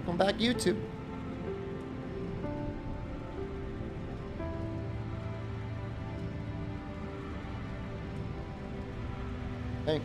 Welcome back, YouTube. Hey.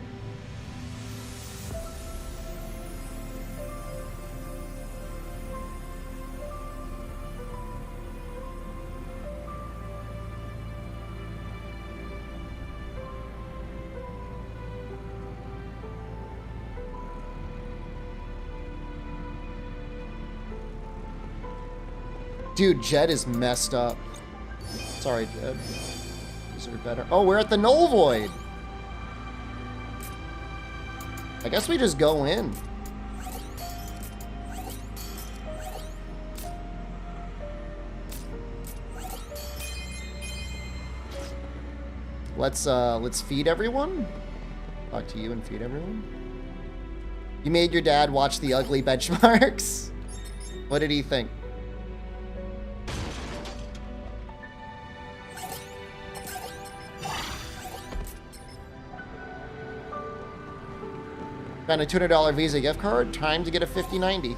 Dude, Jed is messed up. Sorry, Jed. These are better. Oh, we're at the Null Void. I guess we just go in. Let's feed everyone. Talk to you and feed everyone. You made your dad watch the ugly benchmarks. What did he think? Found a $200 Visa gift card. Time to get a 50/90.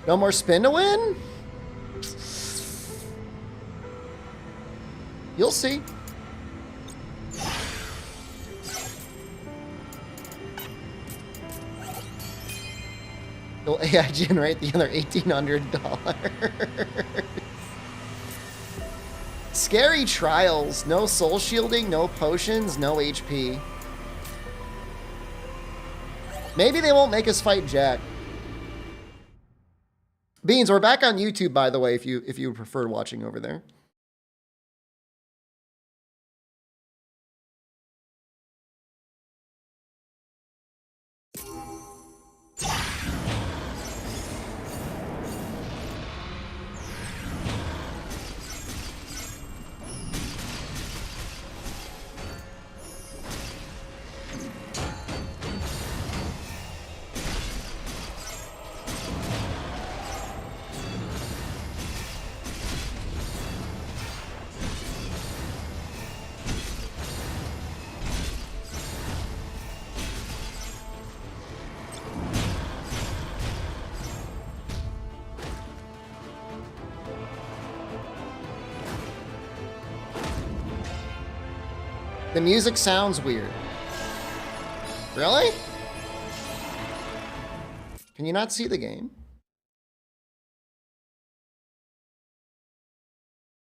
No more spin to win? You'll see. Will AI generate the other $1,800? Scary trials. No soul shielding, no potions, no HP. Maybe they won't make us fight Jack. Beans, we're back on YouTube, by the way, if you prefer watching over there. The music sounds weird. Really? Can you not see the game?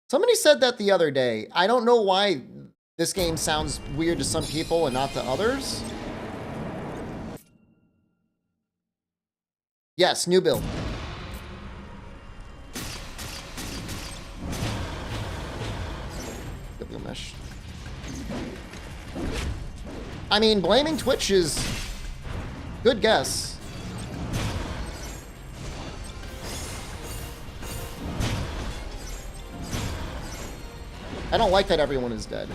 Somebody said that the other day. I don't know why this game sounds weird to some people and not to others. Yes, new build. Mesh. I mean, blaming Twitch is good guess. I don't like that everyone is dead.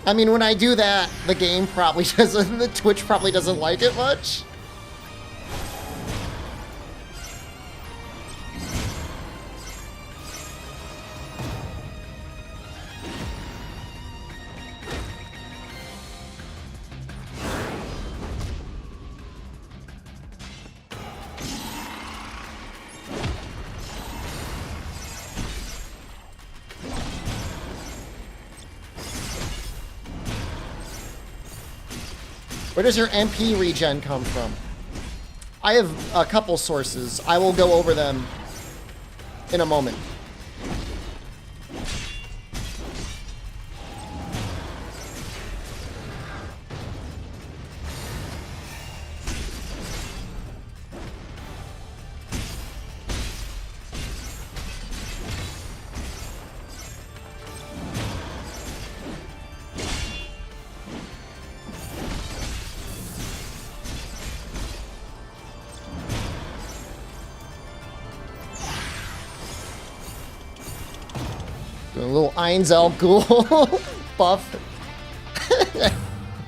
I mean, when I do that, the game probably doesn't, the Twitch probably doesn't like it much. Where does your MP regen come from? I have a couple sources. I will go over them in a moment. A little Einzel Ghoul buff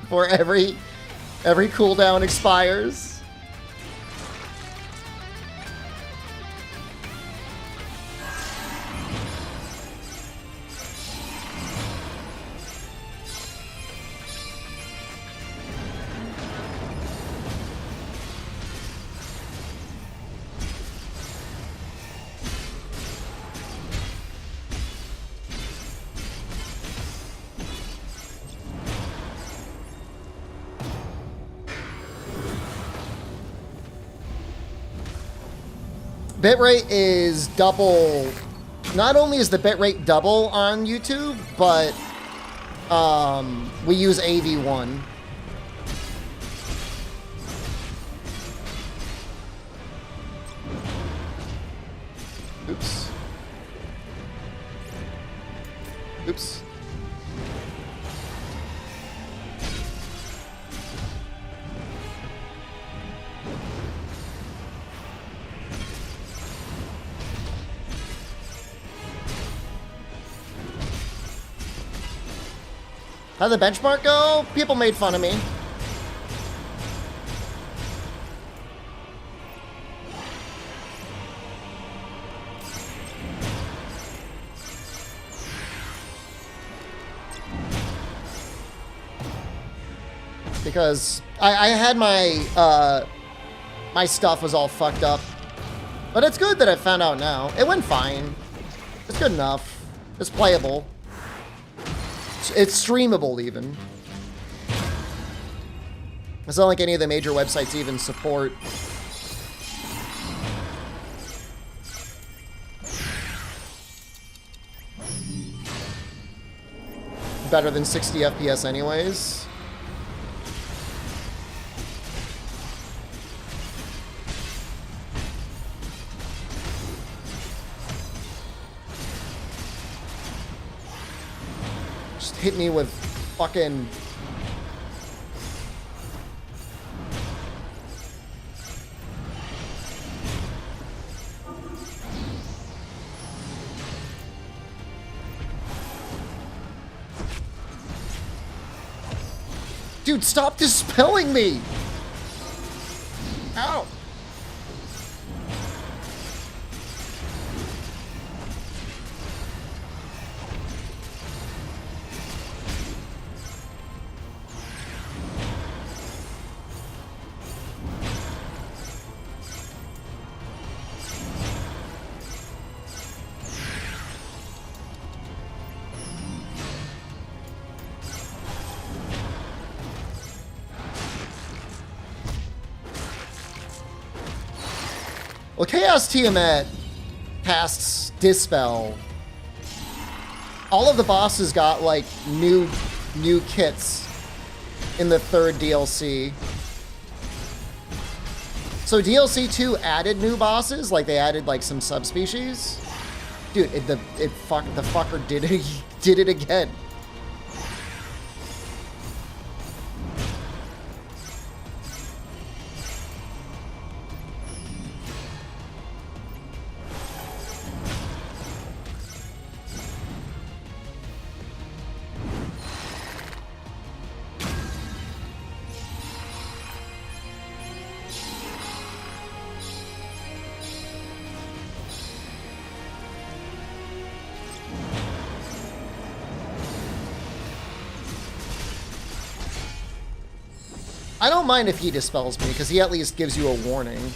for every cooldown expires. Bitrate is double. Not only is the bitrate double on YouTube, but we use AV1. Oops. Oops. How'd the benchmark go? People made fun of me. Because I had my my stuff was all fucked up. But it's good that I found out now. It went fine. It's good enough. It's playable. It's streamable, even. It's not like any of the major websites even support. Better than 60 FPS anyways. Hit me with fucking... Dude, stop dispelling me! Ow! Well, Chaos Tiamat casts Dispel. All of the bosses got, like, new kits in the third DLC. So DLC 2 added new bosses, like they added, like, some subspecies. Dude, the fucker did it again. I don't mind if he dispels me, because he at least gives you a warning.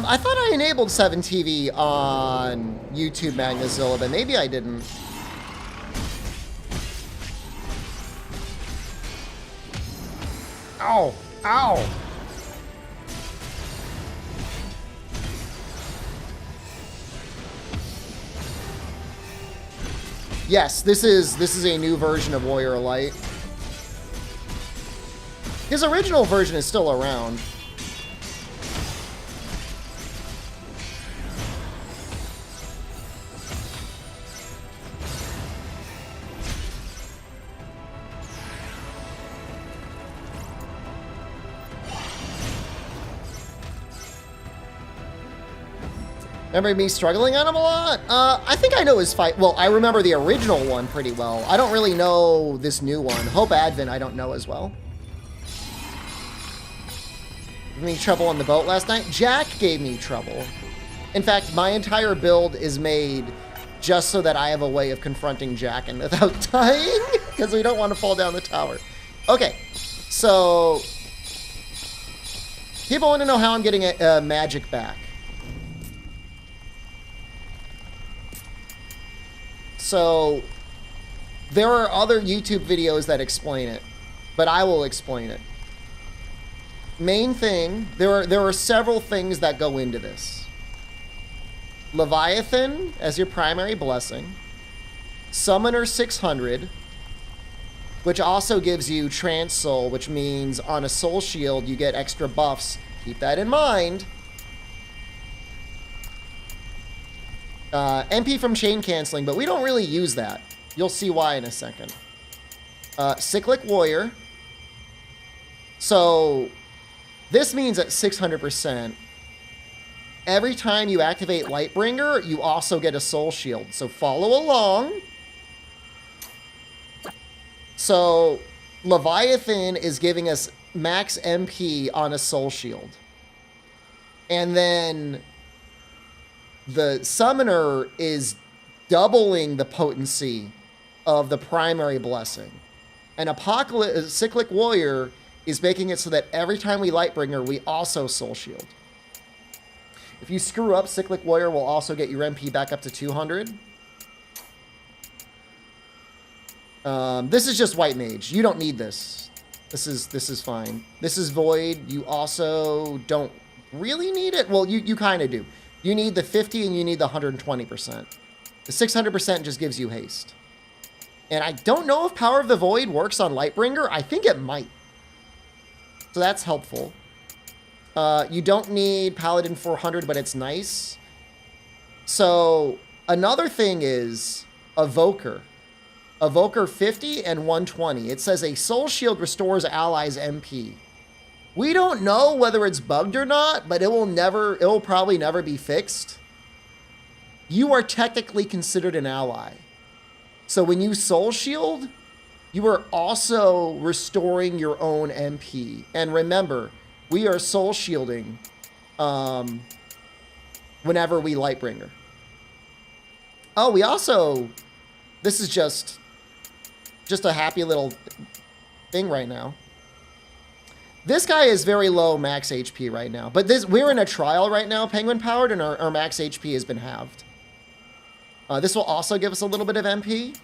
I thought I enabled 7TV on YouTube Magnazilla, but maybe I didn't. Ow! Ow! Yes, this is a new version of Warrior Light. His original version is still around. Remember me struggling on him a lot? I think I know his fight. Well, I remember the original one pretty well. I don't really know this new one. Hope Advent I don't know as well. Gave me trouble on the boat last night. Jack gave me trouble. In fact, my entire build is made just so that I have a way of confronting Jack and without dying, because we don't want to fall down the tower. Okay, so people want to know how I'm getting magic back. So there are other YouTube videos that explain it, but I will explain it. Main thing, there are several things that go into this. Leviathan as your primary blessing. Summoner 600, which also gives you Trance Soul, which means on a soul shield you get extra buffs. Keep that in mind. MP from chain canceling, but we don't really use that. You'll see why in a second. Cyclic Warrior. So this means at 600%, every time you activate Lightbringer, you also get a soul shield. So follow along. So Leviathan is giving us max MP on a soul shield. And then the Summoner is doubling the potency of the primary blessing. And Cyclic Warrior is making it so that every time we Lightbringer, we also soul shield. If you screw up, Cyclic Warrior will also get your MP back up to 200. This is just White Mage. You don't need this. This is fine. This is Void. You also don't really need it. Well, you kind of do. You need the 50 and you need the 120%. The 600% just gives you haste. And I don't know if Power of the Void works on Lightbringer. I think it might. So that's helpful. You don't need Paladin 400, but it's nice. So another thing is Evoker. Evoker 50 and 120. It says a soul shield restores allies MP. We don't know whether it's bugged or not, but it will probably never be fixed. You are technically considered an ally. So when you soul shield, you are also restoring your own MP. And remember, we are soul shielding whenever we Lightbringer. Oh, we also, this is just a happy little thing right now. This guy is very low max HP right now. But we're in a trial right now, Penguin Powered, and our max HP has been halved. This will also give us a little bit of MP.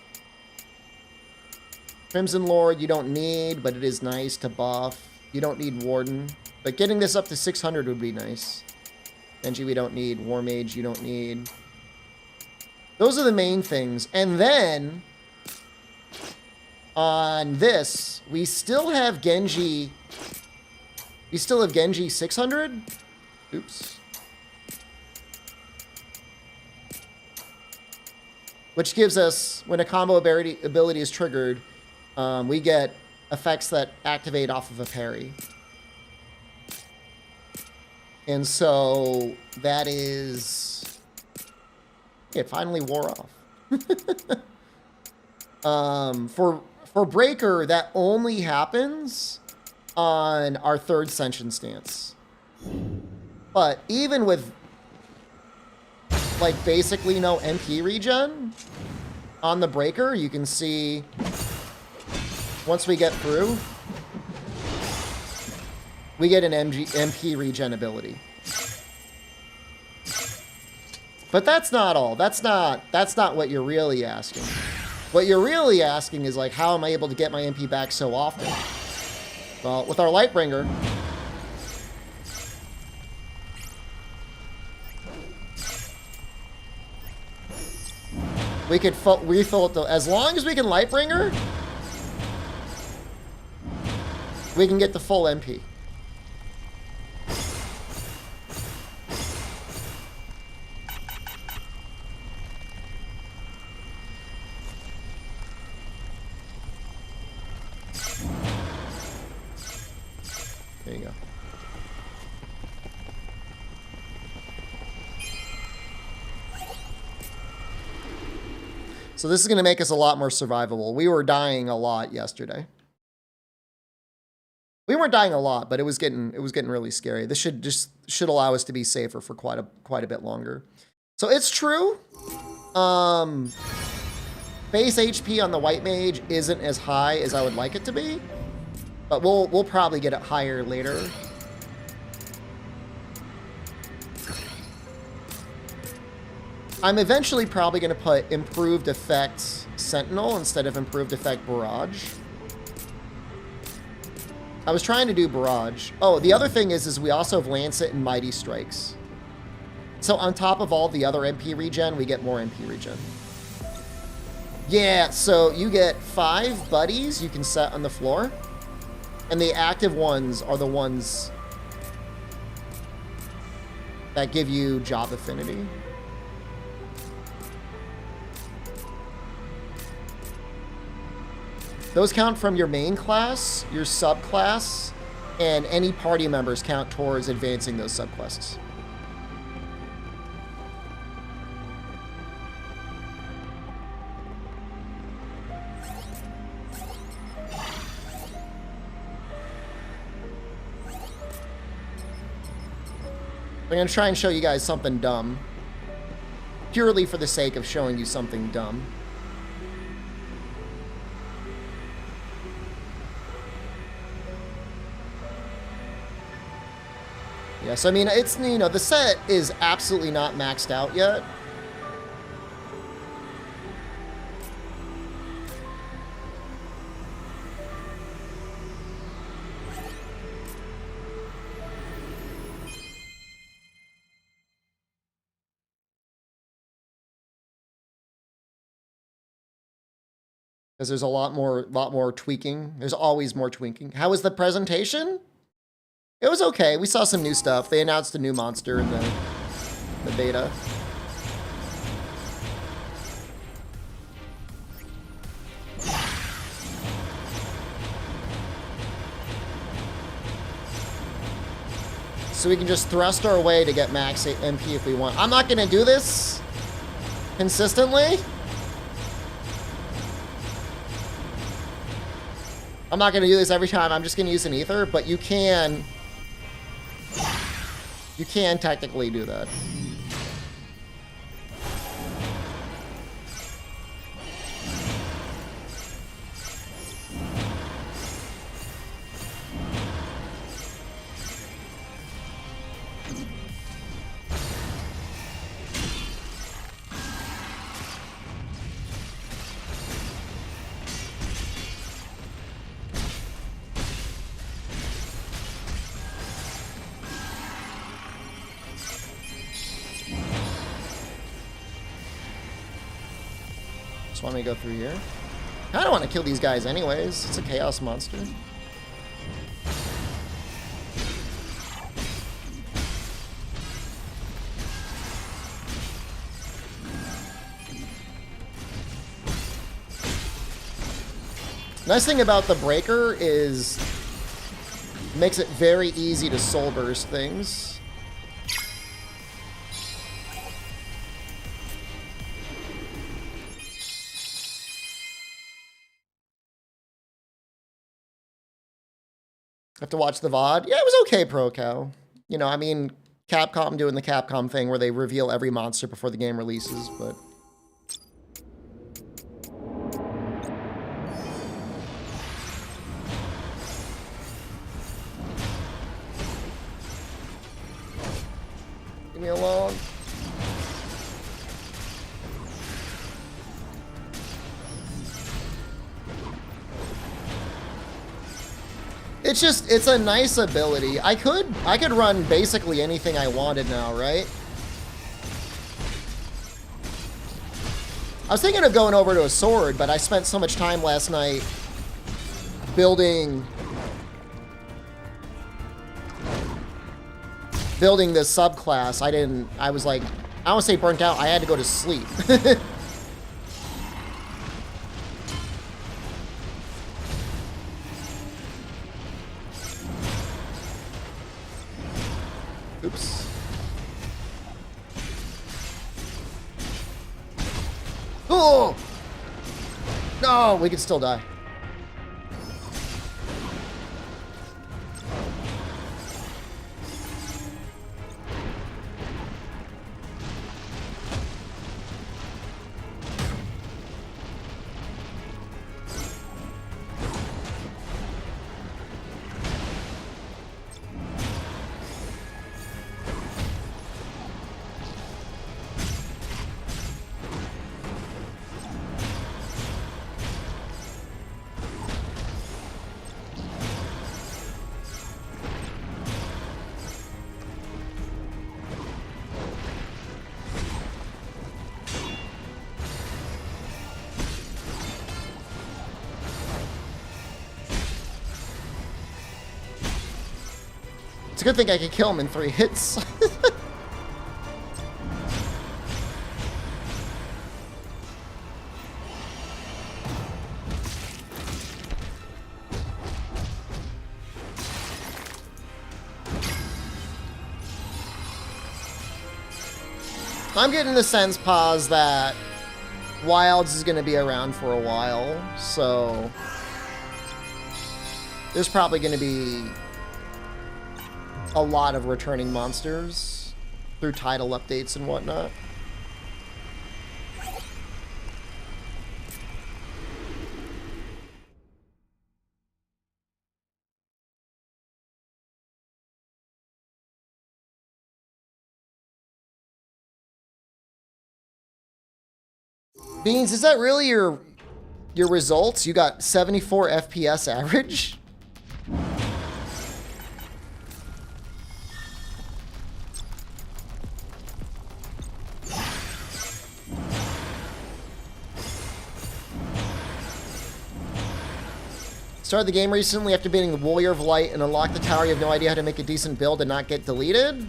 Crimson Lord you don't need, but it is nice to buff. You don't need Warden. But getting this up to 600 would be nice. Genji we don't need. War Mage you don't need. Those are the main things. And then, on this, we still have Genji... We still have Genji 600? Oops. Which gives us, when a combo ability is triggered, we get effects that activate off of a parry. And so that is... It finally wore off. For Breaker, that only happens on our third Sensation stance. But even with like basically no MP regen on the Breaker, you can see once we get through, we get an MP regen ability. But that's not all. That's not what you're really asking. What you're really asking is like, how am I able to get my MP back so often? Well, with our Lightbringer, we could refill it as long as we can Lightbringer, we can get the full MP. There you go. So this is going to make us a lot more survivable. We were dying a lot yesterday. We weren't dying a lot, but it was getting really scary. This should allow us to be safer for quite a bit longer. So it's true. Base HP on the White Mage isn't as high as I would like it to be, but we'll probably get it higher later. I'm eventually probably going to put improved effect Sentinel instead of improved effect Barrage. I was trying to do Barrage. Oh, the other thing is we also have Lancet and Mighty Strikes. So on top of all the other MP regen, we get more MP regen. Yeah, so you get 5 buddies you can set on the floor. And the active ones are the ones that give you job affinity. Those count from your main class, your subclass, and any party members count towards advancing those subclasses. I'm going to try and show you guys something dumb, purely for the sake of showing you something dumb. Yes, I mean, it's, you know, the set is absolutely not maxed out yet. Because there's a lot more tweaking. There's always more tweaking. How was the presentation? It was okay. We saw some new stuff. They announced a new monster in the beta. So we can just thrust our way to get max MP if we want. I'm not going to do this consistently. I'm not going to do this every time. I'm just going to use an ether, but you can technically do that. Just want me to go through here. I kind of want to kill these guys anyways. It's a chaos monster. Nice thing about the breaker is it makes it very easy to soul burst things. Have to watch the VOD. Yeah, it was okay, ProCow. You know, I mean, Capcom doing the Capcom thing where they reveal every monster before the game releases, but... Leave me alone. It's just, it's a nice ability. I could run basically anything I wanted now, right? I was thinking of going over to a sword, but I spent so much time last night building this subclass. I was like, I don't want to say burnt out, I had to go to sleep. Oops. Oh! No, we could still die. It's a good thing I can kill him in 3 hits. I'm getting the sense, Paz, that Wilds is going to be around for a while, so there's probably going to be a lot of returning monsters through title updates and whatnot. Beans, is that really your results? You got 74 FPS average? Started the game recently after beating the Warrior of Light and unlocked the tower. You have no idea how to make a decent build and not get deleted?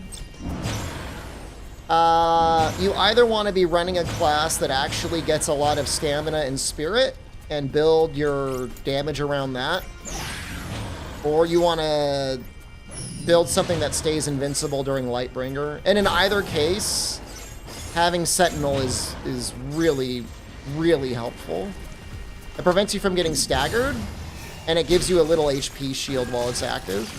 You either want to be running a class that actually gets a lot of stamina and spirit and build your damage around that, or you want to build something that stays invincible during Lightbringer. And in either case, having Sentinel is really, really helpful. It prevents you from getting staggered, and it gives you a little HP shield while it's active.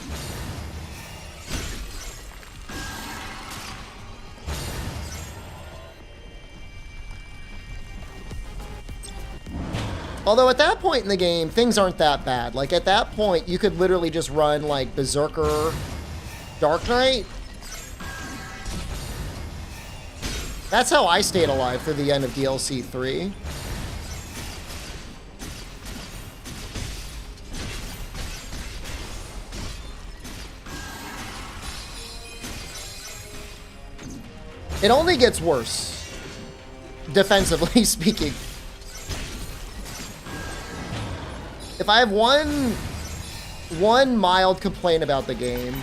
Although at that point in the game, things aren't that bad. Like, at that point, you could literally just run, like, Berserker Dark Knight. That's how I stayed alive through the end of DLC 3. It only gets worse, defensively speaking. If I have one mild complaint about the game,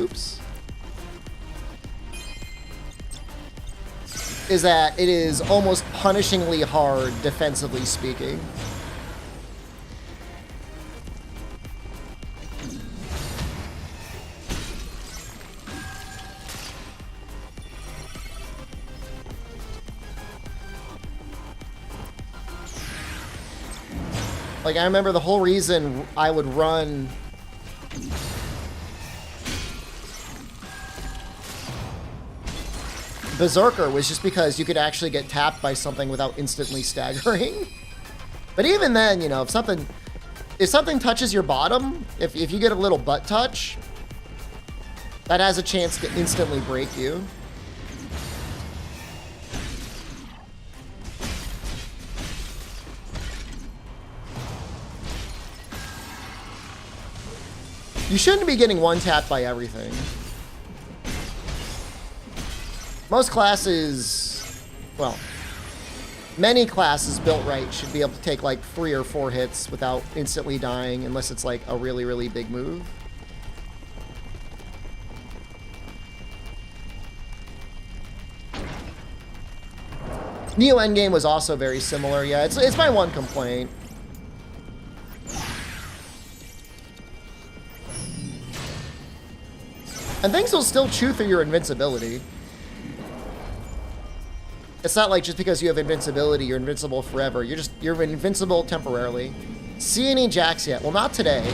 oops, is that it is almost punishingly hard, defensively speaking. Like, I remember the whole reason I would run Berserker was just because you could actually get tapped by something without instantly staggering. But even then, you know, if something touches your bottom, if you get a little butt touch, that has a chance to instantly break you. You shouldn't be getting one-tapped by everything. Most classes, well, many classes built right should be able to take like 3 or 4 hits without instantly dying, unless it's like a really, really big move. Neo Endgame was also very similar. Yeah, it's my one complaint. And things will still chew through your invincibility. It's not like just because you have invincibility, you're invincible forever. You're invincible temporarily. See any jacks yet? Well, not today.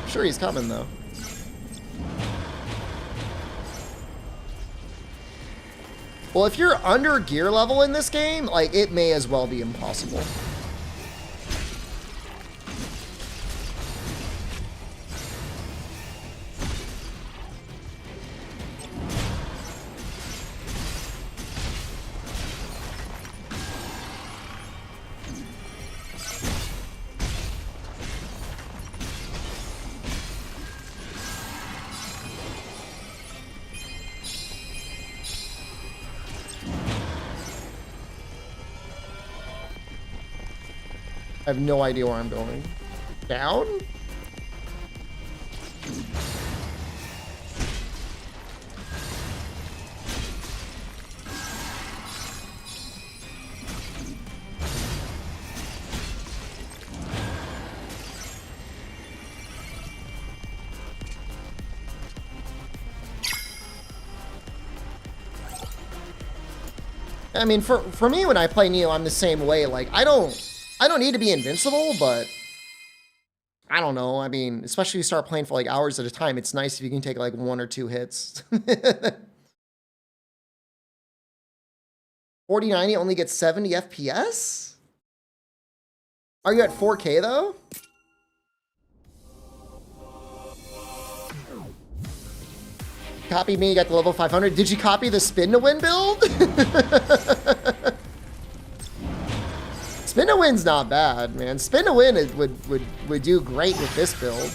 Sure, he's coming though. Well, if you're under gear level in this game, like, it may as well be impossible. I have no idea where I'm going. Down? I mean, for me, when I play Neo, I'm the same way. Like, I don't need to be invincible, but I don't know. I mean, especially if you start playing for like hours at a time, it's nice if you can take like 1 or 2 hits. 4090 only gets 70 FPS? Are you at 4K though? Copy me, you got the level 500. Did you copy the spin to win build? Spin to win's not bad, man. Spin to win would do great with this build.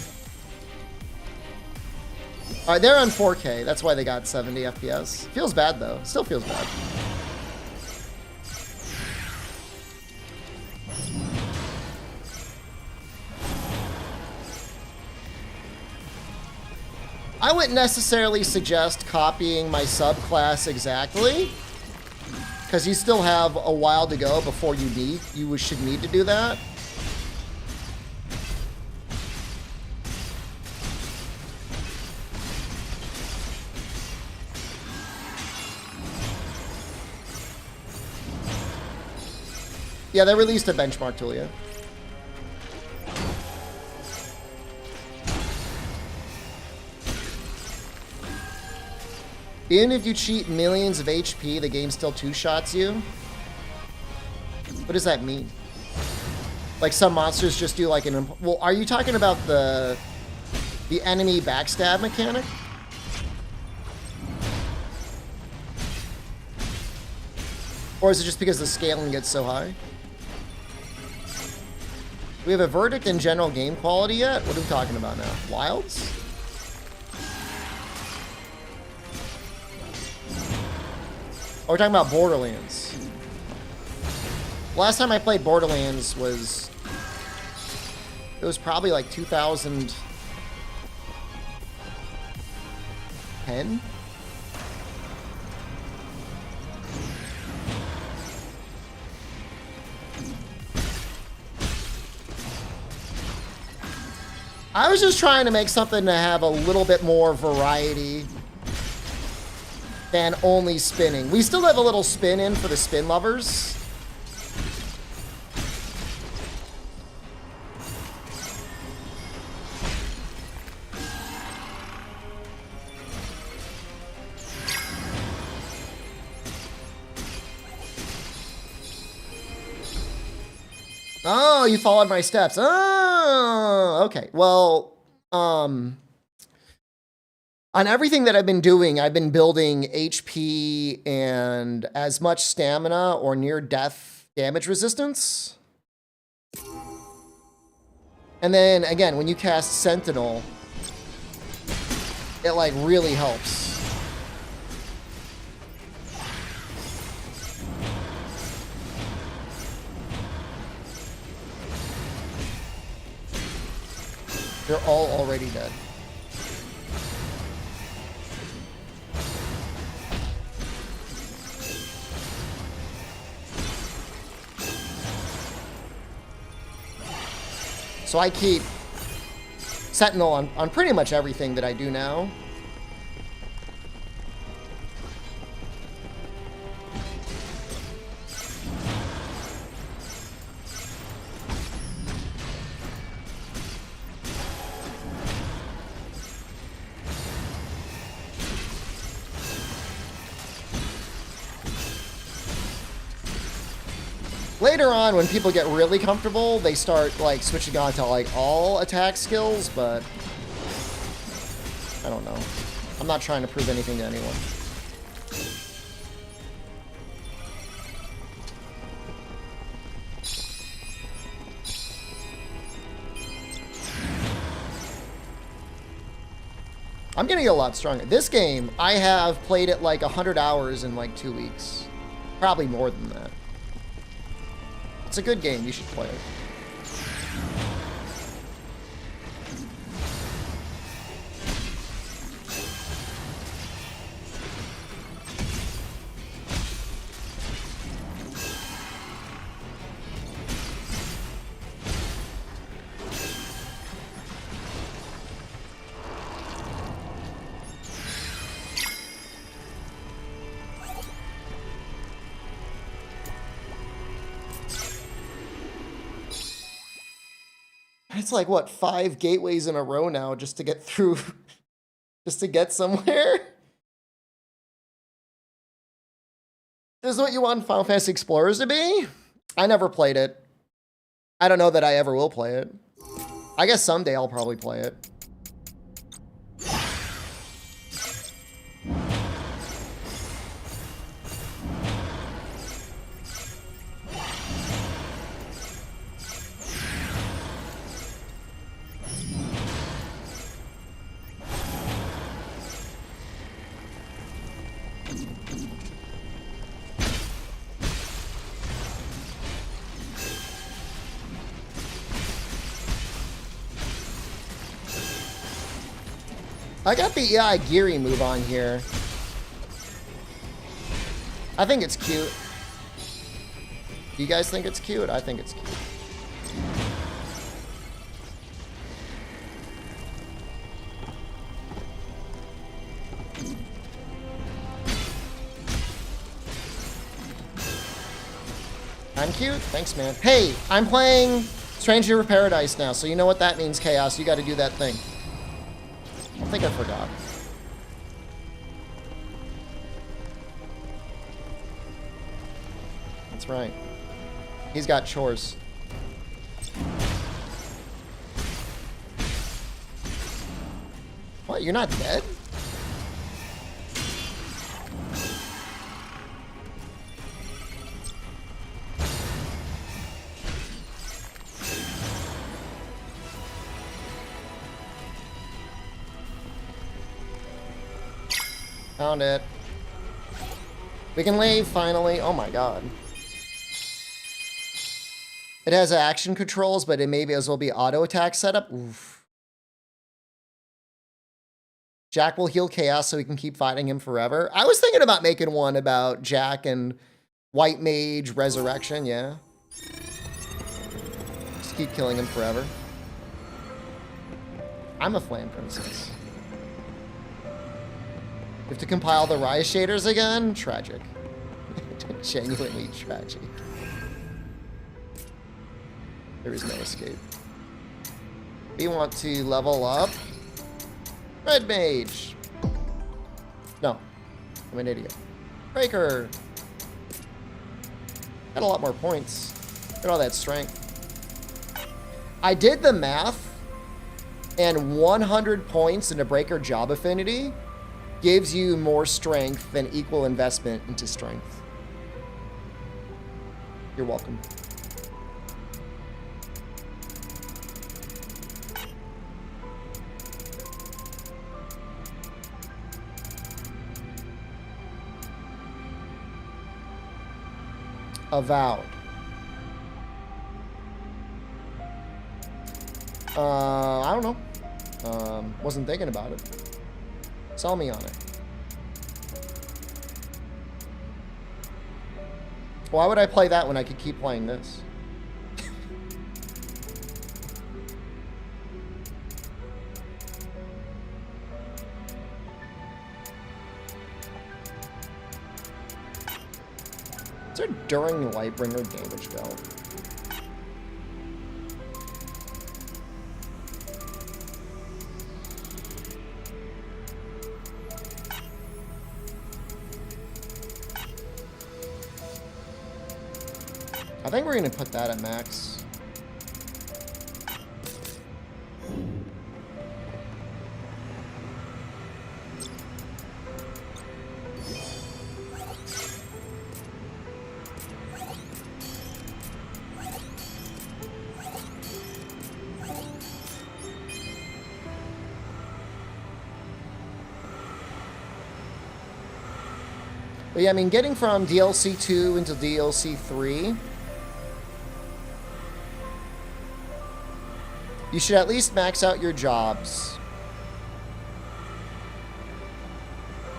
All right, they're on 4K. That's why they got 70 FPS. Feels bad though. Still feels bad. I wouldn't necessarily suggest copying my subclass exactly, because you still have a while to go before you should need to do that. Yeah, they released a benchmark tool, yeah. Even if you cheat millions of HP, the game still 2-shots you? What does that mean? Like some monsters just do like an... Well, are you talking about the enemy backstab mechanic? Or is it just because the scaling gets so high? Do we have a verdict in general game quality yet? What are we talking about now? Wilds? Oh, we're talking about Borderlands. Last time I played Borderlands was... It was probably like 2010? I was just trying to make something to have a little bit more variety than only spinning. We still have a little spin in for the spin lovers. Oh, you followed my steps. Oh, okay. Well, on everything that I've been doing, I've been building HP and as much stamina or near death damage resistance. And then, again, when you cast Sentinel, it, like, really helps. They're all already dead. So I keep Sentinel on pretty much everything that I do now. Later on, when people get really comfortable, they start, like, switching on to, like, all attack skills, but I don't know. I'm not trying to prove anything to anyone. I'm getting a lot stronger. This game, I have played it like 100 hours in like 2 weeks. Probably more than that. It's a good game. You should play it. It's like, what, 5 gateways in a row now just to get through, just to get somewhere? This is what you want Final Fantasy Explorers to be? I never played it. I don't know that I ever will play it. I guess someday I'll probably play it. I got the AI Geary move on here. I think it's cute. Do you guys think it's cute? I think it's cute. I'm cute? Thanks, man. Hey, I'm playing Stranger of Paradise now, so you know what that means, Chaos. You gotta do that thing. I think I forgot. That's right. He's got chores. What? You're not dead? Found it. We can leave, finally. Oh my god. It has action controls, but it maybe as well be auto attack setup. Oof. Jack will heal Chaos so we can keep fighting him forever. I was thinking about making one about Jack and White Mage Resurrection, yeah. Just keep killing him forever. I'm a Flan Princess. We have to compile the Rise shaders again? Tragic. Genuinely tragic. There is no escape. We want to level up Red Mage. No, I'm an idiot. Breaker. Got a lot more points. Look at all that strength. I did the math, and 100 points in a Breaker job affinity gives you more strength than equal investment into strength. You're welcome. Avowed. I don't know. Wasn't thinking about it. Sell me on it. Why would I play that when I could keep playing this? Is there during Lightbringer damage go? I think we're going to put that at max. But yeah, I mean, getting from DLC 2 into DLC 3... you should at least max out your jobs.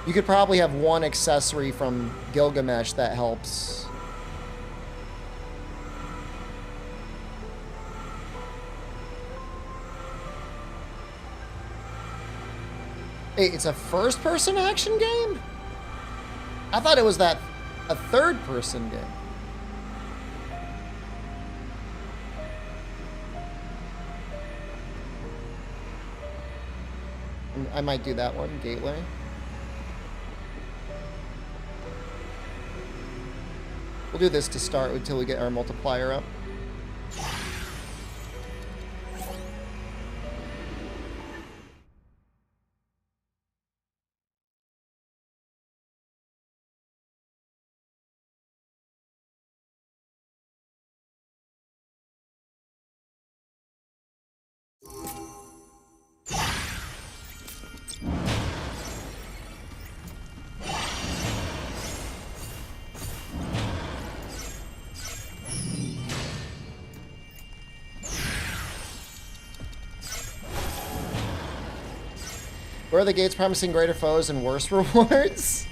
You could probably have one accessory from Gilgamesh that helps. Hey, it's a first-person action game? I thought it was a third-person game. I might do that one, Gateway. We'll do this to start until we get our multiplier up. Where are the gates promising greater foes and worse rewards?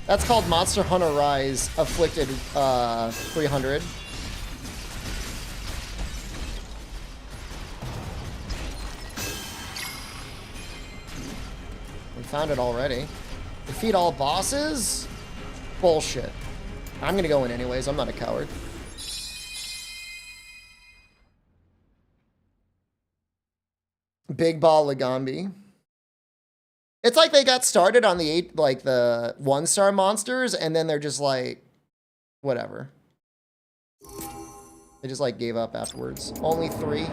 That's called Monster Hunter Rise Afflicted 300. We found it already. Defeat all bosses? Bullshit. I'm gonna go in anyways, I'm not a coward. Big Ball Lagambi. It's like they got started on the the 1-star monsters, and then they're just like, whatever. They just like gave up afterwards. Only 3.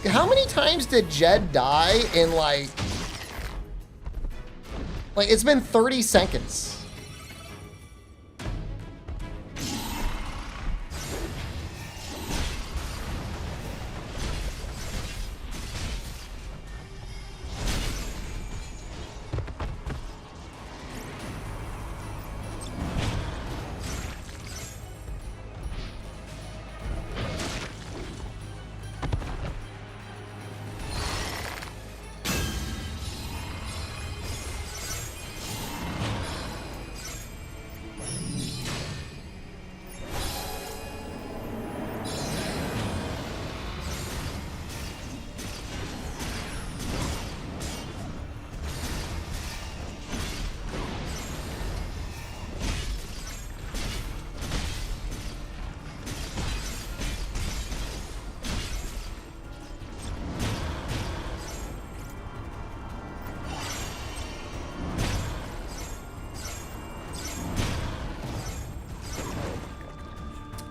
How many times did Jed die in like it's been 30 seconds.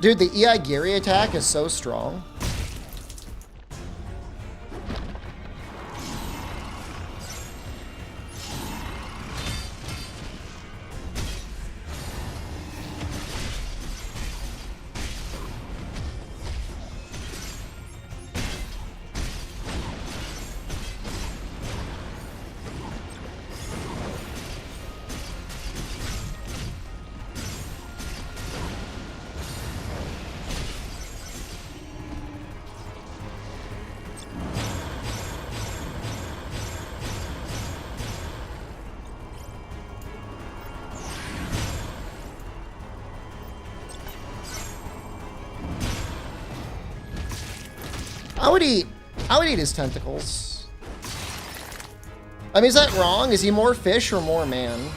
Dude, the Iaigiri attack is so strong. I would eat his tentacles. I mean, is that wrong? Is he more fish or more man?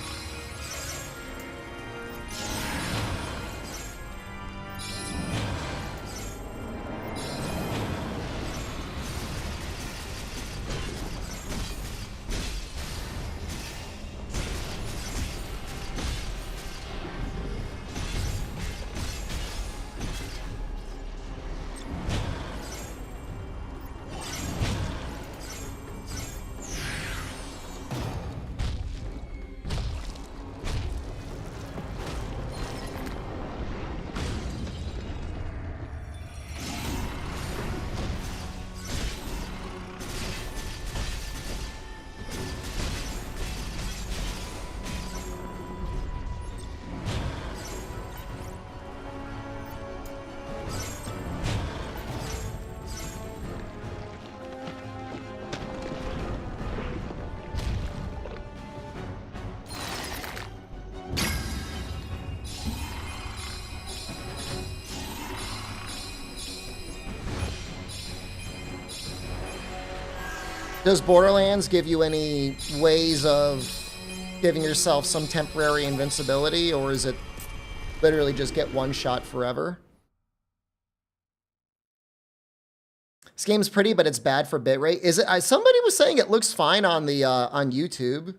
Does Borderlands give you any ways of giving yourself some temporary invincibility, or is it literally just get one shot forever? This game's pretty, but it's bad for bitrate. Is it? Somebody was saying it looks fine on the on YouTube.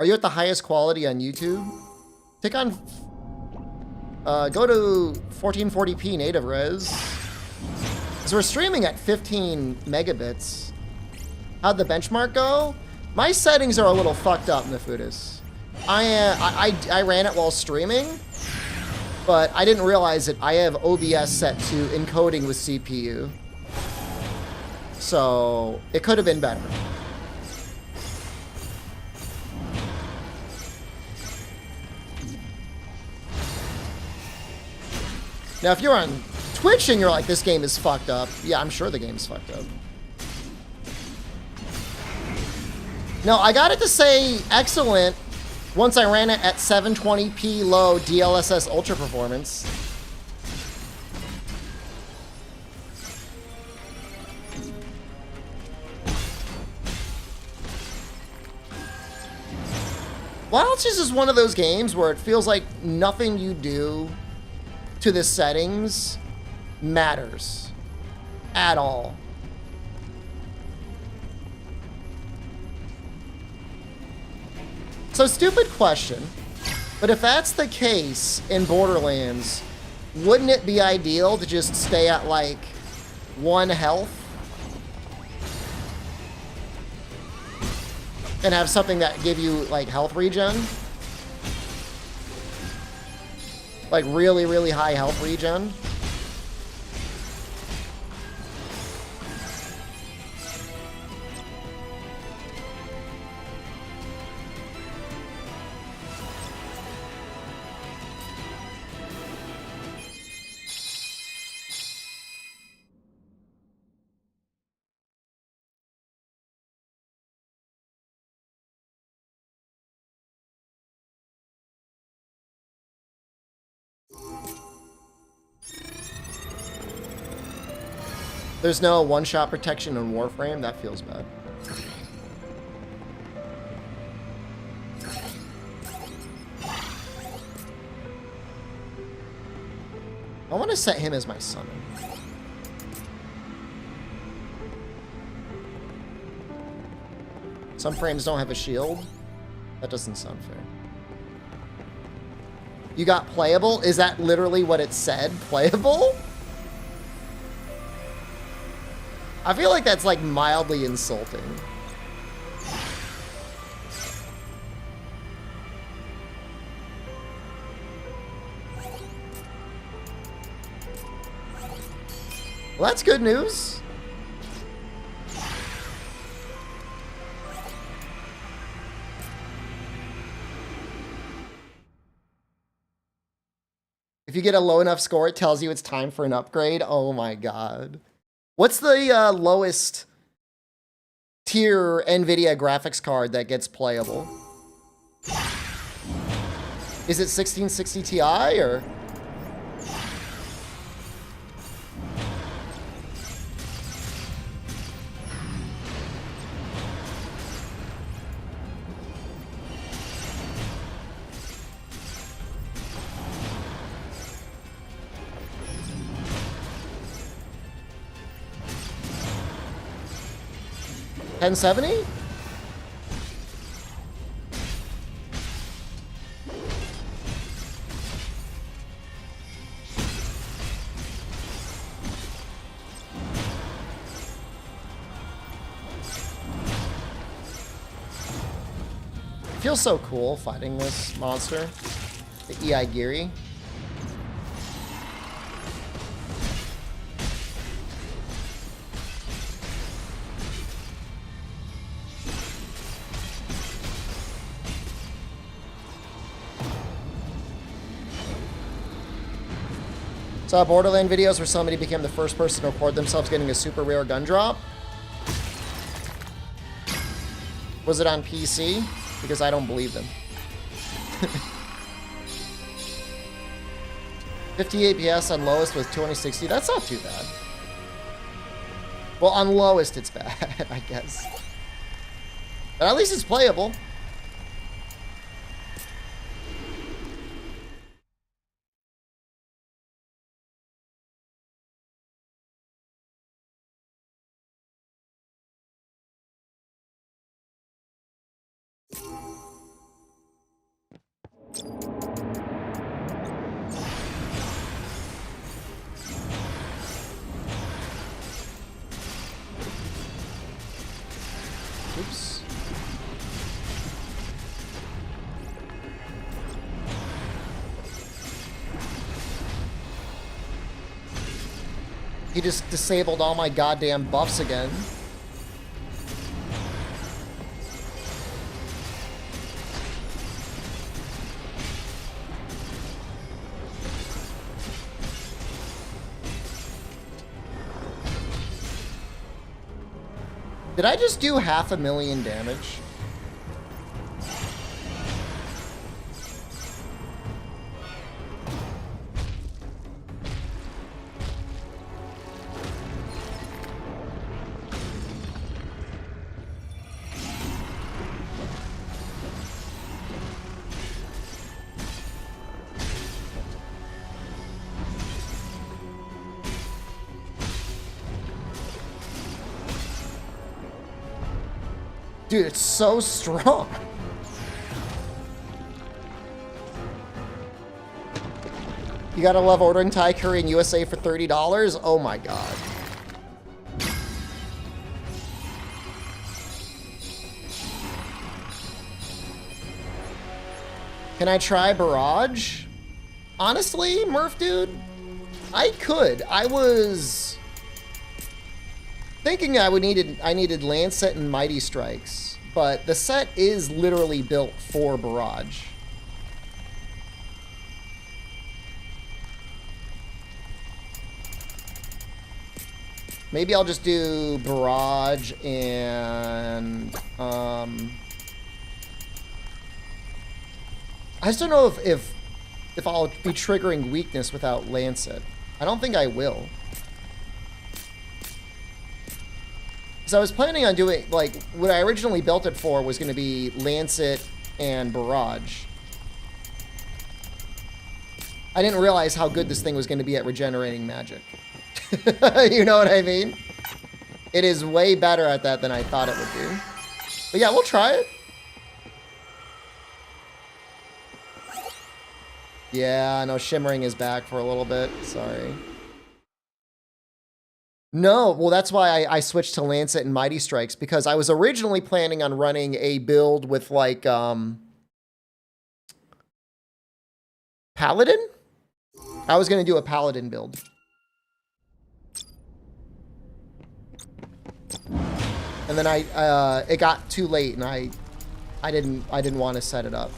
Are you at the highest quality on YouTube? Take on. Go to 1440p native res. So we're streaming at 15 megabits. How'd the benchmark go? My settings are a little fucked up, Nefudis. I ran it while streaming, but I didn't realize it. I have OBS set to encoding with CPU. So it could have been better. Now, if you're on Twitch and you're like, this game is fucked up, yeah, I'm sure the game's fucked up. No, I got it to say excellent once I ran it at 720p low DLSS ultra performance. Wild Chase is one of those games where it feels like nothing you do to the settings matters at all. So, stupid question, but if that's the case in Borderlands, wouldn't it be ideal to just stay at, like, 1 health? And have something that give you, like, health regen? Like, really, really high health regen? There's no one-shot protection in Warframe. That feels bad. I want to set him as my summon. Some frames don't have a shield. That doesn't sound fair. You got playable? Is that literally what it said? Playable? I feel like that's like mildly insulting. Well, that's good news. If you get a low enough score, it tells you it's time for an upgrade. Oh my god. What's the lowest tier NVIDIA graphics card that gets playable? Is it 1660 Ti or? $1070? It feels so cool fighting this monster, the EI Giri. Saw Borderland videos where somebody became the first person to record themselves getting a super rare gun drop. Was it on PC? Because I don't believe them. 50 APS on lowest with 2060. That's not too bad. Well, on lowest it's bad, I guess. But at least it's playable. Oops. He just disabled all my goddamn buffs again. Did I just do 500,000 damage? Dude, it's so strong. You gotta love ordering Thai curry in USA for $30? Oh my god. Can I try Barrage? Honestly, Murph dude, I could. I was thinking I needed Lancet and Mighty Strikes, but the set is literally built for Barrage. Maybe I'll just do Barrage and I just don't know if I'll be triggering weakness without Lancet. I don't think I will. So I was planning on doing, like, what I originally built it for was going to be Lancet and Barrage. I didn't realize how good this thing was going to be at regenerating magic. You know what I mean? It is way better at that than I thought it would be. But yeah, we'll try it. Yeah, no, shimmering is back for a little bit. Sorry. No, well, that's why I switched to Lancet and Mighty Strikes, because I was originally planning on running a build with, like, Paladin? I was going to do a Paladin build. And then it got too late, and I didn't want to set it up.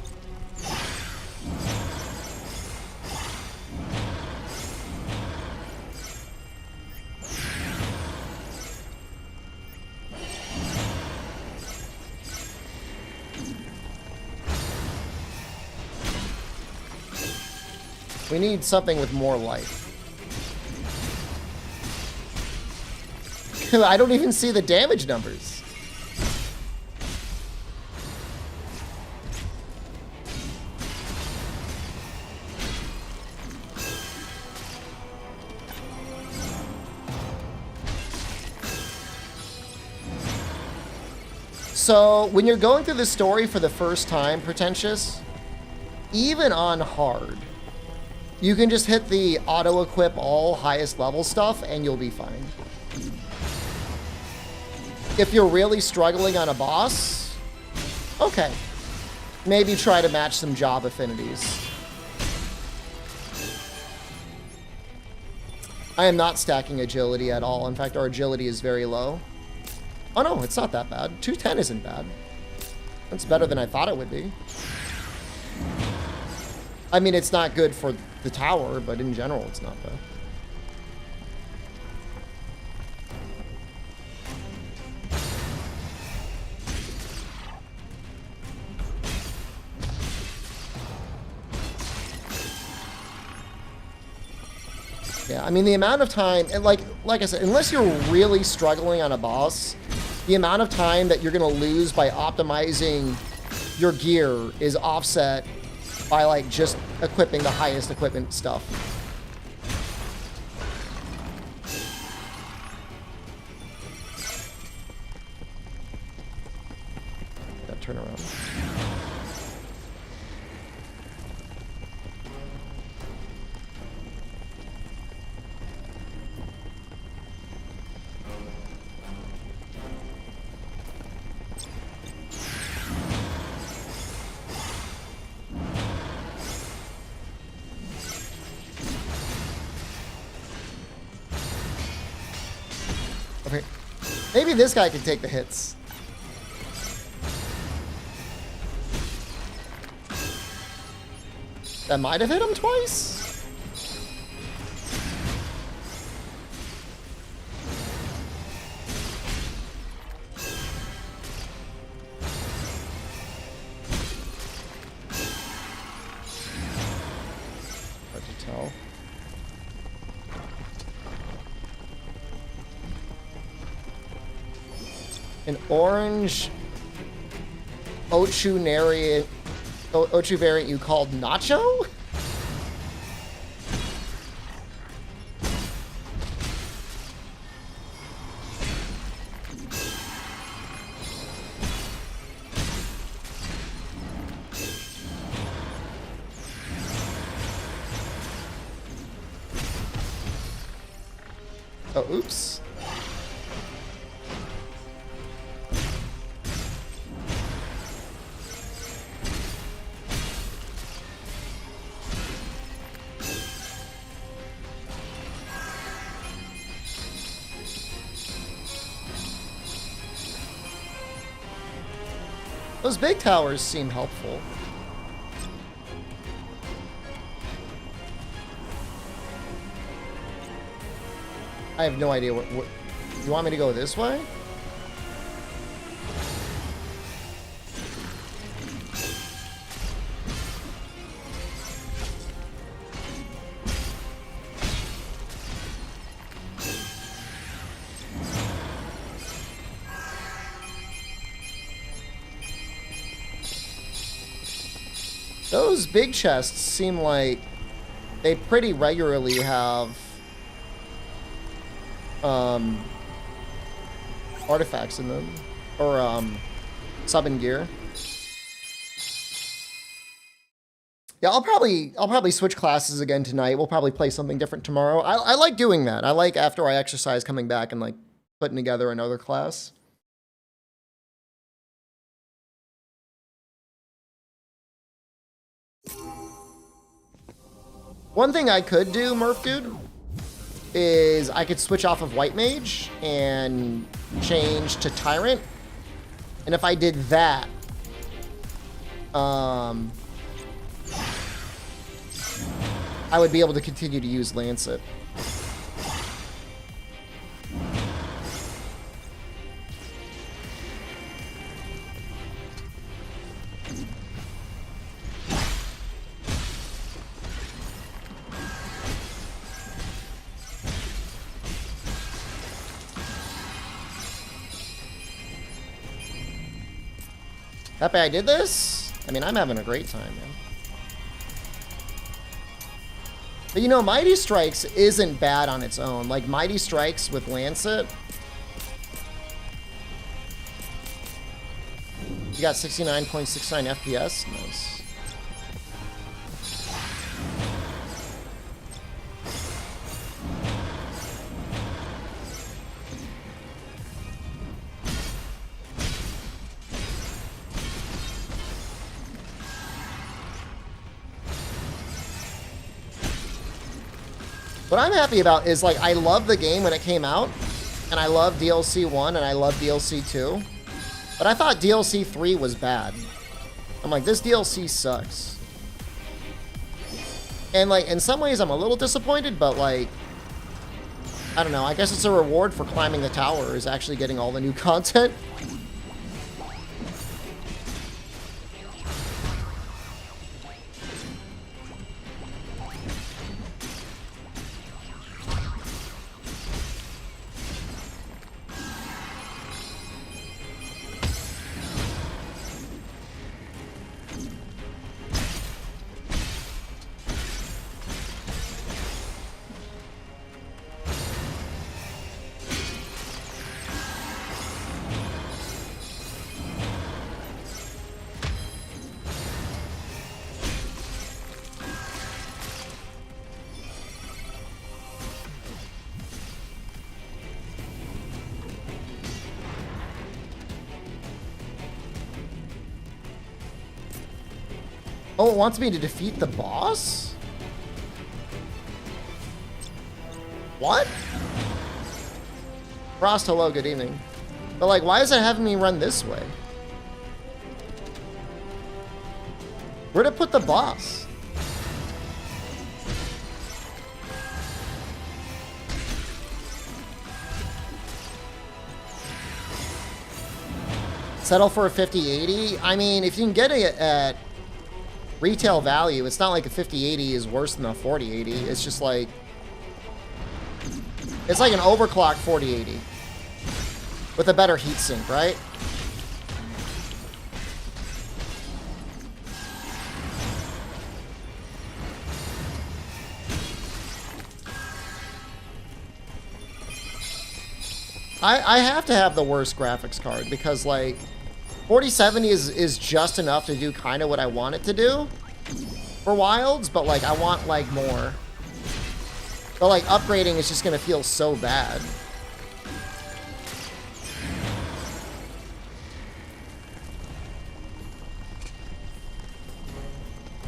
We need something with more life. I don't even see the damage numbers. So, when you're going through the story for the first time, Pretentious, even on hard, you can just hit the auto-equip all highest level stuff and you'll be fine. If you're really struggling on a boss, okay. Maybe try to match some job affinities. I am not stacking agility at all. In fact, our agility is very low. Oh no, it's not that bad. 210 isn't bad. That's better than I thought it would be. I mean, it's not good for the tower, but in general, it's not bad. Yeah, I mean, the amount of time, and like I said, unless you're really struggling on a boss, the amount of time that you're going to lose by optimizing your gear is offset by, like, just equipping the highest equipment stuff. Gotta turn around. Okay. Maybe this guy can take the hits. That might have hit him twice? Hard to tell. An orange Ochu variant you called Nacho? Oh, oops. Those big towers seem helpful. I have no idea what you want me to go this way? Those big chests seem like they pretty regularly have artifacts in them, or sub and gear. Yeah, I'll probably switch classes again tonight. We'll probably play something different tomorrow. I like doing that. I like after I exercise coming back and like putting together another class. One thing I could do, Murph Dude, is I could switch off of White Mage and change to Tyrant. And if I did that, I would be able to continue to use Lancet. Happy I did this? I mean, I'm having a great time, man. But you know, Mighty Strikes isn't bad on its own. Like, Mighty Strikes with Lancet. You got 69.69 FPS. Nice. What I'm happy about is, like, I love the game when it came out, and I love DLC 1, and I love DLC 2, but I thought DLC 3 was bad. I'm like, this DLC sucks. And, like, in some ways I'm a little disappointed, but, like, I don't know, I guess it's a reward for climbing the tower, is actually getting all the new content. Oh, it wants me to defeat the boss? What? Frost, hello, good evening. But, like, why is it having me run this way? Where'd it put the boss? Settle for a 50-80? I mean, if you can get it at retail value, it's not like a 50-80 is worse than a 40-80. It's just like, it's like an overclocked 40-80 with a better heatsink, right? I have to have the worst graphics card because, like, 4070 is just enough to do kind of what I want it to do for Wilds, but, like, I want, like, more. But, like, upgrading is just gonna feel so bad.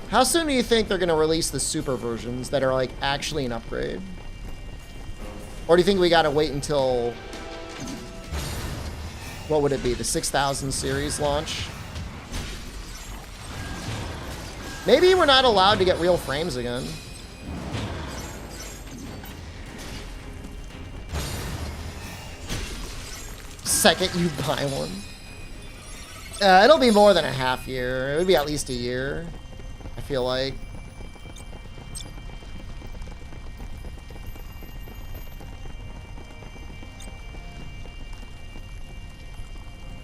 How soon do you think they're gonna release the super versions that are, like, actually an upgrade? Or do you think we gotta wait until, what would it be, the 6000 series launch? Maybe we're not allowed to get real frames again. Second you buy one. It'll be more than a half year. It would be at least a year, I feel like.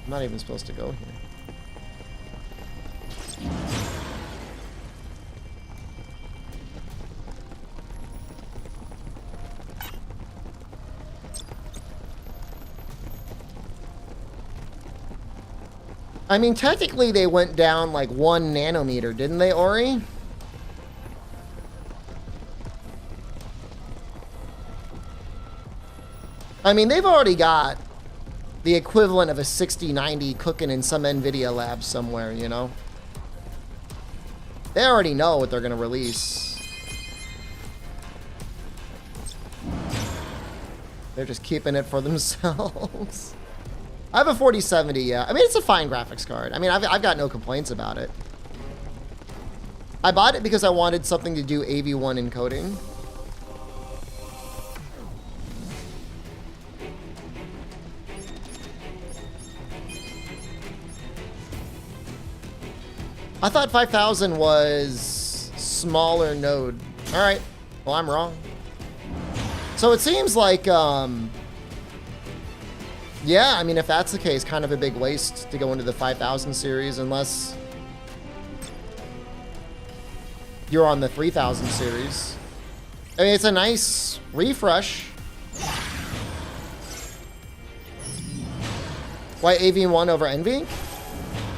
I'm not even supposed to go here. I mean, technically they went down like 1 nanometer, didn't they, Ori? I mean, they've already got the equivalent of a 6090 cooking in some NVIDIA lab somewhere, you know? They already know what they're going to release. They're just keeping it for themselves. I have a 4070, yeah. I mean, it's a fine graphics card. I mean, I've got no complaints about it. I bought it because I wanted something to do AV1 encoding. I thought 5000 was smaller node. All right. Well, I'm wrong. So it seems like, yeah, I mean, if that's the case, kind of a big waste to go into the 5000 series unless you're on the 3000 series. I mean, it's a nice refresh. Why AV1 over NVINC?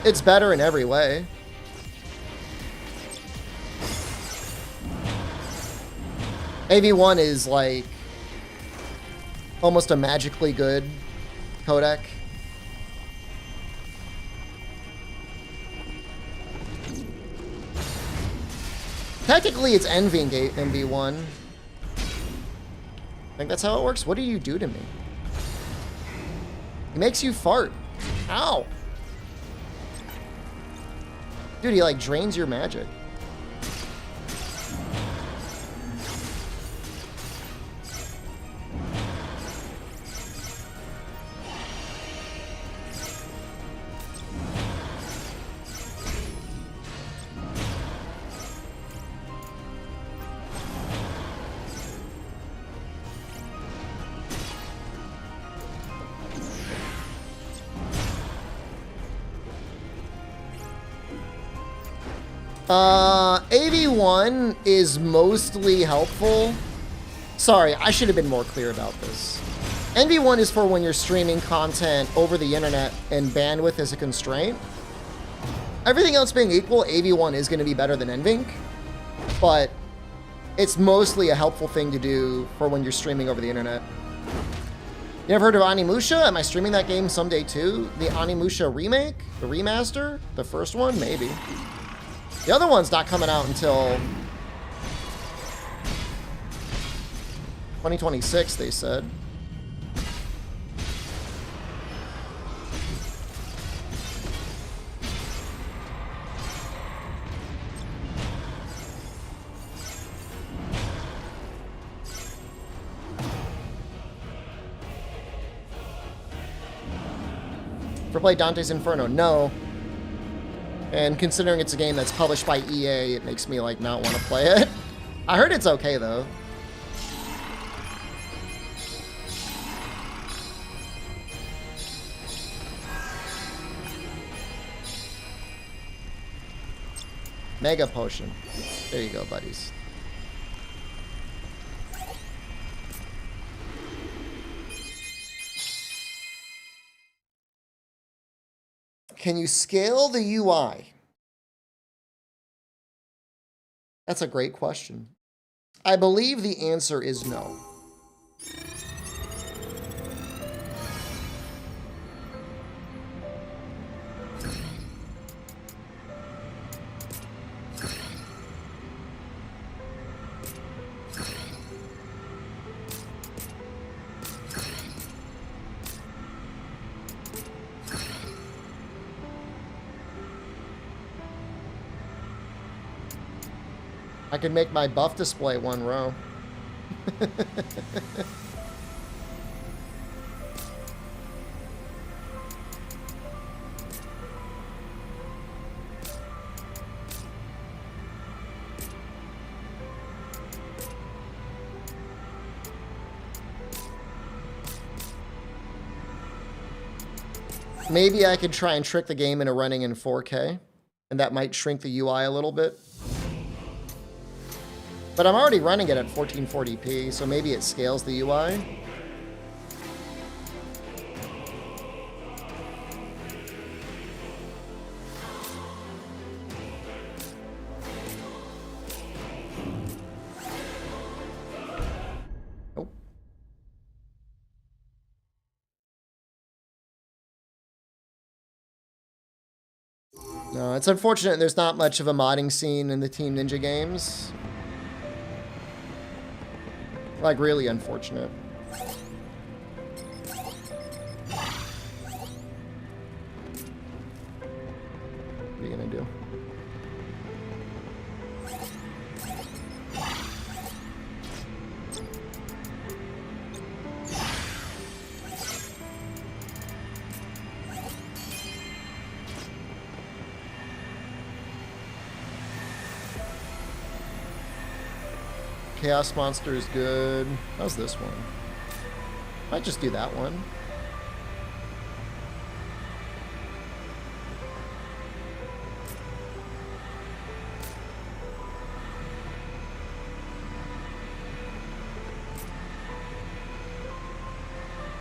It's better in every way. AV1 is like almost a magically good codec. Technically, it's NVINC MV1. I think that's how it works. What do you do to me? He makes you fart. Ow. Dude, he like drains your magic. AV1 is mostly helpful. Sorry, I should have been more clear about this. NV1 is for when you're streaming content over the internet and bandwidth is a constraint. Everything else being equal, AV1 is going to be better than NVINC, but it's mostly a helpful thing to do for when you're streaming over the internet. You ever heard of Onimusha? Am I streaming that game someday too? The Onimusha remake? The remaster? The first one? Maybe. The other one's not coming out until 2026, they said. For play Dante's Inferno? No. And considering it's a game that's published by EA, it makes me like not want to play it. I heard it's okay though. Mega Potion. There you go, buddies. Can you scale the UI? That's a great question. I believe the answer is no. I could make my buff display one row. Maybe I could try and trick the game into running in 4K, and that might shrink the UI a little bit. But I'm already running it at 1440p, so maybe it scales the UI. Nope. It's unfortunate there's not much of a modding scene in the Team Ninja games. Like, really unfortunate. What are you gonna do? Chaos Monster is good. How's this one? Might just do that one.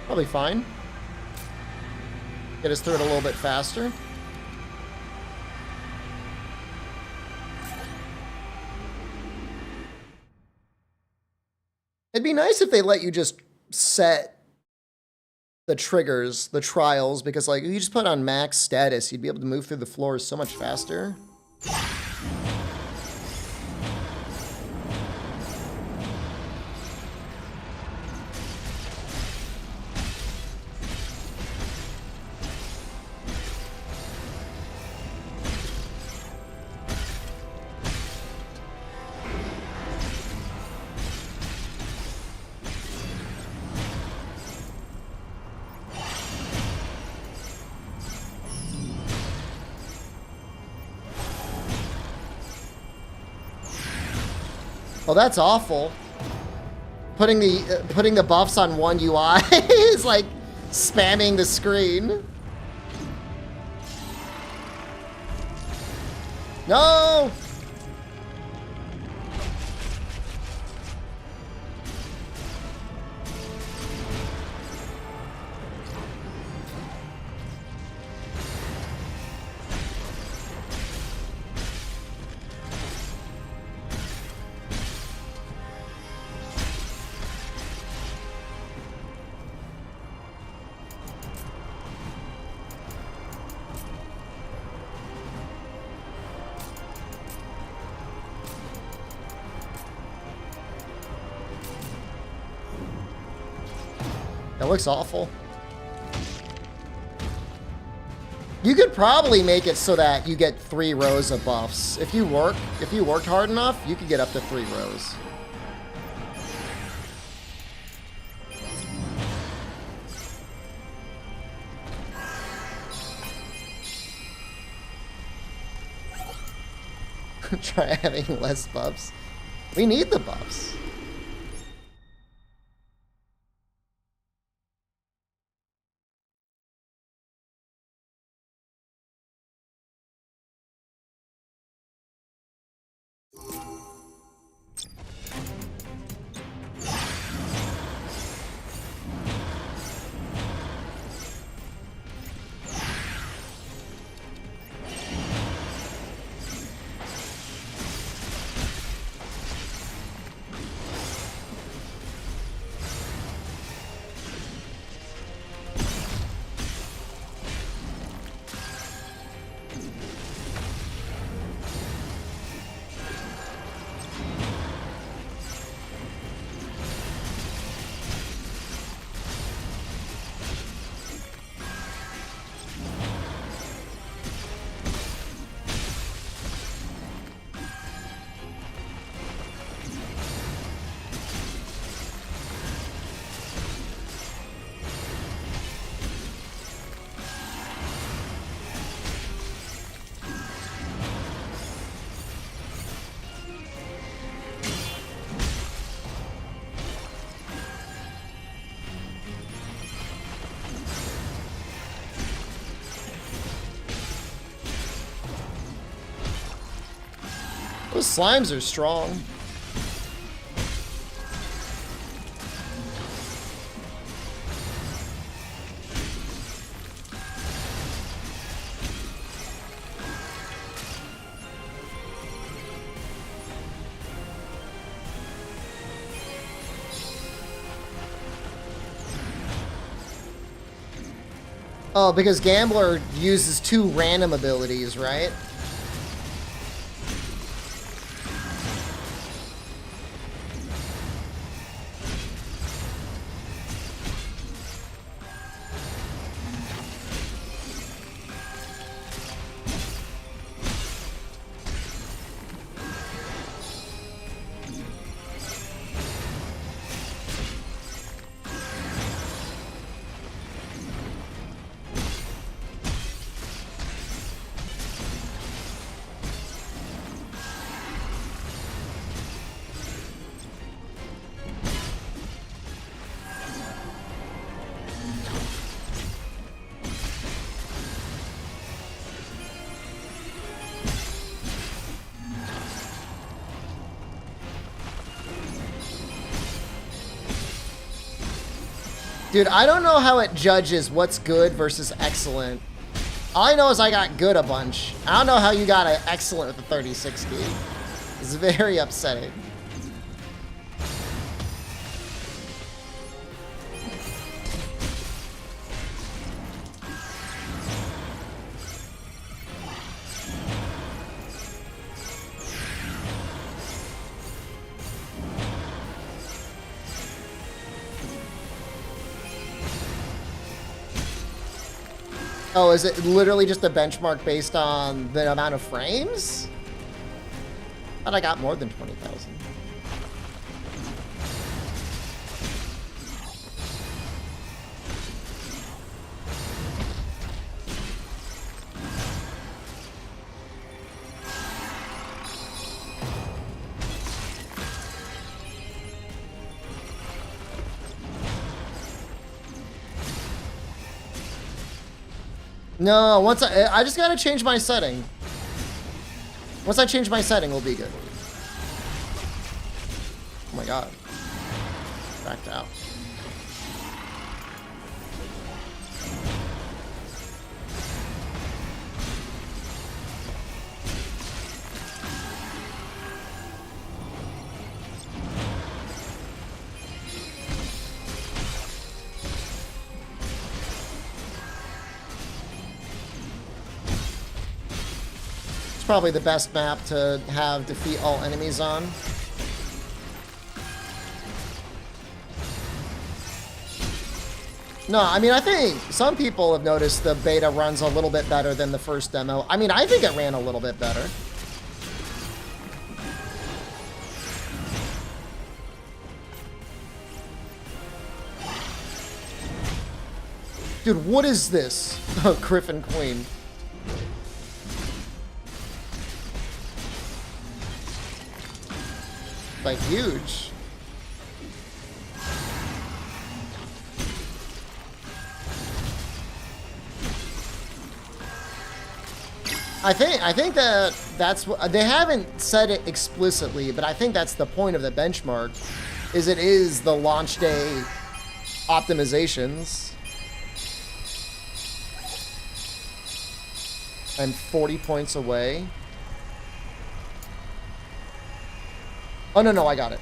Probably fine. Get us through it a little bit faster. It'd be nice if they let you just set the triggers, the trials, because like if you just put on max status, you'd be able to move through the floors so much faster. Oh, that's awful. Putting the buffs on one UI is like spamming the screen. No! That looks awful. You could probably make it so that you get 3 rows of buffs. If you worked hard enough, you could get up to 3 rows. Try having less buffs. We need the buffs. Those slimes are strong. Oh, because Gambler uses 2 random abilities, right? Dude, I don't know how it judges what's good versus excellent. All I know is I got good a bunch. I don't know how you got an excellent with the 3060. It's very upsetting. Oh, is it literally just a benchmark based on the amount of frames? I thought I got more than 20,000. No, once I just gotta change my setting. Once I change my setting, we'll be good. Oh my god. Backed out. Probably the best map to have defeat all enemies on. No, I mean, I think some people have noticed the beta runs a little bit better than the first demo. I mean, I think it ran a little bit better. Dude, what is this? Oh, Griffin Queen. Like huge. I think that's what they haven't said it explicitly, but I think that's the point of the benchmark, is it is the launch day optimizations. I'm 40 points away. Oh, no, I got it.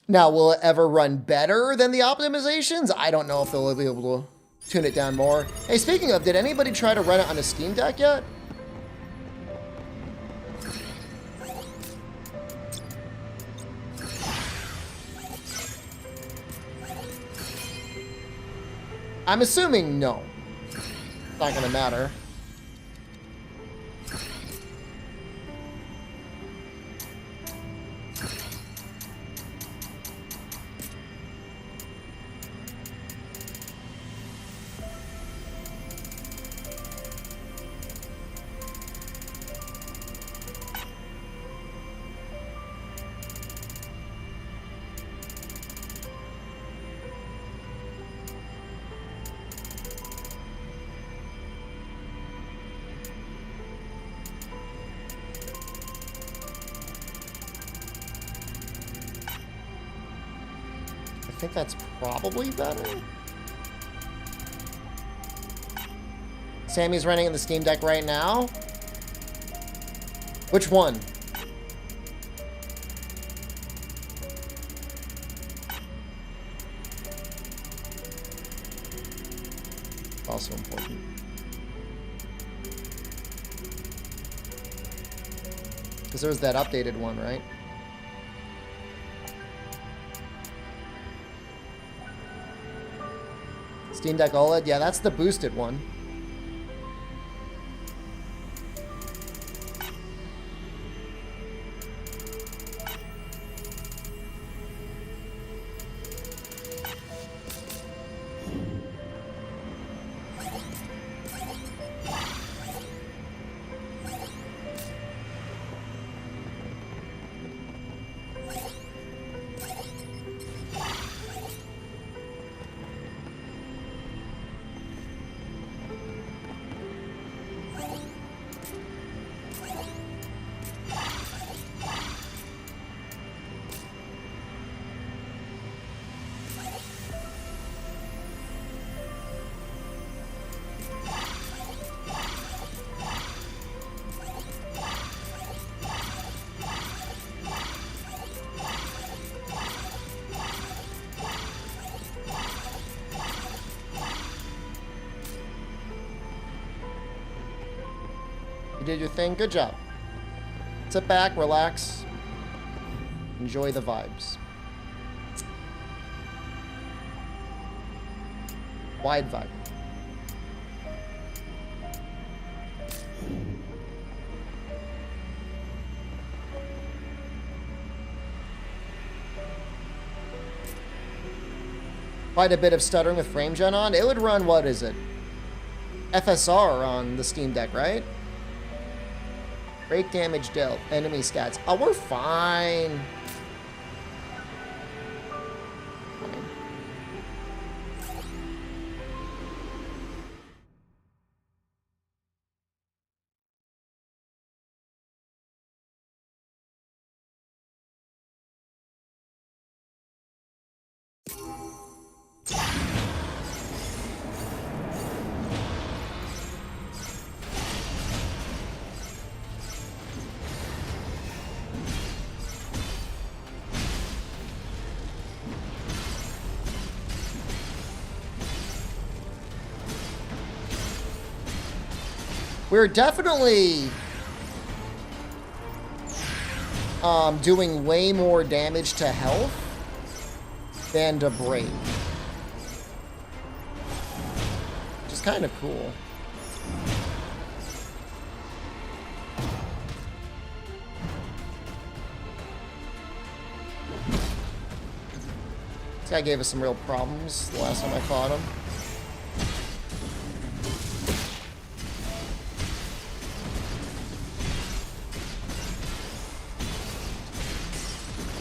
Now, will it ever run better than the optimizations? I don't know if they'll be able to tune it down more. Hey, speaking of, did anybody try to run it on a Steam Deck yet? I'm assuming no. It's not gonna matter. I think that's probably better. Sammy's running in the Steam Deck right now. Which one? Also important. Because there was that updated one, right? Steam Deck OLED, yeah, that's the boosted one. You did your thing. Good job. Sit back, relax, enjoy the vibes. Wide vibe. Quite a bit of stuttering with frame gen on. It would run, what is it? FSR on the Steam Deck, right? Break damage dealt. Enemy stats. Oh, we're fine. We're definitely doing way more damage to health than to break. Which is kind of cool. This guy gave us some real problems the last time I fought him.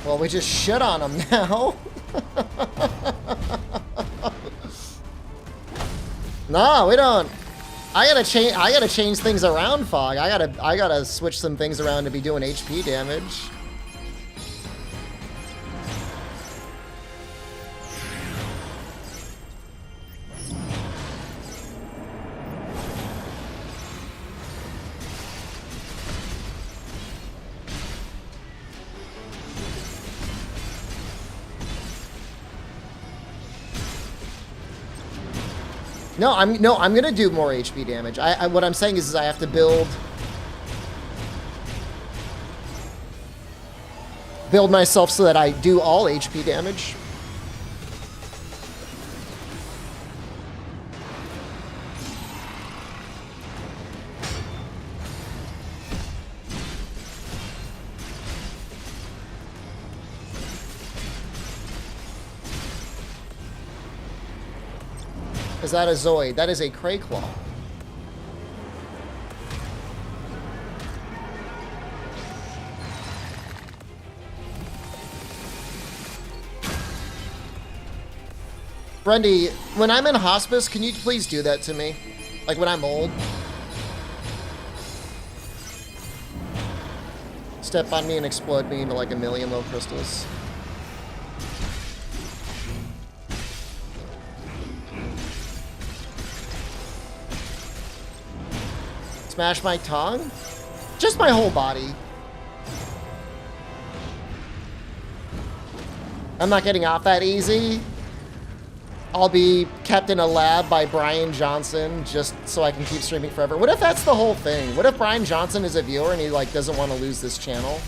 Well, we just shit on him now. No, we don't. I gotta change things around, Fog. I gotta switch some things around to be doing HP damage. No, I'm gonna do more HP damage. What I'm saying is I have to build myself so that I do all HP damage. Is that a Zoid? That is a Crayclaw. Brendy, when I'm in hospice, can you please do that to me? Like when I'm old? Step on me and explode me into like a million little crystals. Smash my tongue? Just my whole body. I'm not getting off that easy. I'll be kept in a lab by Brian Johnson just so I can keep streaming forever. What if that's the whole thing? What if Brian Johnson is a viewer and he like doesn't want to lose this channel?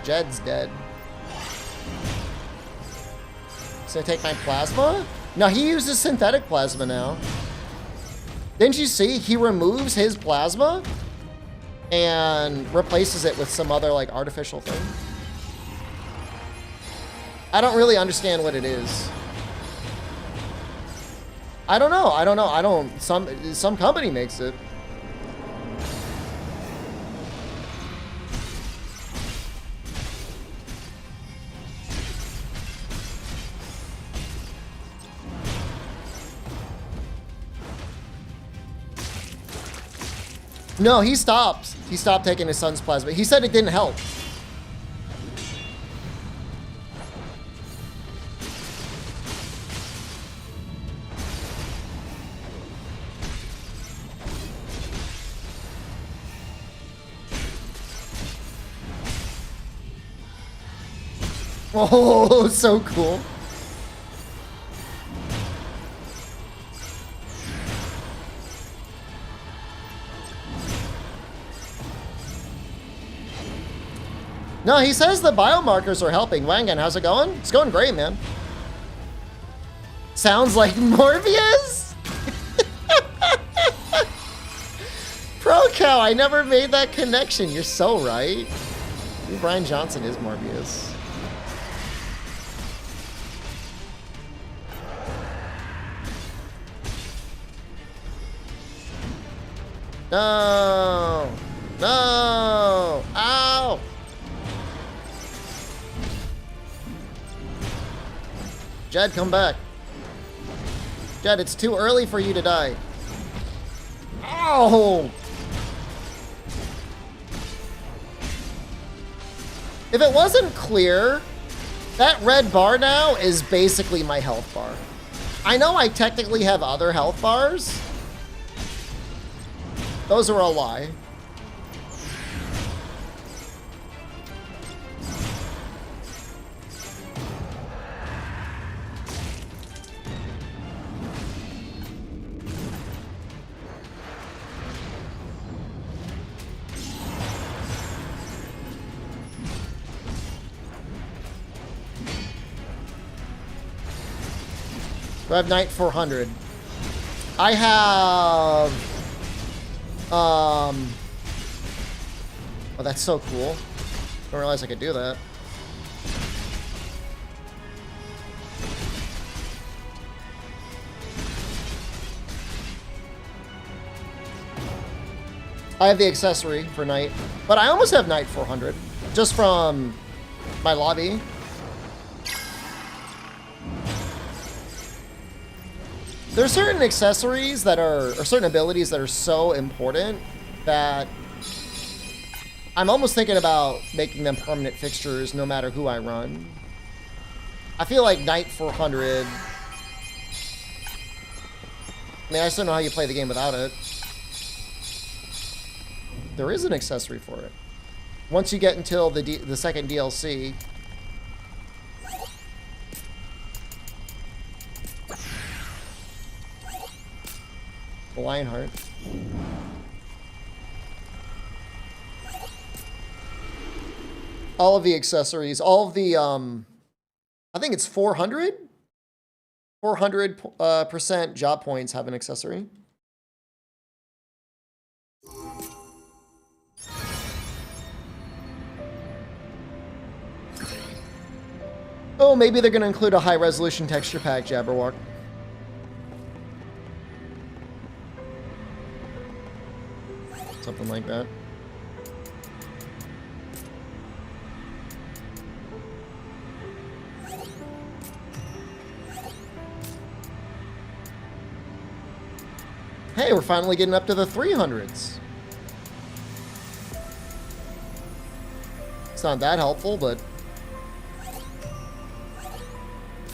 Jed's dead. He's gonna take my plasma? No, he uses synthetic plasma now. Didn't you see? He removes his plasma and replaces it with some other like artificial thing. I don't really understand what it is. I don't know. Some company makes it. No, he stopped. He stopped taking his son's plasma. He said it didn't help. Oh, so cool. No, he says the biomarkers are helping. Wangan, how's it going? It's going great, man. Sounds like Morbius? Pro Cow, I never made that connection. You're so right. Brian Johnson is Morbius. No! No! Ow! Jed, come back. Jed, it's too early for you to die. Ow! If it wasn't clear, that red bar now is basically my health bar. I know I technically have other health bars. Those are a lie. I have Knight 400. I have... Oh, that's so cool. I don't realize I could do that. I have the accessory for Knight, but I almost have Knight 400 just from my lobby. There's certain accessories that are, or certain abilities that are so important that I'm almost thinking about making them permanent fixtures no matter who I run. I feel like Knight 400... I mean, I still know how you play the game without it. There is an accessory for it. Once you get until the second DLC... Lionheart. All of the accessories, all of the, I think it's 400? 400% job points have an accessory. Oh, maybe they're going to include a high-resolution texture pack, Jabberwock. Something like that. Hey, we're finally getting up to the 300s. It's not that helpful, but...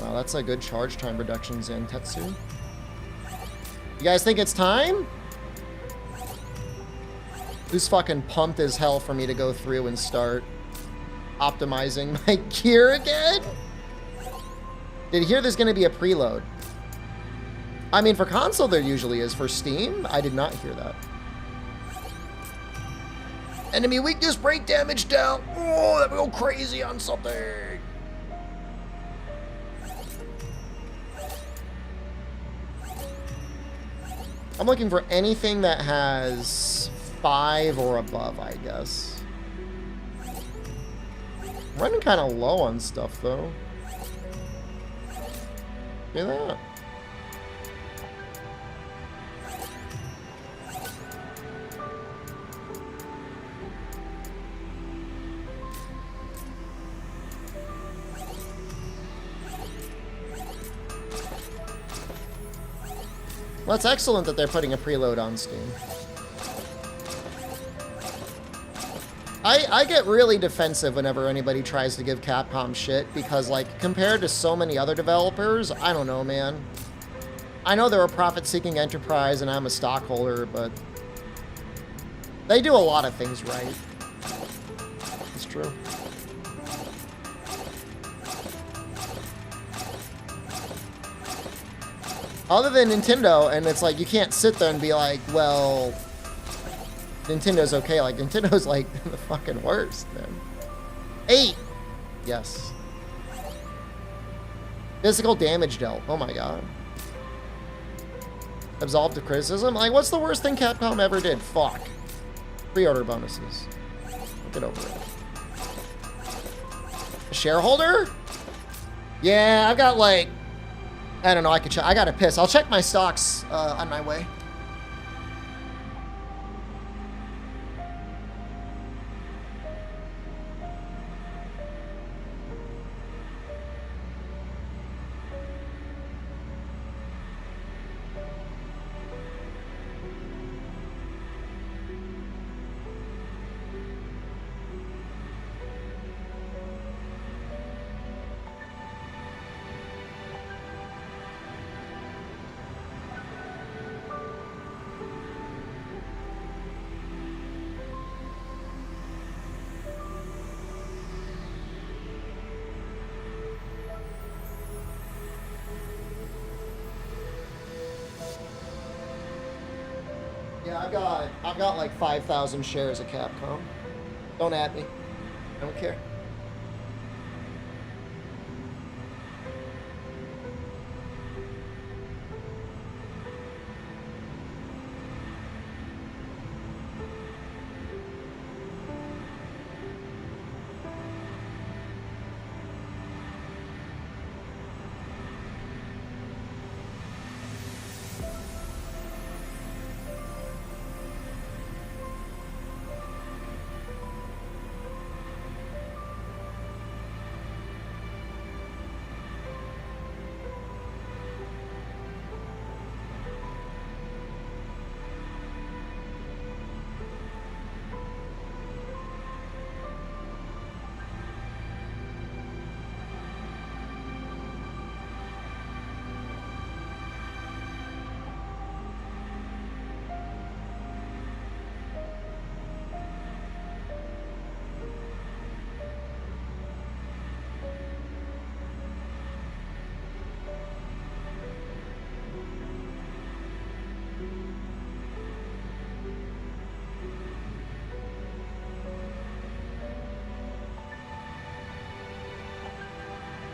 Wow, that's a good charge time reduction, Zantetsu. You guys think it's time? Who's fucking pumped as hell for me to go through and start optimizing my gear again? Did you hear there's going to be a preload? I mean, for console there usually is. For Steam, I did not hear that. Enemy weakness, break damage down. Oh, that would go crazy on something. I'm looking for anything that has 5 or above, I guess. I'm running kind of low on stuff, though. See that? Well, it's excellent that they're putting a preload on Steam. I get really defensive whenever anybody tries to give Capcom shit because, like, compared to so many other developers, I don't know, man. I know they're a profit-seeking enterprise and I'm a stockholder, but they do a lot of things right. It's true. Other than Nintendo, and it's like, you can't sit there and be like, well, Nintendo's okay. Like, Nintendo's like the fucking worst, man. 8! Yes. Physical damage dealt. Oh my god. Absolved of criticism? Like, what's the worst thing Capcom ever did? Fuck. Pre-order bonuses. Get over it. A shareholder? Yeah, I've got like... I don't know, I could check. I gotta piss. I'll check my stocks on my way. Yeah, I've got like 5,000 shares of Capcom. Don't at me. I don't care.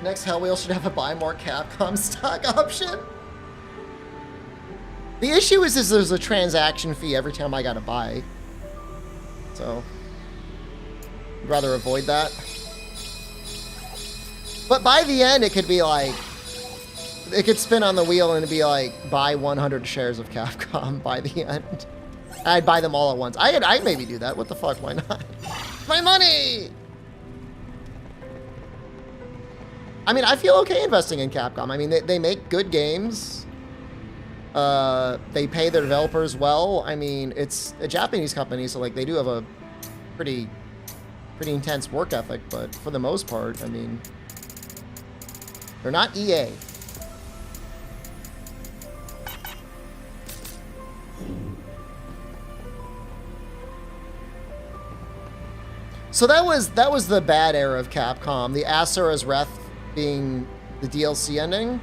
Next Hell Wheel should have a buy more Capcom stock option. The issue is there's a transaction fee every time I gotta buy. So, I'd rather avoid that. But by the end, it could be like, it could spin on the wheel and it'd be like, buy 100 shares of Capcom by the end. I'd buy them all at once. I'd maybe do that. What the fuck? Why not? My money! I mean, I feel okay investing in Capcom. I mean, they make good games. They pay their developers well. I mean, it's a Japanese company, so like they do have a pretty intense work ethic, but for the most part, I mean, they're not EA. So that was the bad era of Capcom. The Asura's Wrath being the DLC ending.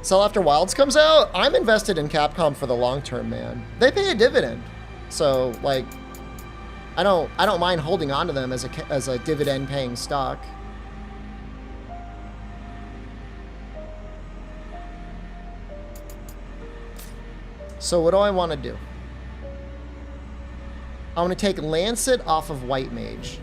Sell after Wilds comes out. I'm invested in Capcom for the long term, man. They pay a dividend, so like, I don't mind holding on to them as a dividend paying stock. So what do I want to do? I want to take Lancet off of White Mage.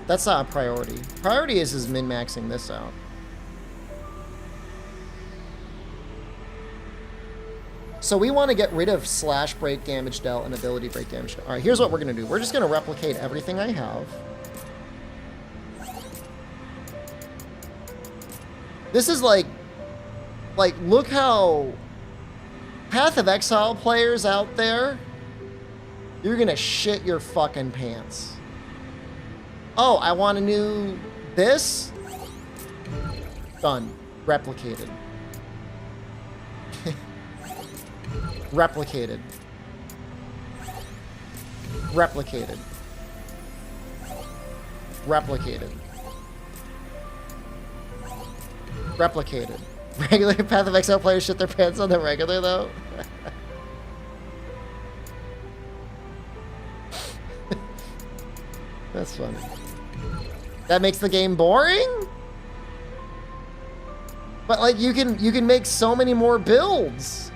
That's not a priority. Priority is min-maxing this out. So we want to get rid of slash break damage dealt and ability break damage dealt. All right, here's what we're going to do. We're just going to replicate everything I have. This is like, look how Path of Exile players out there, you're going to shit your fucking pants. Oh, I want a new This, done. Replicated. Replicated. Replicated. Replicated. Replicated. Regular Path of Exile players shit their pants on the regular, though. That's funny. That makes the game boring? But like you can make so many more builds.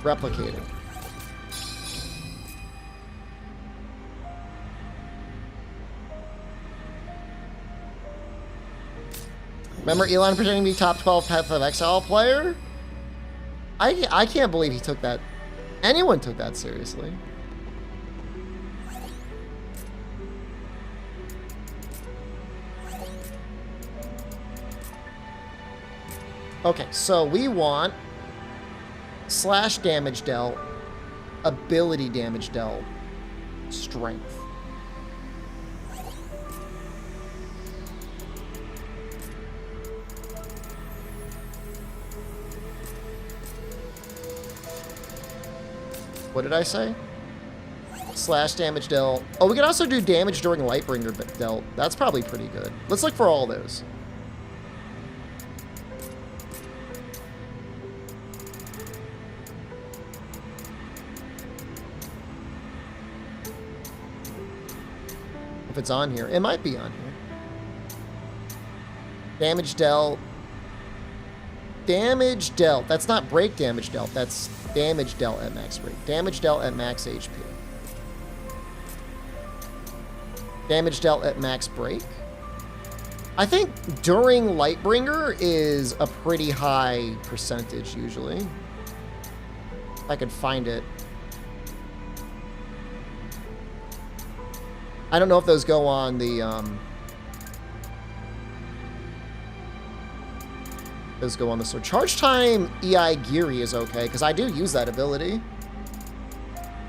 Replicated. Remember Elon pretending to be top 12 Path of Exile player? I can't believe he took that. Anyone took that seriously. Okay, so we want slash damage dealt, ability damage dealt, strength. What did I say? Slash damage dealt. Oh, we can also do damage during Lightbringer dealt. That's probably pretty good. Let's look for all those. If it's on here. It might be on here. Damage dealt. Damage dealt. That's not break damage dealt. That's damage dealt at max break. Damage dealt at max HP. Damage dealt at max break. I think during Lightbringer is a pretty high percentage usually. If I could find it. I don't know if those go on the those go on the sword. Charge time EI Geary is okay, because I do use that ability.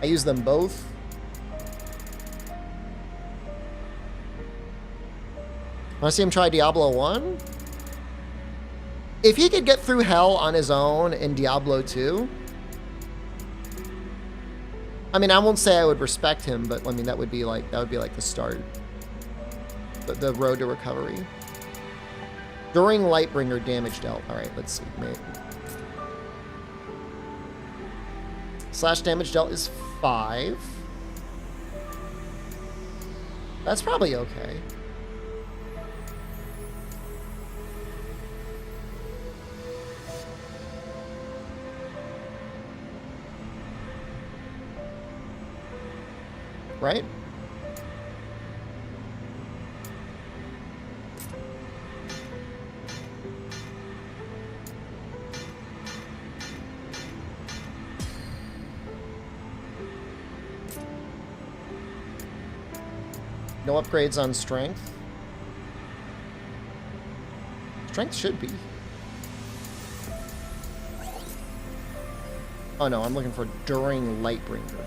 I use them both. Want to see him try Diablo 1? If he could get through hell on his own in Diablo 2, I mean, I won't say I would respect him, but I mean that would be like the start, the road to recovery. During Lightbringer damage dealt. All right, let's see. Maybe. Slash damage dealt is 5. That's probably okay. Right? No upgrades on strength. Strength should be. Oh no, I'm looking for during Lightbringer.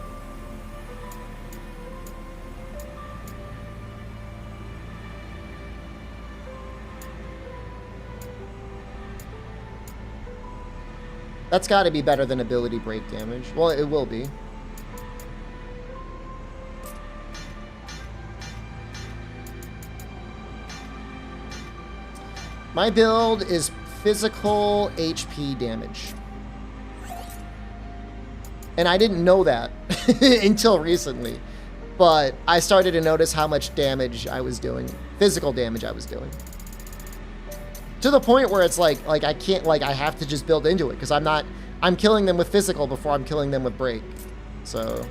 That's got to be better than ability break damage. Well, it will be. My build is physical HP damage. And I didn't know that until recently. But I started to notice how much damage I was doing. Physical damage I was doing. To the point where it's like I can't, I have to just build into it, because I'm killing them with physical before I'm killing them with break. So.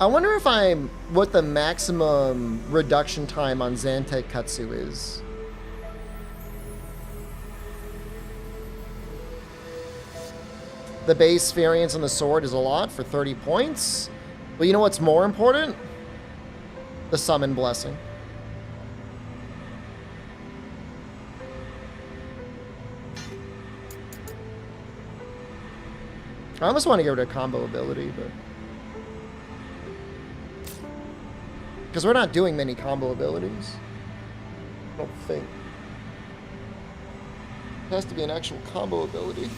I wonder if what the maximum reduction time on Zantek Katsu is. The base variance on the sword is a lot for 30 points. But you know what's more important? The summon blessing. I almost want to get rid of combo ability, but... because we're not doing many combo abilities. I don't think. It has to be an actual combo ability.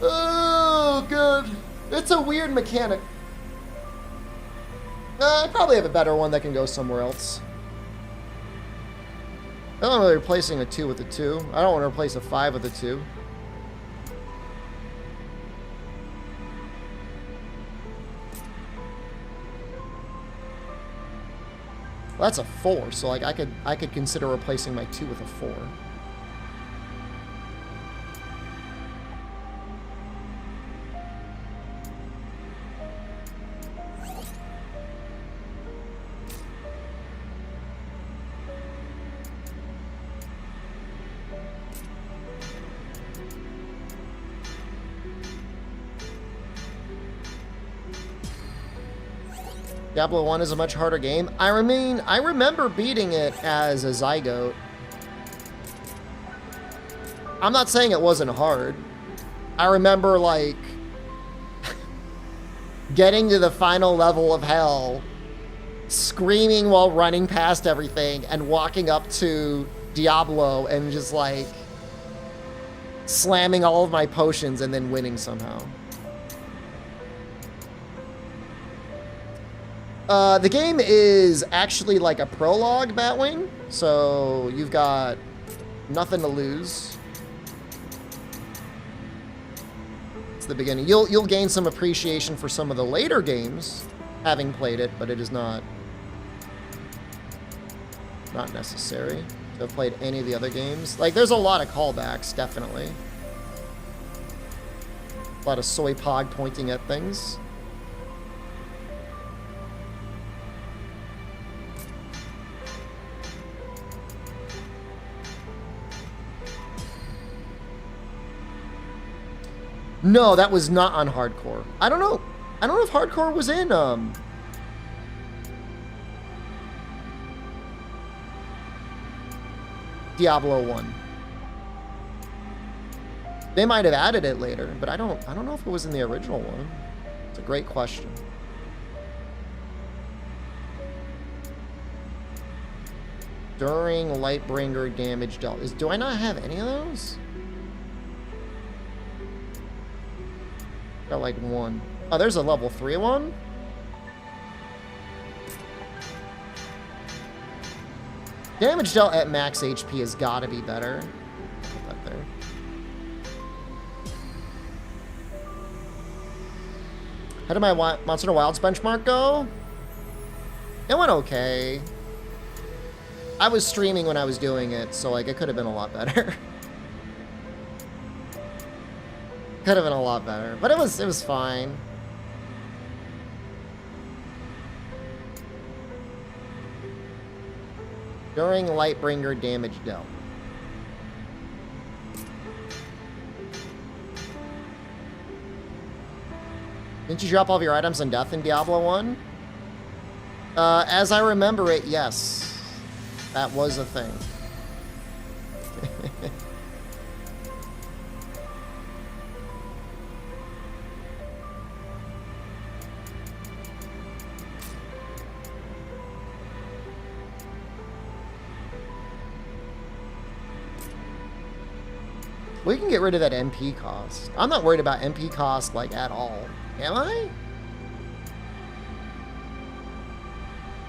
Oh, good. It's a weird mechanic. I probably have a better one that can go somewhere else. I don't really replacing a 2 with a 2. I don't want to replace a 5 with a 2. Well, that's a 4, so like I could consider replacing my 2 with a 4. Diablo 1 is a much harder game. I remember beating it as a Zygote. I'm not saying it wasn't hard. I remember, like, getting to the final level of hell, screaming while running past everything, and walking up to Diablo and just, like, slamming all of my potions and then winning somehow. The game is actually like a prologue, Batwing, so you've got nothing to lose. It's the beginning. You'll gain some appreciation for some of the later games, having played it, but it is not necessary to have played any of the other games. Like, there's a lot of callbacks, definitely. A lot of soy pog pointing at things. No, that was not on hardcore. I don't know. I don't know if hardcore was in Diablo 1. They might have added it later, but I don't know if it was in the original one. It's a great question. During Lightbringer damage dealt. Do I not have any of those? Got like one. Oh, there's a level 3 one? Damage dealt at max HP has got to be better. Put that there. How did my Monster Hunter Wilds benchmark go? It went okay. I was streaming when I was doing it, so like it could have been a lot better. Could have been a lot better, but it was fine. During Lightbringer damage dealt. Didn't you drop all of your items on death in Diablo 1? As I remember it, yes. That was a thing. We can get rid of that MP cost. I'm not worried about MP cost, like, at all. Am I?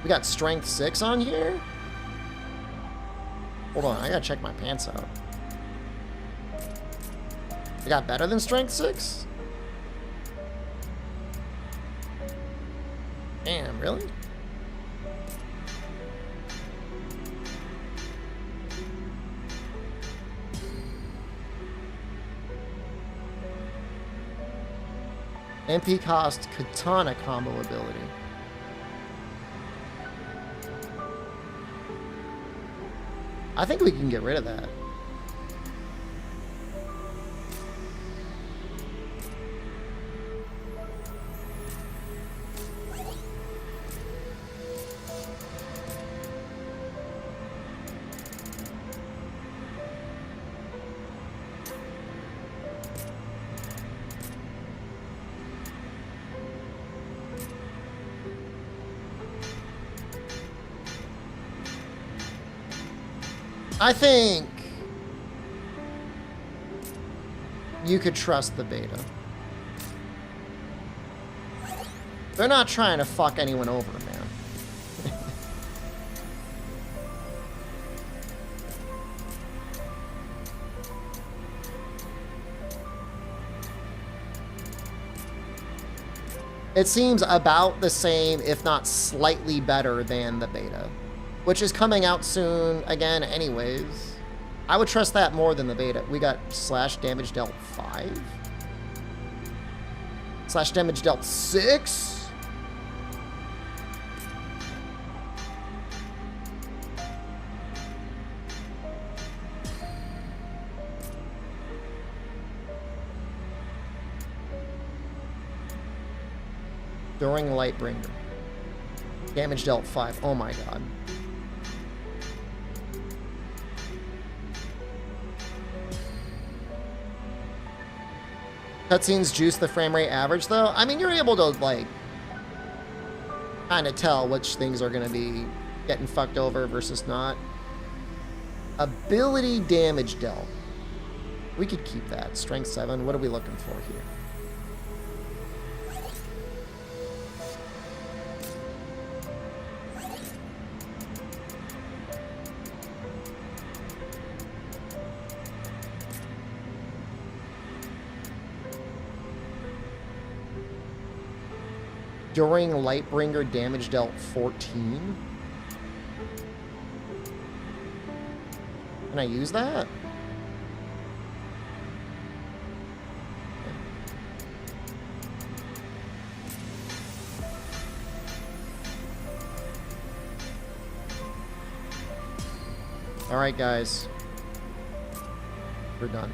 We got strength 6 on here? Hold on, I gotta check my pants out. I got better than strength 6? Damn, really? MP cost katana combo ability. I think we can get rid of that. I think you could trust the beta. They're not trying to fuck anyone over, man. It seems about the same, if not slightly better than the beta, which is coming out soon again anyways. I would trust that more than the beta. We got slash damage dealt 5. Slash damage dealt 6. During Lightbringer. Damage dealt 5. Oh my god. Cutscenes juice the frame rate average, though. I mean, you're able to, like, kind of tell which things are going to be getting fucked over versus not. Ability damage dealt. We could keep that. Strength 7. What are we looking for here? During Lightbringer, damage dealt 14. Can I use that? All right, guys. We're done.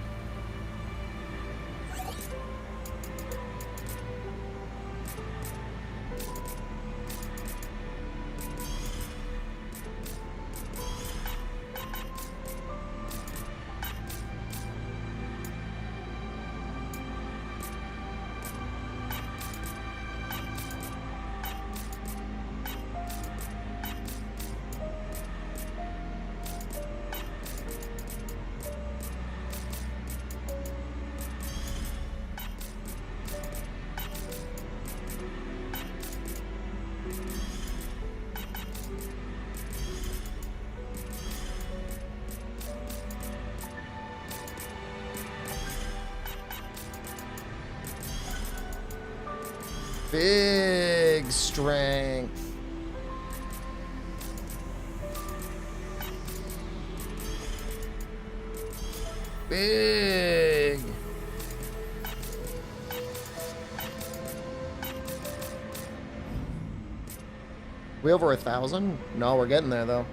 Big strength. Big. We over 1,000? No, we're getting there though.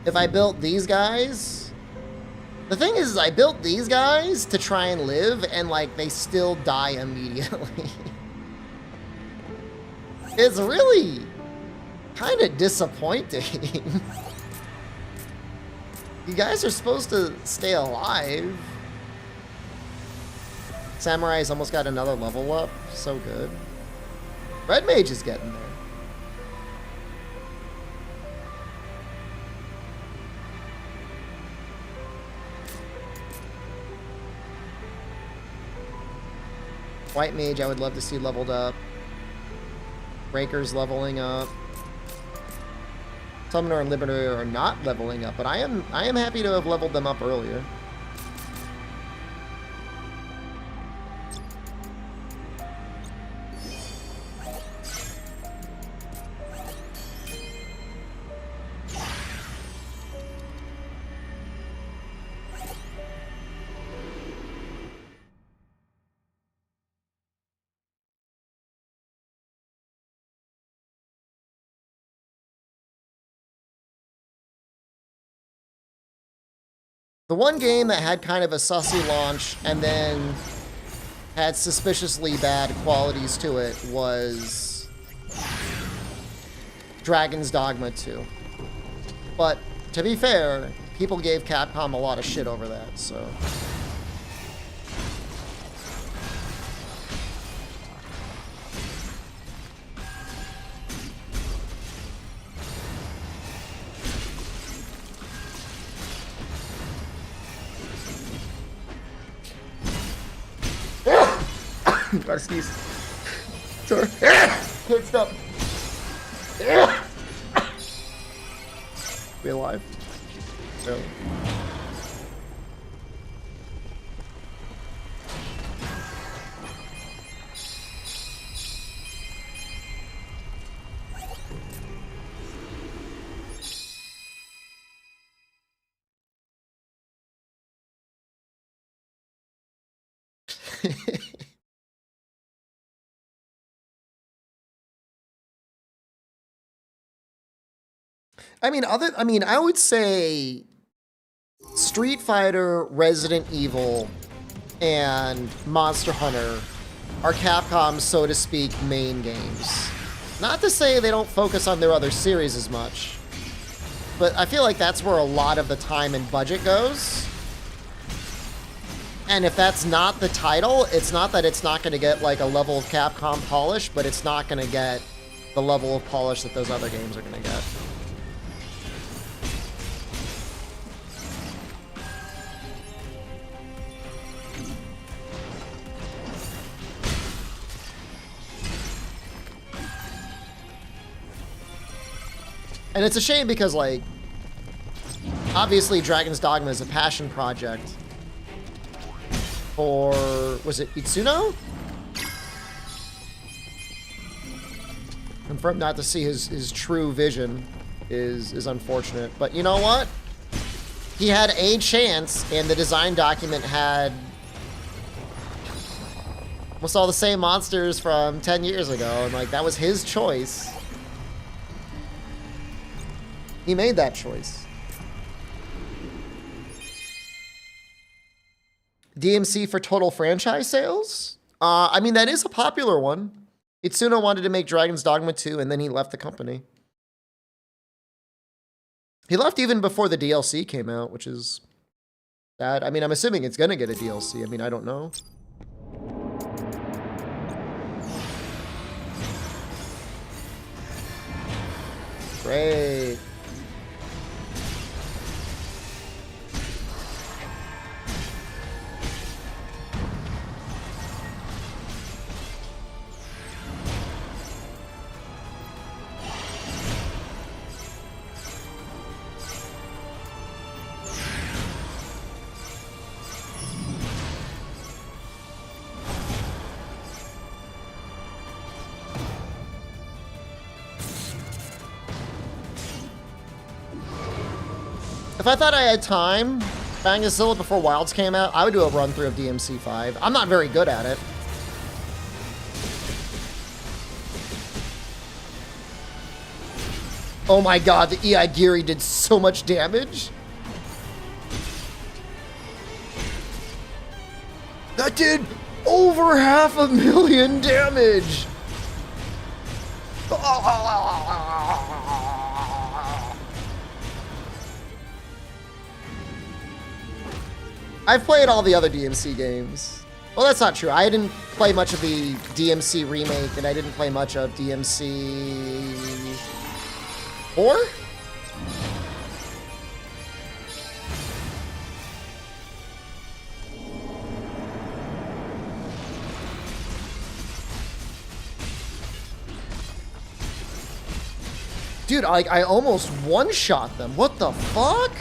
If I built these guys... The thing is, I built these guys to try and live, and, like, they still die immediately. It's really kind of disappointing. You guys are supposed to stay alive. Samurai's almost got another level up. So good. Red Mage is getting there. White Mage, I would love to see leveled up. Breaker's leveling up. Summoner and Liberator are not leveling up, but I am happy to have leveled them up earlier. The one game that had kind of a sussy launch and then had suspiciously bad qualities to it was Dragon's Dogma 2. But to be fair, people gave Capcom a lot of shit over that, so... Gotta sneeze. Sorry. Can't stop. We alive? Barely. I would say Street Fighter, Resident Evil, and Monster Hunter are Capcom's, so to speak, main games. Not to say they don't focus on their other series as much, but I feel like that's where a lot of the time and budget goes. And if that's not the title, it's not that it's not going to get like a level of Capcom polish, but it's not going to get the level of polish that those other games are going to get. And it's a shame because, like, obviously Dragon's Dogma is a passion project for, was it Itsuno? And for him not to see his true vision is unfortunate. But you know what? He had a chance, and the design document had almost all the same monsters from 10 years ago, and like that was his choice. He made that choice. DMC for total franchise sales? I mean, that is a popular one. Itsuno wanted to make Dragon's Dogma 2, and then he left the company. He left even before the DLC came out, which is sad. I mean, I'm assuming it's going to get a DLC. I mean, I don't know. Great. If I thought I had time, bang Godzilla before Wilds came out, I would do a run through of DMC 5. I'm not very good at it. Oh my god, the EI Geary did so much damage. That did over 500,000 damage. I've played all the other DMC games. Well, that's not true. I didn't play much of the DMC remake, and I didn't play much of DMC 4? Dude, I almost one-shot them. What the fuck?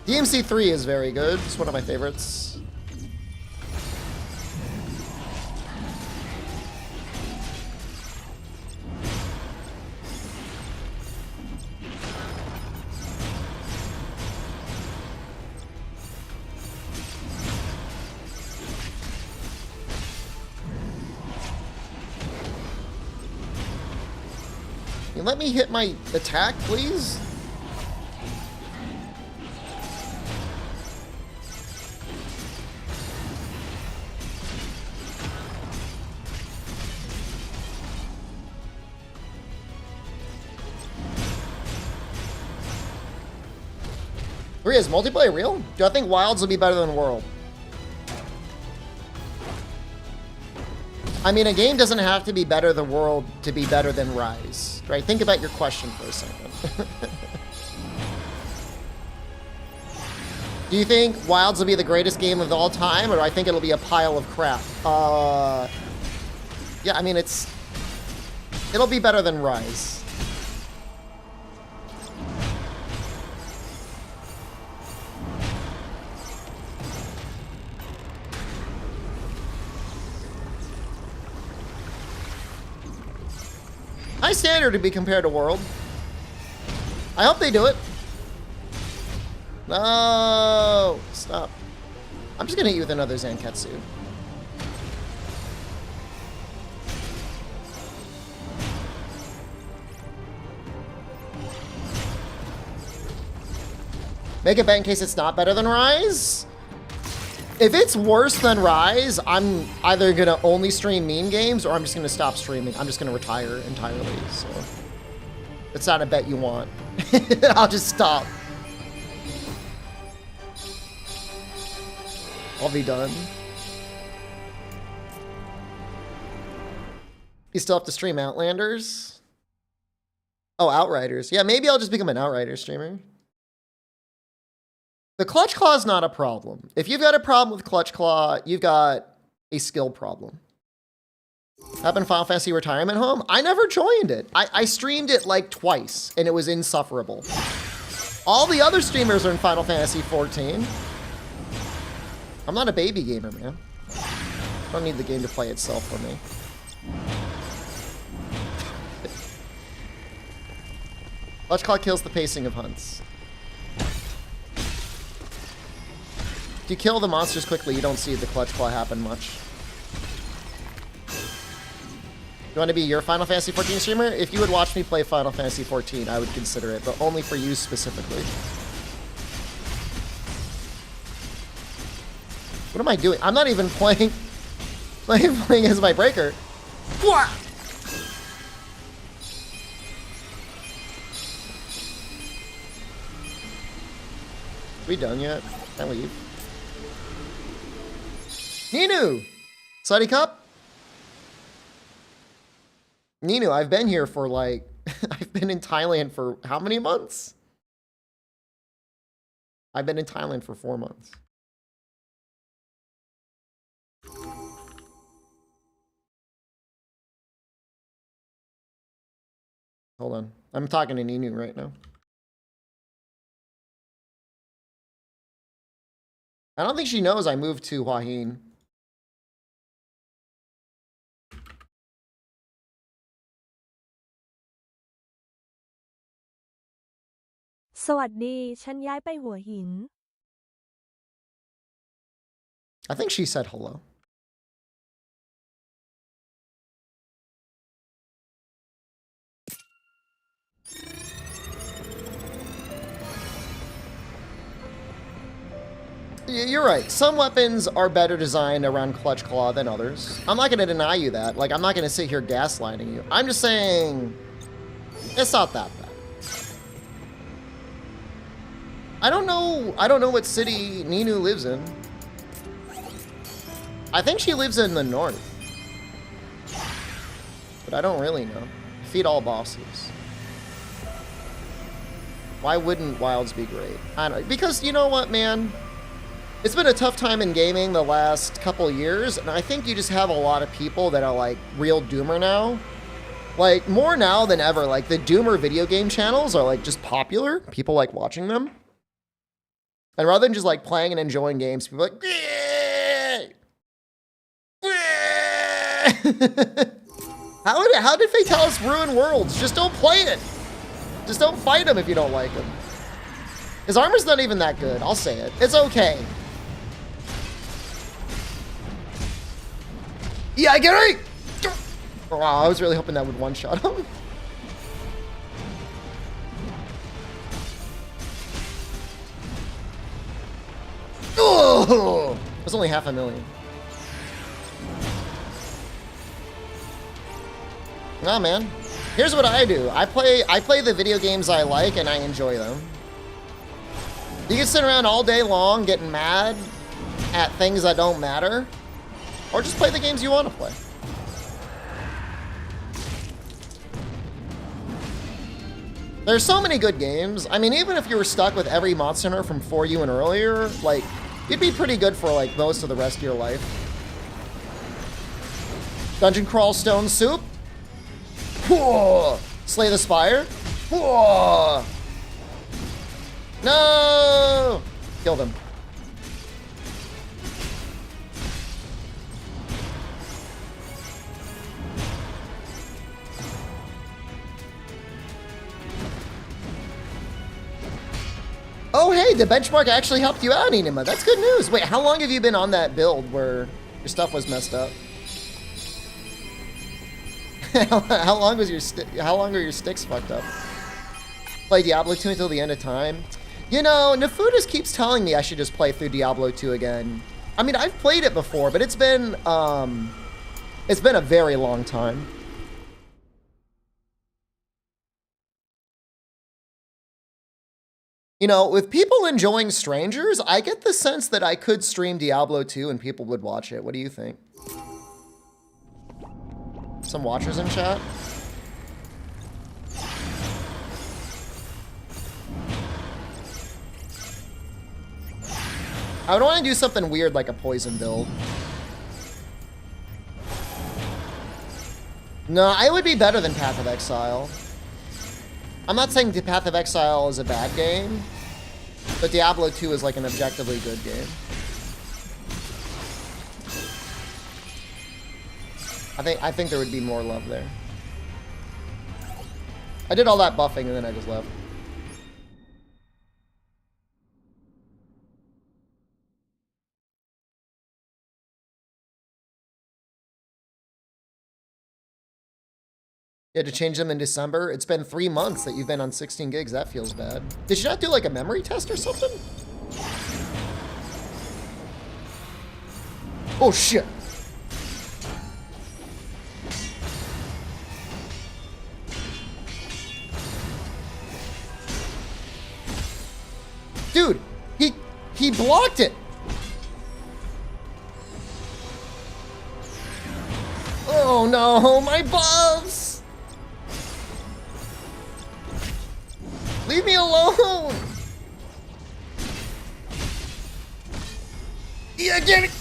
DMC 3 is very good. It's one of my favorites. Can you let me hit my attack, please? Is multiplayer real? Do I think Wilds will be better than World? I mean, a game doesn't have to be better than World to be better than Rise, right? Think about your question for a second. Do you think Wilds will be the greatest game of all time, or do I think it'll be a pile of crap? Yeah, I mean, it'll be better than Rise. High standard to be compared to World. I hope they do it. No, stop. I'm just gonna hit you with another Zanketsu. Make a bet in case it's not better than Rise. If it's worse than Rise, I'm either gonna only stream meme games or I'm just gonna stop streaming. I'm just gonna retire entirely, so. It's not a bet you want. I'll just stop. I'll be done. You still have to stream Outlanders? Oh, Outriders. Yeah, maybe I'll just become an Outrider streamer. The Clutch Claw is not a problem. If you've got a problem with Clutch Claw, you've got a skill problem. Happened Final Fantasy Retirement Home? I never joined it. I streamed it like twice, and it was insufferable. All the other streamers are in Final Fantasy 14. I'm not a baby gamer, man. I don't need the game to play itself for me. Clutch Claw kills the pacing of hunts. If you kill the monsters quickly, you don't see the Clutch Claw happen much. You want to be your Final Fantasy 14 streamer? If you would watch me play Final Fantasy 14, I would consider it, but only for you specifically. What am I doing? I'm not even playing as my breaker. What? We done yet? Can I leave? Ninu! Slutty Cup? Ninu, I've been here for like, I've been in Thailand for how many months? I've been in Thailand for 4 months. Hold on. I'm talking to Ninu right now. I don't think she knows I moved to Hua Hin. สวัสดีฉันย้ายไปหัวหิน I think she said hello. You're right. Some weapons are better designed around Clutch Claw than others. I'm not going to deny you that. Like, I'm not going to sit here gaslighting you. I'm just saying it's not that bad. I don't know what city Ninu lives in. I think she lives in the north. But I don't really know. Defeat all bosses. Why wouldn't Wilds be great? I don't know. Because you know what, man? It's been a tough time in gaming the last couple years, and I think you just have a lot of people that are like real doomer now. Like, more now than ever, like the doomer video game channels are like just popular. People like watching them. And rather than just like playing and enjoying games, people are like, how did Fatalis ruin worlds? Just don't play it. Just don't fight him if you don't like him. His armor's not even that good. I'll say it. It's okay. Yeah, I get it. Wow, I was really hoping that would one-shot him. Oh, it was only 500,000. Nah, man. Here's what I do. I play the video games I like and I enjoy them. You can sit around all day long getting mad at things that don't matter, or just play the games you want to play. There's so many good games. I mean, even if you were stuck with every Monster Hunter from 4U and earlier, like, you'd be pretty good for, like, most of the rest of your life. Dungeon Crawl Stone Soup. Whoa. Slay the Spire. Whoa. No! Kill them. Oh, hey, the benchmark actually helped you out, Enima. That's good news. Wait, how long have you been on that build where your stuff was messed up? How long was your how long are your sticks fucked up? Play Diablo 2 until the end of time. You know, Nefudis keeps telling me I should just play through Diablo 2 again. I mean, I've played it before, but it's been a very long time. You know, with people enjoying Strangers, I get the sense that I could stream Diablo 2 and people would watch it. What do you think? Some watchers in chat? I would want to do something weird like a poison build. No, I would be better than Path of Exile. I'm not saying the Path of Exile is a bad game, but Diablo 2 is like an objectively good game. I think there would be more love there. I did all that buffing and then I just left. You had to change them in December. It's been 3 months that you've been on 16 gigs. That feels bad. Did you not do like a memory test or something? Oh shit. Dude, he blocked it. Oh no, my buffs. Leave me alone! Yeah, get it!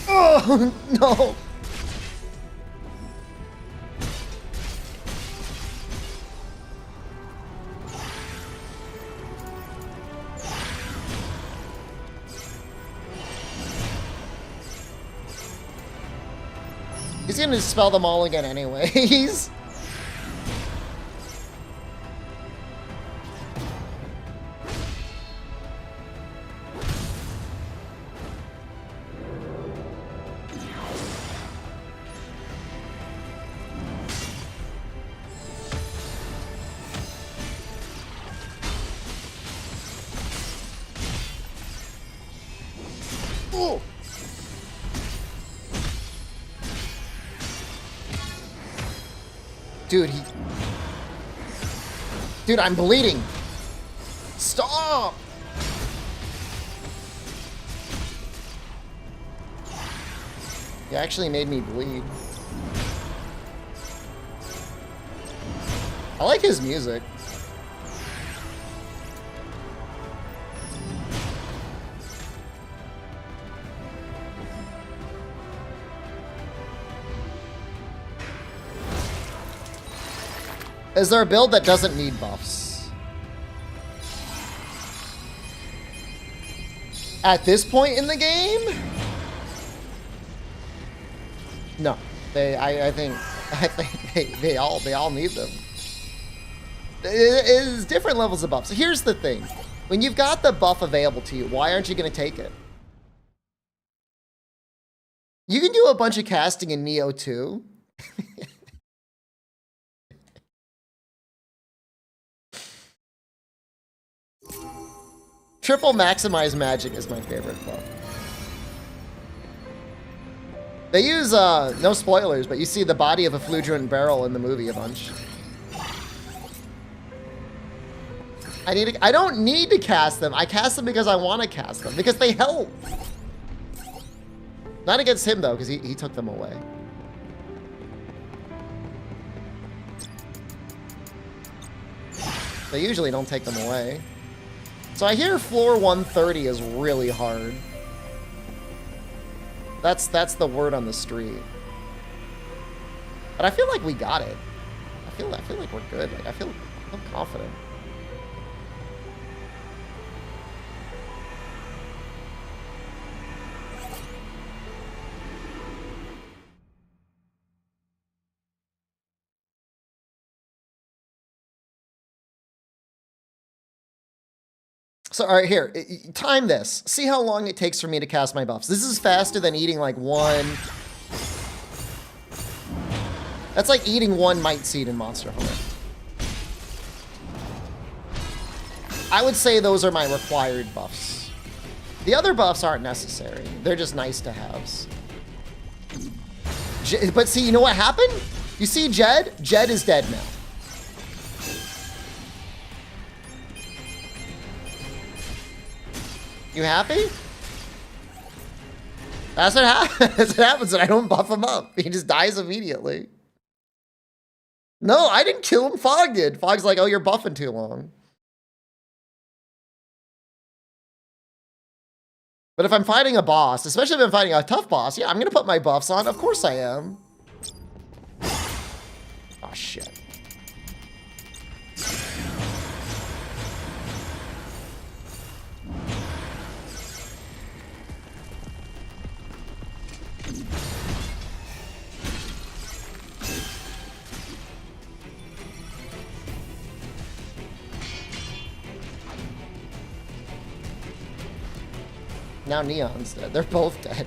Oh, no! He's gonna spell them all again anyways. Oh. Dude, I'm bleeding. Stop! He actually made me bleed. I like his music. Is there a build that doesn't need buffs? At this point in the game? No. I think they all need them. It is different levels of buffs. Here's the thing. When you've got the buff available to you, why aren't you going to take it? You can do a bunch of casting in Neo too. Triple maximize magic is my favorite buff. They use, no spoilers, but you see the body of a flugellant barrel in the movie a bunch. I don't need to cast them. I cast them because I want to cast them. Because they help. Not against him, though, because he took them away. They usually don't take them away. So I hear floor 130 is really hard. That's the word on the street. But I feel like we got it. I feel like we're good. Like I feel confident. So, all right, here, time this. See how long it takes for me to cast my buffs. This is faster than eating like one. That's like eating one Might Seed in Monster Hunter. I would say those are my required buffs. The other buffs aren't necessary. They're just nice to haves. But see, you know what happened? You see Jed? Jed is dead now. You happy? That's what happens. That's what happens when I don't buff him up. He just dies immediately. No, I didn't kill him. Fog did. Fog's like, oh, you're buffing too long. But if I'm fighting a boss, especially if I'm fighting a tough boss, yeah, I'm going to put my buffs on. Of course I am. Oh, shit. Now Neon's dead. They're both dead.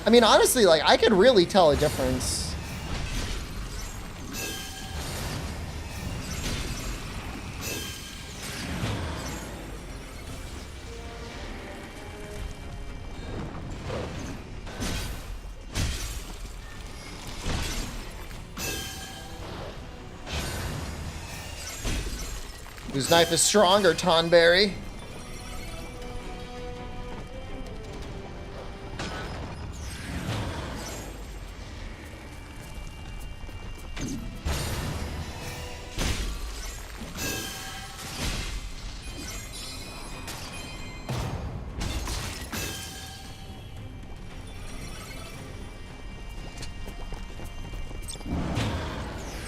I mean, honestly, like, I could really tell a difference. Whose knife is stronger, Tonberry?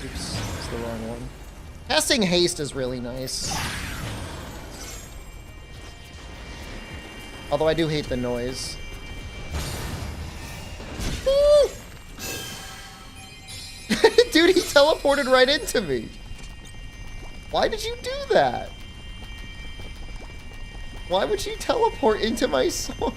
Oops, it's the wrong one. Casting haste is really nice. Although I do hate the noise. Dude, he teleported right into me. Why did you do that? Why would you teleport into my sword?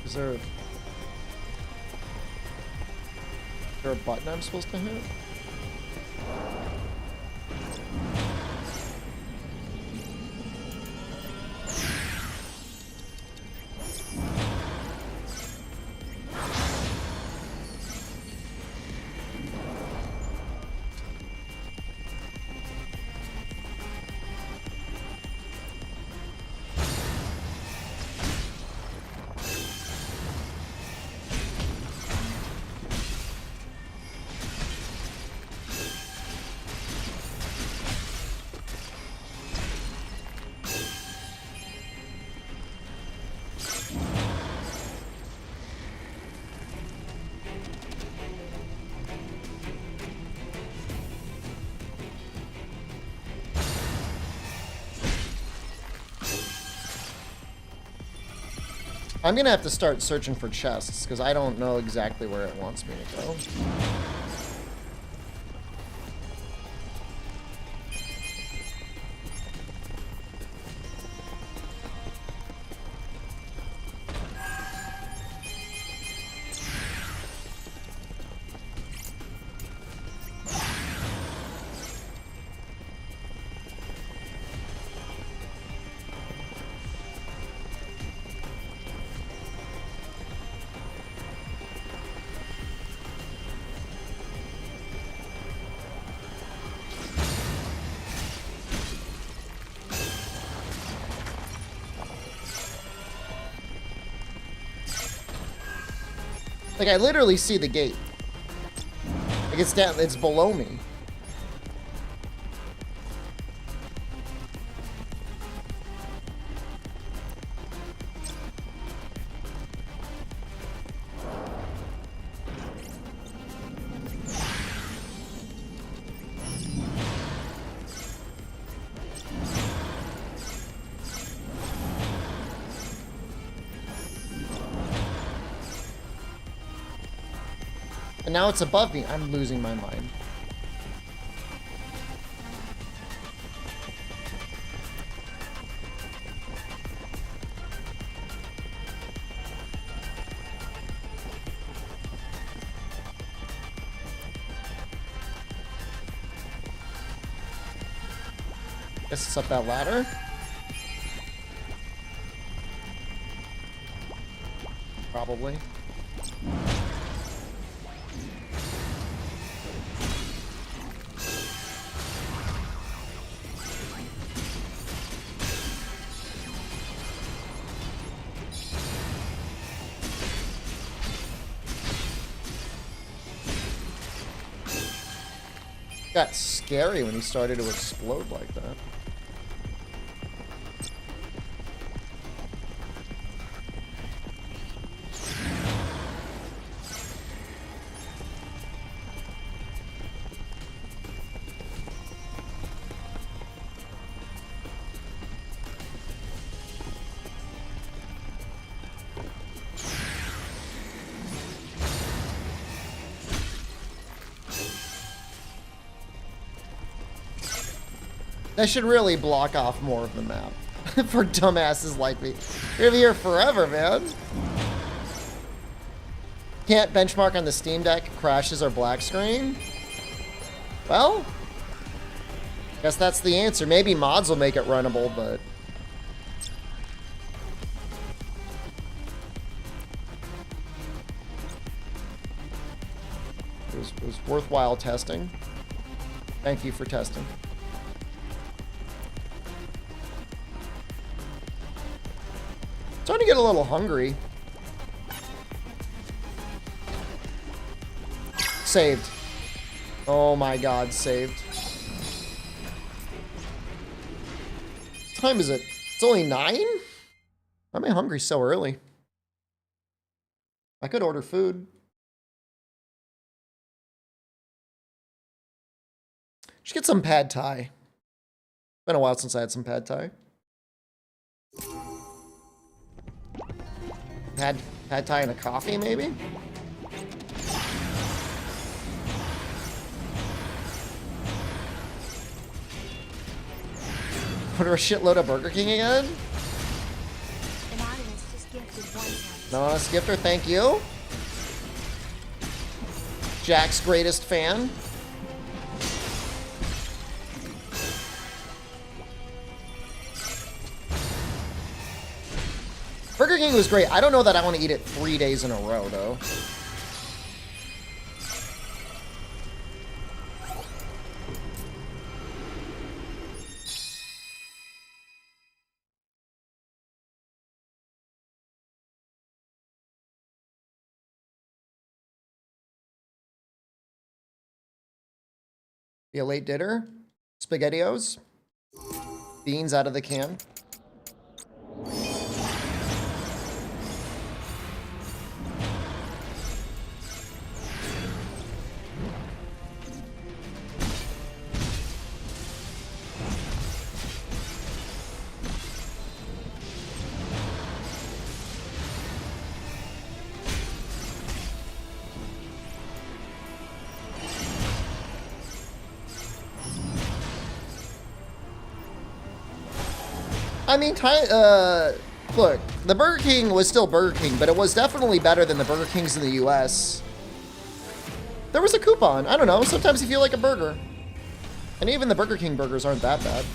Is there a button I'm supposed to hit? I'm gonna have to start searching for chests, because I don't know exactly where it wants me to go. Like, I literally see the gate. Like, it's down, it's below me. And now it's above me. I'm losing my mind. Guess it's up that ladder. Probably. Got scary when he started to explode like that. That should really block off more of the map for dumbasses like me. You're gonna be here forever, man. Can't benchmark on the Steam Deck, crashes or black screen. Well, guess that's the answer. Maybe mods will make it runnable, but it was worthwhile testing. Thank you for testing. Starting to get a little hungry. Saved. Oh my god, saved. What time is it? It's only 9? Why am I hungry so early? I could order food. Should get some pad thai. Been a while since I had some pad thai. Pad thai and a coffee, maybe? Order a shitload of Burger King again? Anonymous gifter, thank you. Jack's greatest fan. Burger King was great. I don't know that I want to eat it 3 days in a row, though. Be a late dinner. SpaghettiOs. Beans out of the can. I mean, look, the Burger King was still Burger King, but it was definitely better than the Burger Kings in the US. There was a coupon. I don't know. Sometimes you feel like a burger. And even the Burger King burgers aren't that bad.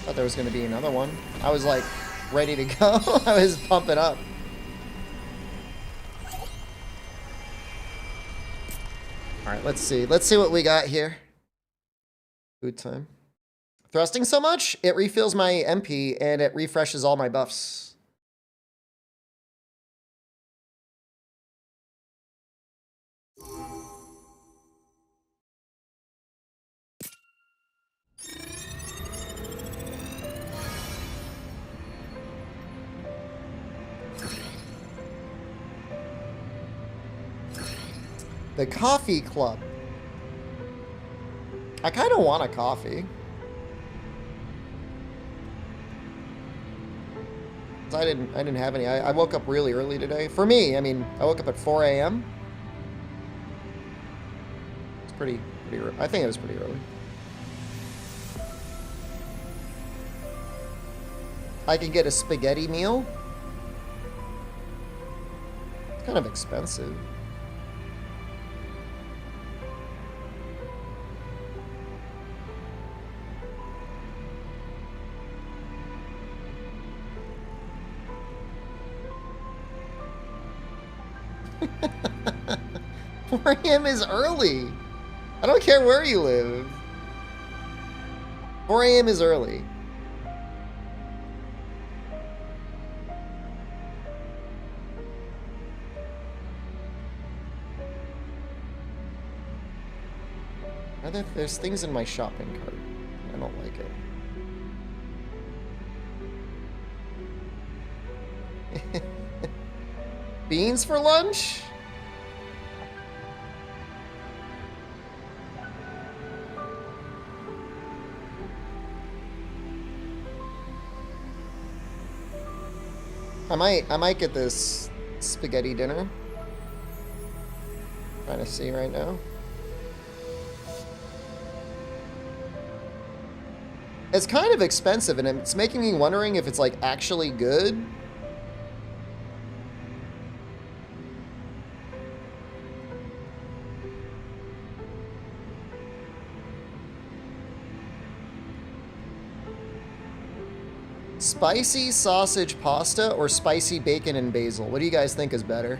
Thought there was going to be another one. I was like ready to go. I was pumping up. All right, let's see. Let's see what we got here. Food time. Thrusting so much, it refills my MP and it refreshes all my buffs. The coffee club. I kind of want a coffee. I didn't have any. I woke up really early today. For me, I mean, I woke up at 4 a.m. It's pretty early. I think it was pretty early. I could get a spaghetti meal. It's kind of expensive. For him is early. I don't care where you live. 4 a.m. is early. There's things in my shopping cart. I don't like it. Beans for lunch? I might get this spaghetti dinner. Trying to see right now. It's kind of expensive, and it's making me wondering if it's like actually good. Spicy sausage pasta or spicy bacon and basil? What do you guys think is better?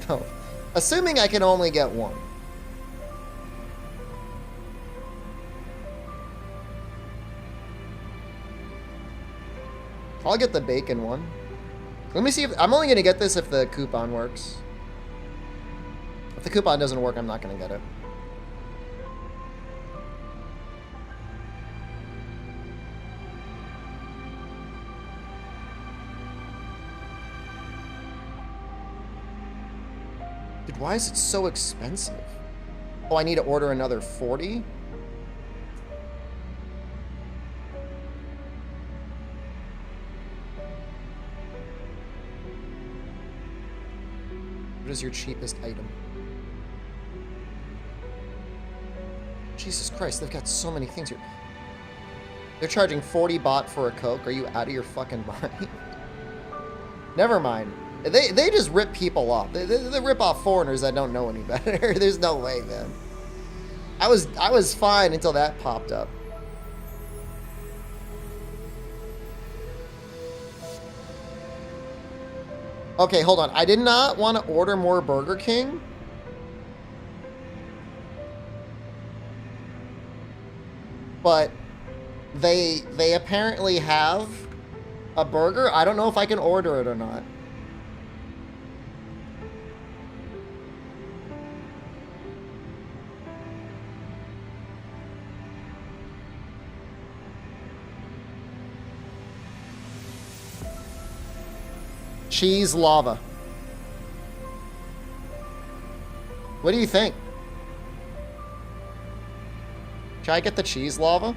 No. Assuming I can only get one. I'll get the bacon one. Let me see if... I'm only going to get this if the coupon works. If the coupon doesn't work, I'm not going to get it. Dude, why is it so expensive? Oh, I need to order another 40? What is your cheapest item? Jesus Christ, they've got so many things here. They're charging 40 baht for a Coke. Are you out of your fucking mind? Never mind. They just rip people off. They rip off foreigners that don't know any better. There's no way, man. I was fine until that popped up. Okay, hold on. I did not want to order more Burger King. But they apparently have a burger. I don't know if I can order it or not. cheese lava. What do you think? Should I get the cheese lava?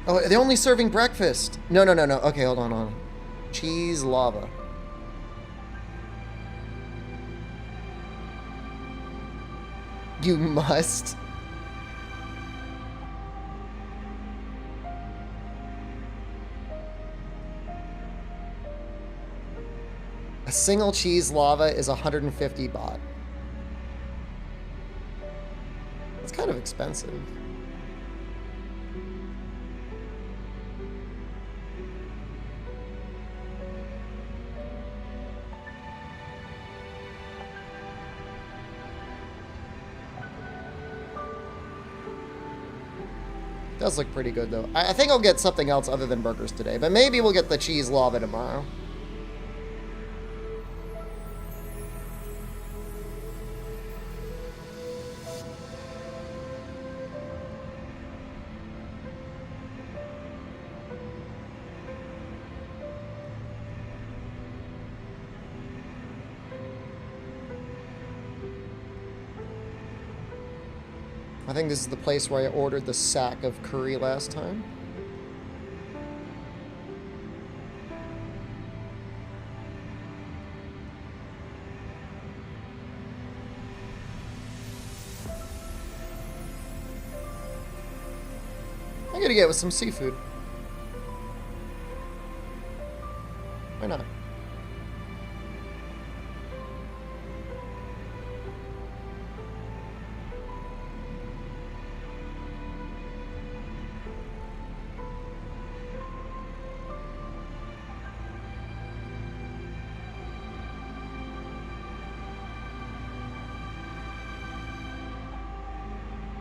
Oh, they're only serving breakfast. No. Okay, hold on. Cheese lava. You must. A single cheese lava is 150 baht. It's kind of expensive. Does look pretty good though. I think I'll get something else other than burgers today, but maybe we'll get the cheese lava tomorrow. I think this is the place where I ordered the sack of curry last time. I'm gonna get with some seafood. Why not?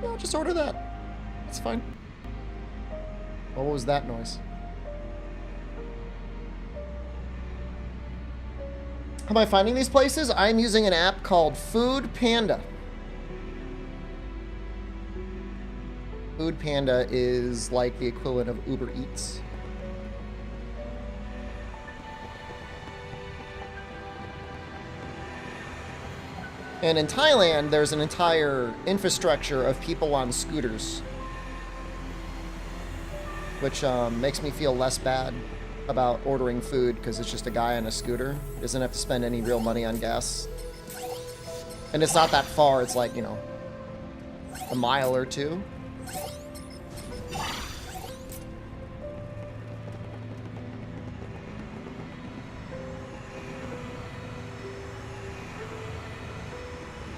No, just order that. It's fine. What was that noise? How am I finding these places? I'm using an app called Food Panda. Food Panda is like the equivalent of Uber Eats. And in Thailand, there's an entire infrastructure of people on scooters, which makes me feel less bad about ordering food because it's just a guy on a scooter. Doesn't have to spend any real money on gas. And it's not that far. It's like, you know, a mile or two.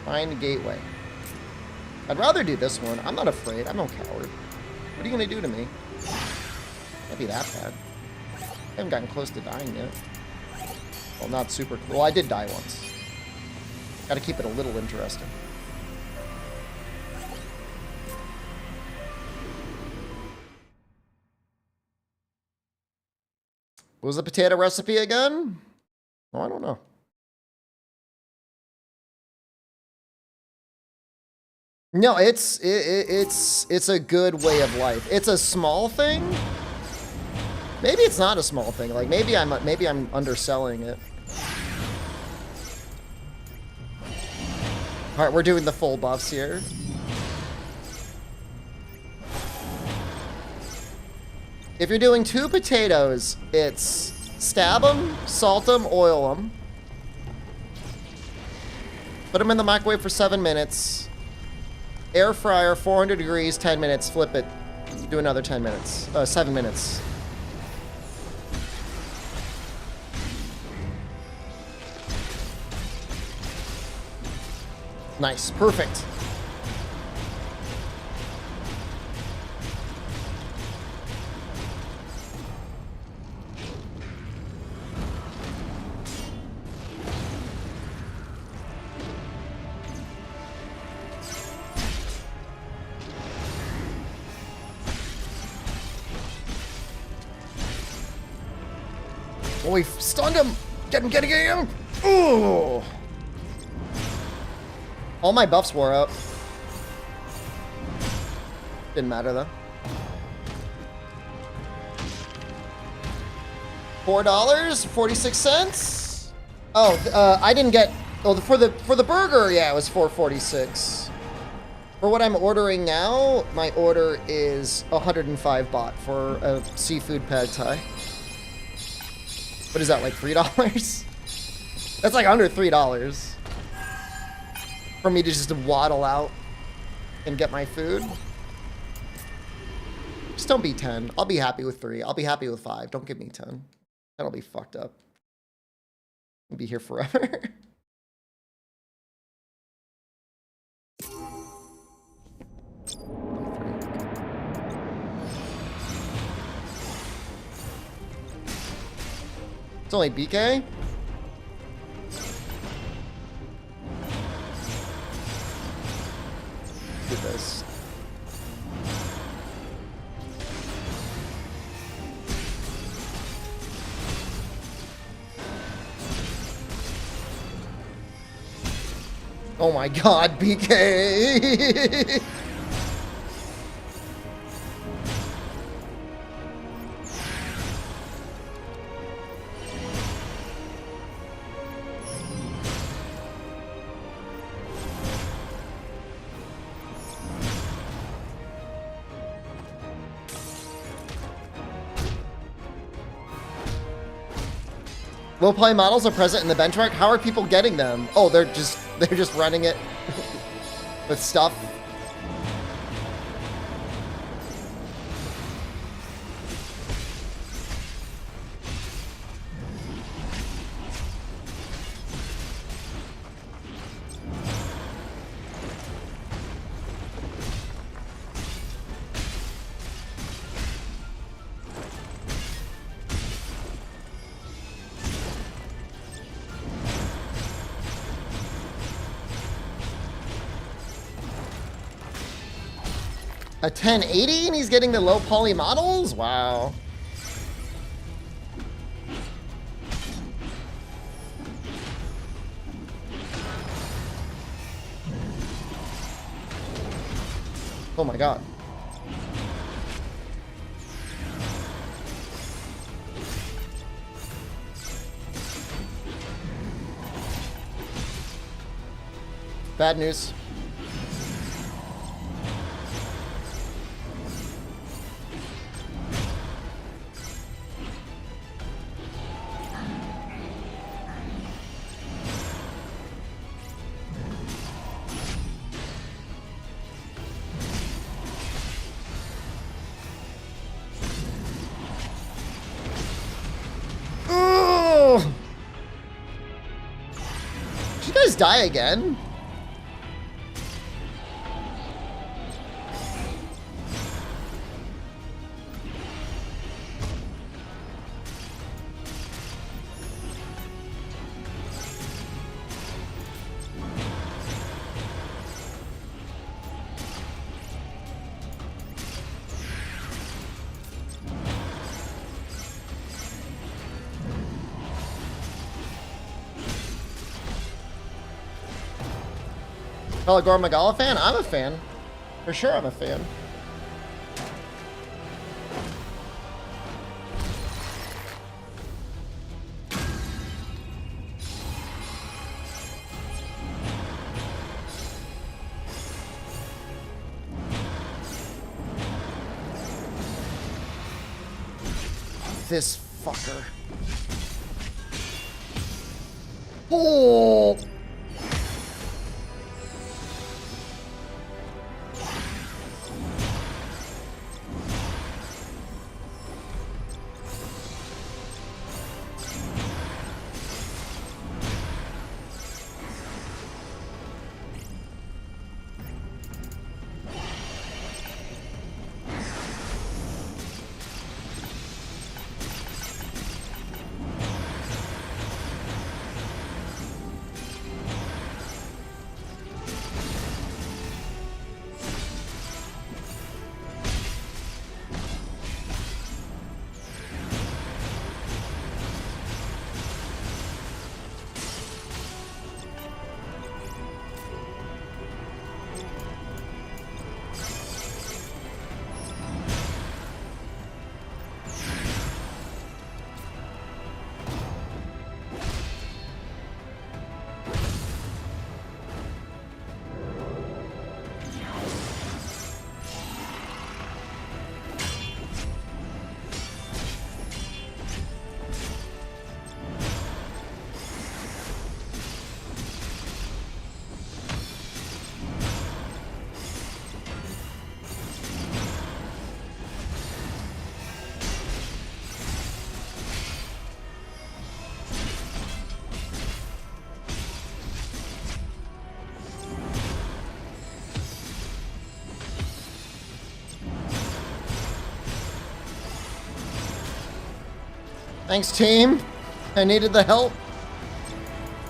Find gateway. I'd rather do this one. I'm not afraid. I'm no coward. What are you gonna do to me? Can't be that bad. I haven't gotten close to dying yet. Well, not super cool. I did die once. Gotta keep it a little interesting. What was the potato recipe again? Oh, I don't know. No, it's a good way of life. It's a small thing. Maybe it's not a small thing. Like maybe I'm underselling it. All right, we're doing the full buffs here. If you're doing 2 potatoes, it's stab them, salt them, oil them. Put them in the microwave for 7 minutes. Air fryer, 400 degrees, 10 minutes, flip it. Do another 10 minutes. 7 minutes. Nice, perfect. Oh, we stunned him! Get him! Ooh! All my buffs wore up. Didn't matter though. $4.46. Oh, I didn't get. Oh, for the burger, yeah, it was $4.46. For what I'm ordering now, my order is 105 baht for a seafood pad thai. What is that, like $3? That's like under $3 for me to just waddle out and get my food. Just don't be 10. I'll be happy with 3. I'll be happy with 5. Don't give me 10. That'll be fucked up. I'll be here forever. It's only BK? Do this. Oh my god, BK! Low play models are present in the benchmark. How are people getting them? Oh, they're just running it with stuff. A 1080 and he's getting the low poly models? Wow. Oh my god. Bad news. Die again? Pelagor Magala fan? I'm a fan. For sure I'm a fan. This fucker. Oh! Thanks, team. I needed the help.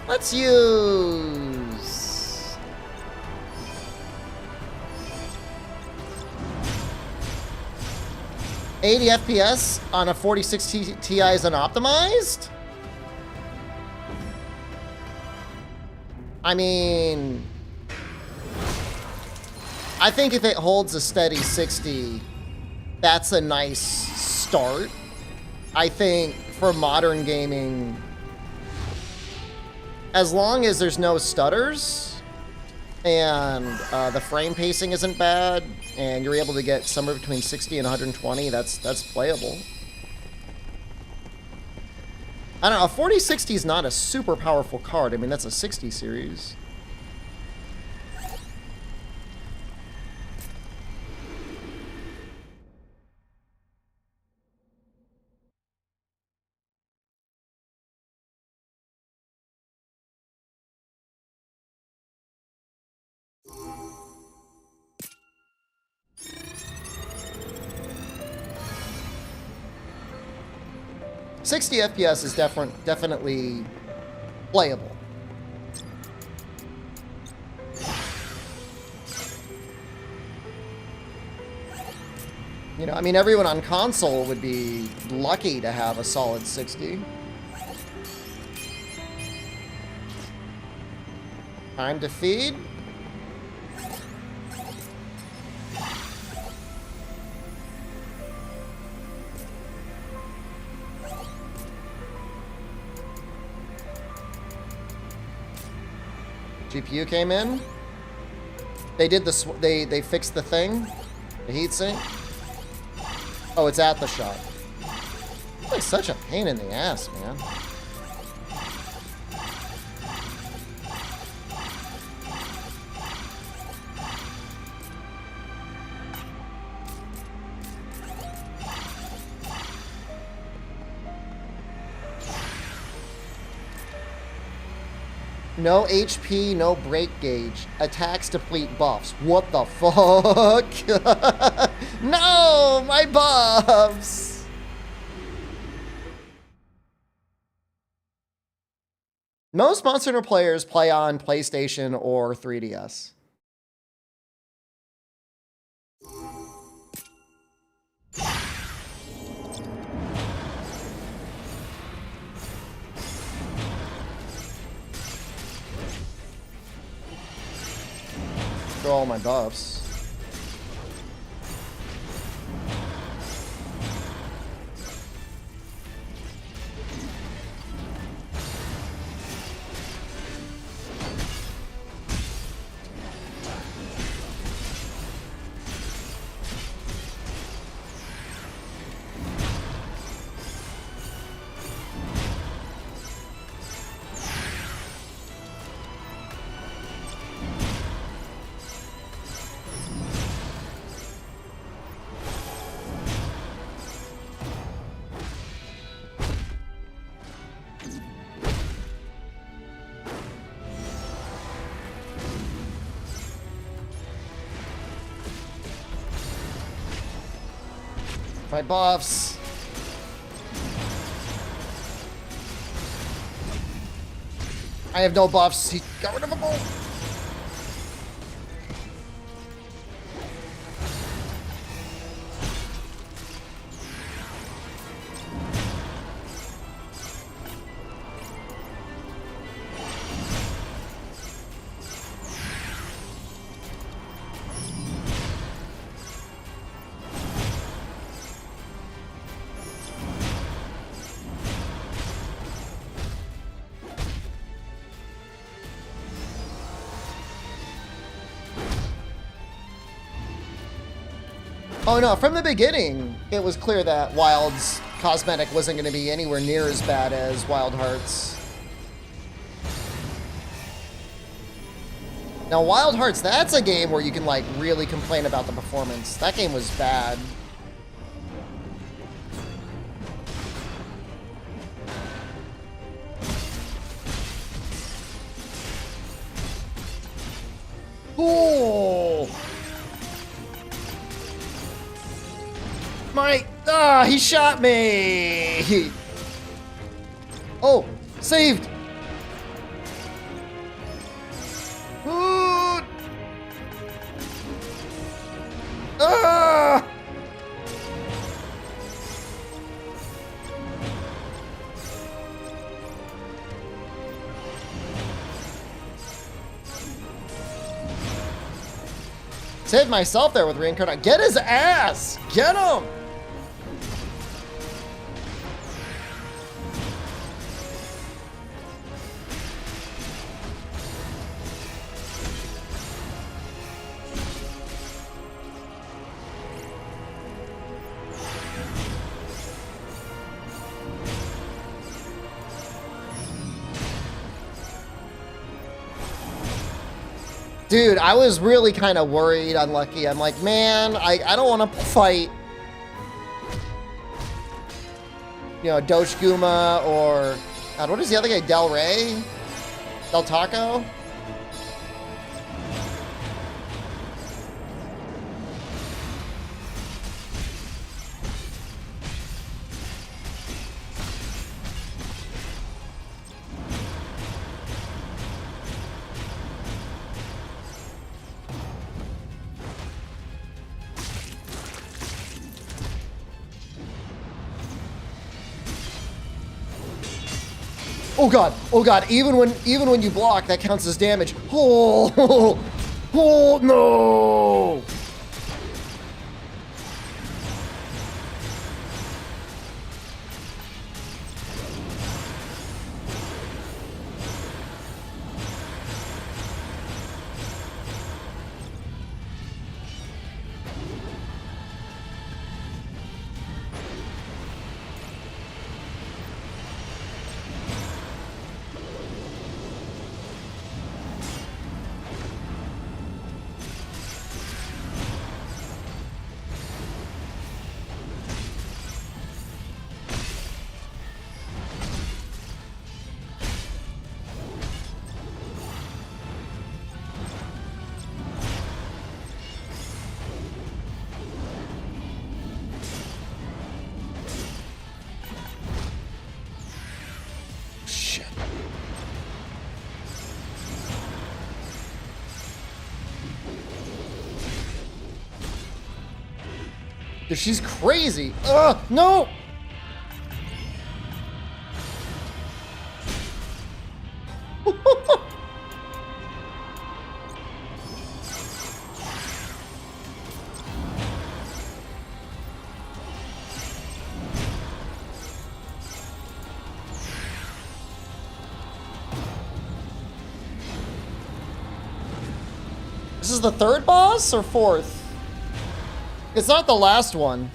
Let's use... ...80 FPS on a 4060 Ti is unoptimized? I mean... I think if it holds a steady 60, that's a nice start. I think for modern gaming, as long as there's no stutters and the frame pacing isn't bad and you're able to get somewhere between 60 and 120, that's playable. I don't know, a 4060 is not a super powerful card. I mean, that's a 60 series. .60 FPS is definitely playable. You know, I mean, everyone on console would be lucky to have a solid 60. Time to feed. GPU came in. They did the they fixed the thing, the heatsink. Oh, it's at the shop. It's like such a pain in the ass, man. No HP, no break gauge. Attacks deplete buffs. What the fuck? No, my buffs! Most Monster Hunter players play on PlayStation or 3DS. All my buffs. My buffs. I have no buffs. He got rid of them all. Oh no, from the beginning, it was clear that Wild's cosmetic wasn't going to be anywhere near as bad as Wild Hearts. Now, Wild Hearts, that's a game where you can, like, really complain about the performance. That game was bad. Oh! He shot me! Oh, saved. Ooh. Ah! Saved myself there with reincarnate. Get his ass! Get him! Dude, I was really kind of worried, unlucky. I'm like, man, I don't want to fight, you know, Doge Guma or, God, what is the other guy? Del Rey? Del Taco? Oh god, even when you block, that counts as damage. Oh, oh no. Dude, she's crazy. Ugh, no! This is the third boss or fourth? It's not the last one.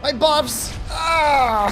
My buffs! Ah!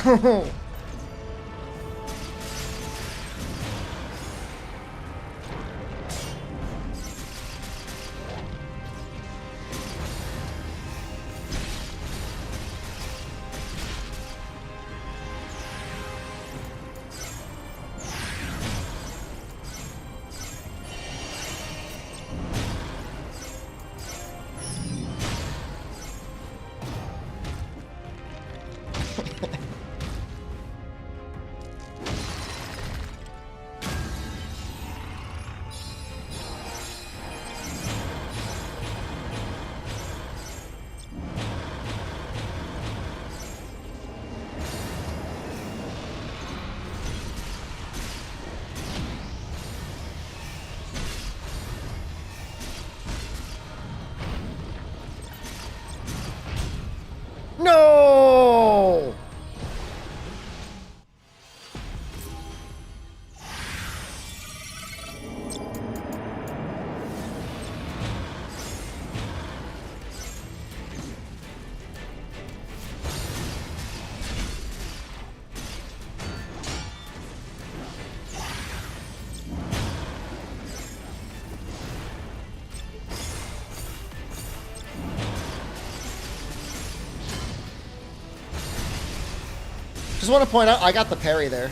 Just want to point out, I got the parry there.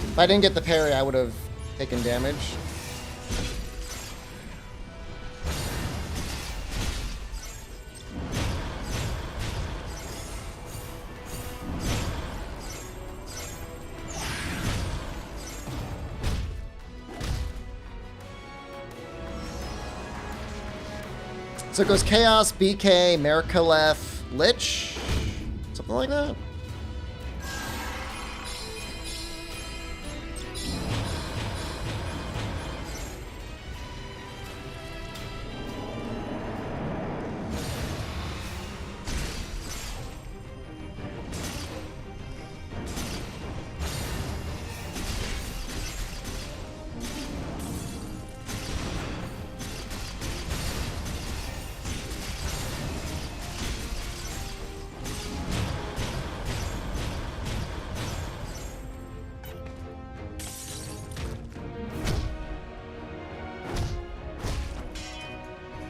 If I didn't get the parry, I would have taken damage. So it goes Chaos, BK, Merkaleth, Lich, something like that.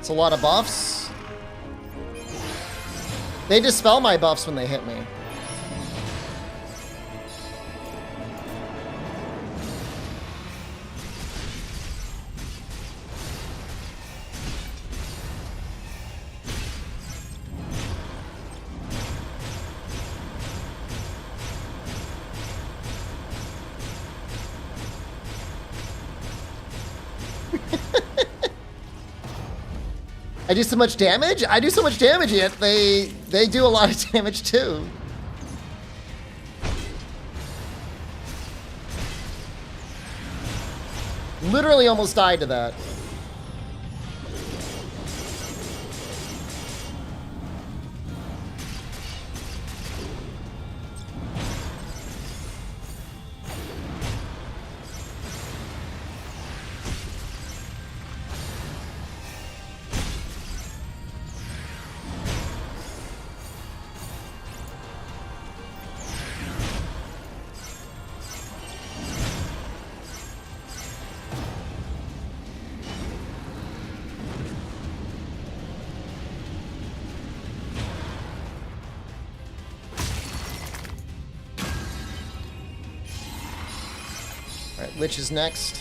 It's a lot of buffs. They dispel my buffs when they hit me. I do so much damage? I do so much damage, yet they do a lot of damage too. Literally almost died to that. Alright, Lich is next.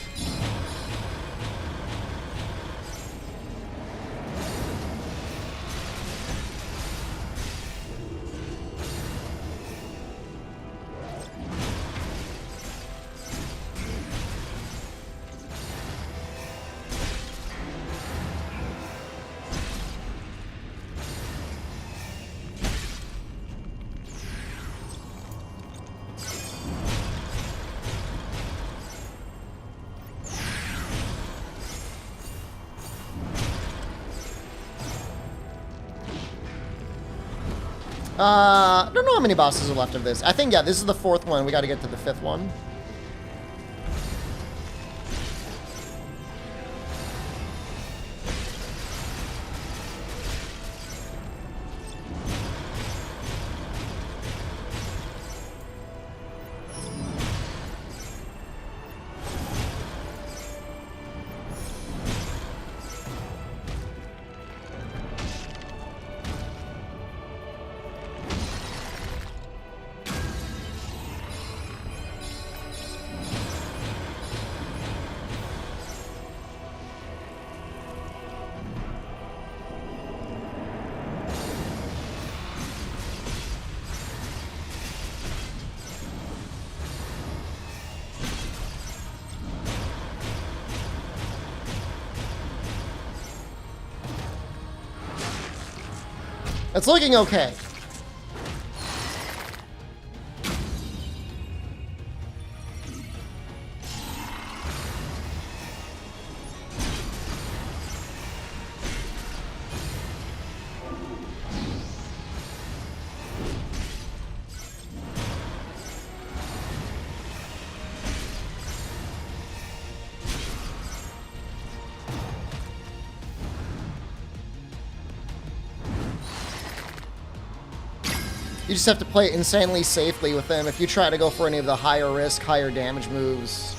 I don't know how many bosses are left of this. I think, yeah, this is the 4th one. We got to get to the 5th one. It's looking okay. You just have to play it insanely safely with them. If you try to go for any of the higher risk, higher damage moves,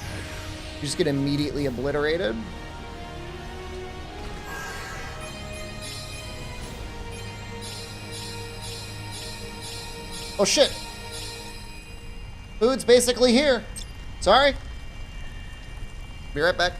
you just get immediately obliterated. Oh shit! Food's basically here. Sorry. Be right back.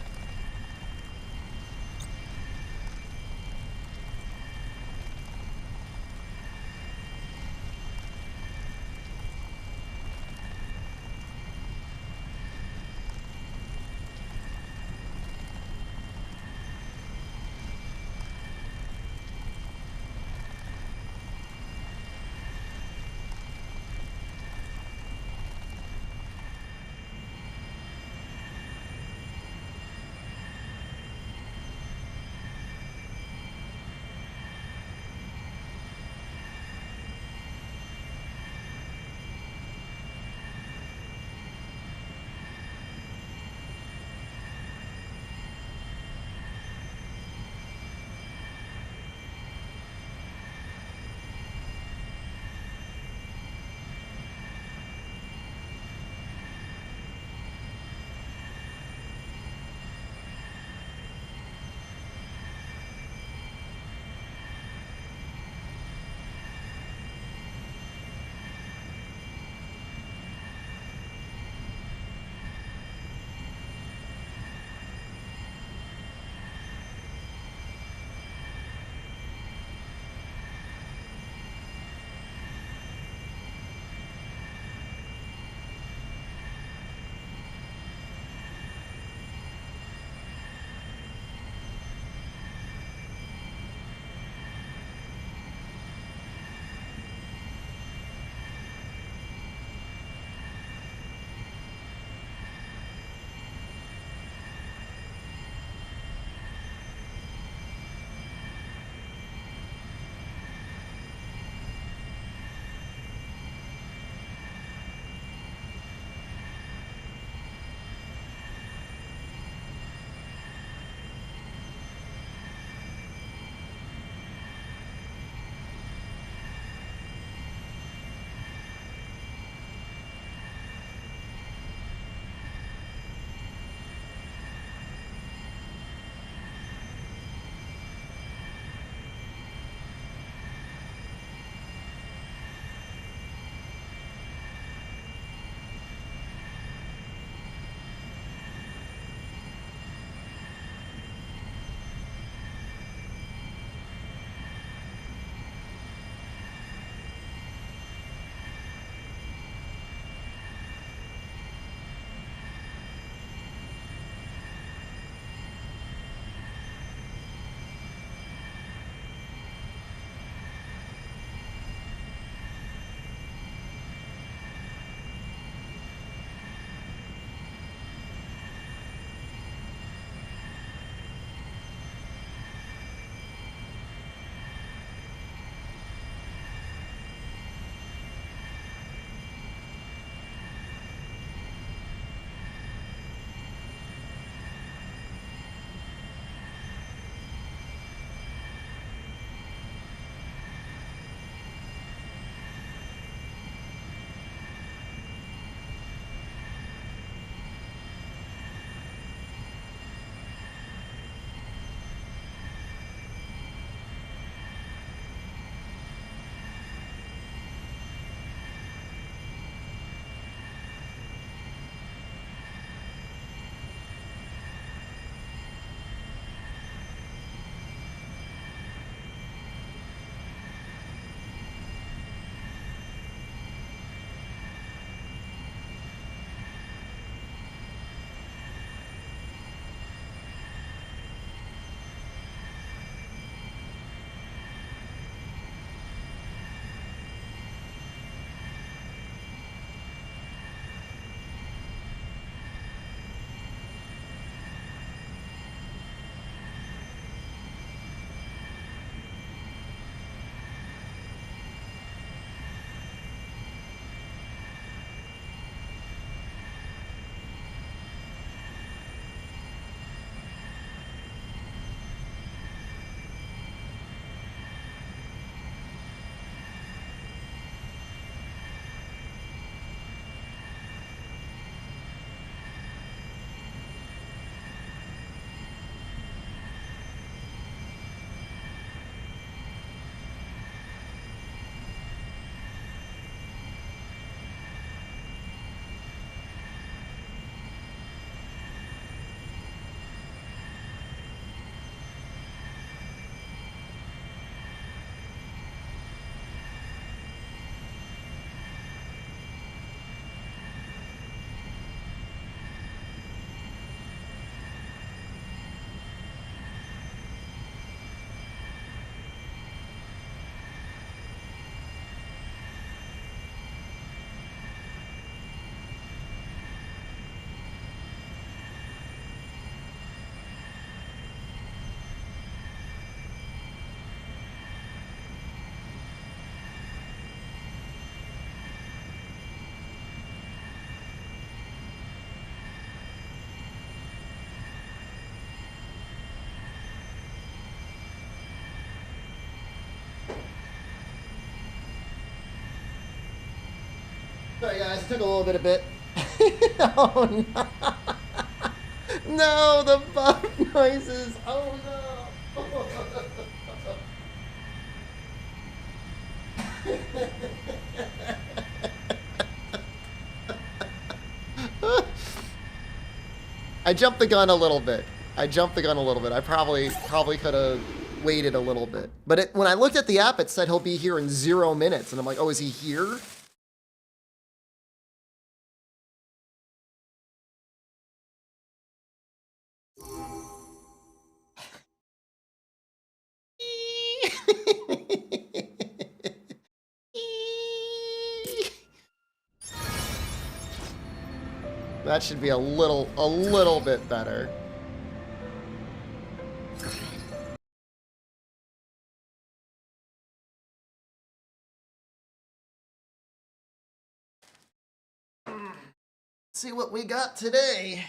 Sorry guys, it took a little bit. Oh no. No, the buff noises. Oh no. I jumped the gun a little bit. I probably could have waited a little bit. But when I looked at the app, it said he'll be here in 0 minutes. And I'm like, oh, is he here? That should be a little bit better. See what we got today.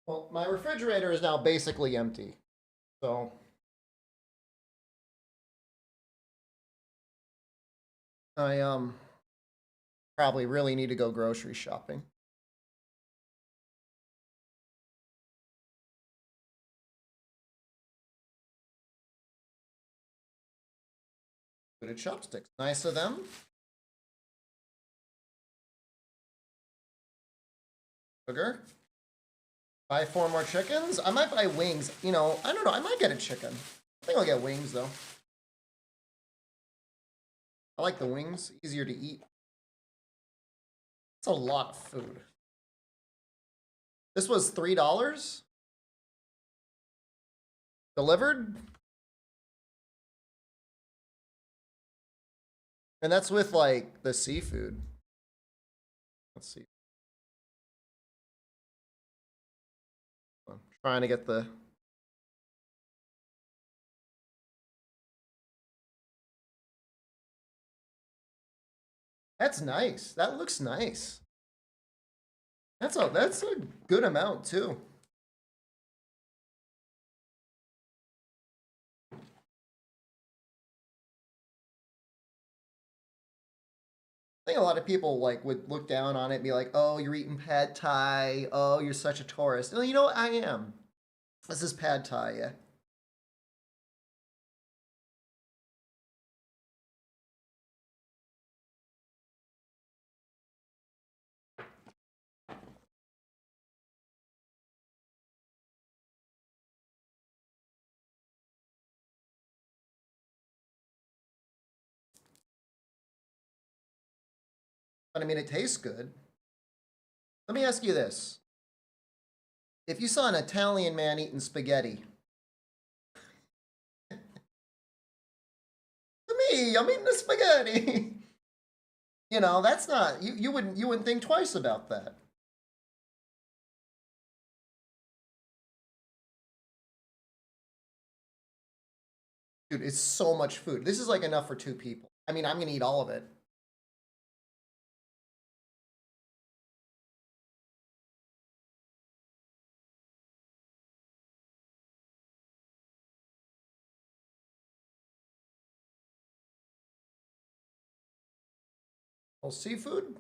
Well, my refrigerator is now basically empty. So I probably really need to go grocery shopping. Good chopsticks. Nice of them. Sugar. Buy 4 more chickens? I might buy wings. You know, I don't know. I might get a chicken. I think I'll get wings, though. I like the wings. Easier to eat. It's a lot of food. This was $3? Delivered? And that's with, like, the seafood. Let's see. I'm trying to get the... That's nice. That looks nice. That's a good amount, too. I think a lot of people like would look down on it and be like, oh, you're eating pad thai. Oh, you're such a tourist. Well, you know what? I am. This is pad thai, yeah. But I mean, it tastes good. Let me ask you this. If you saw an Italian man eating spaghetti, to me, I'm eating the spaghetti. You know, that's not, you wouldn't think twice about that. Dude, it's so much food. This is like enough for 2 people. I mean, I'm gonna eat all of it. Well, seafood?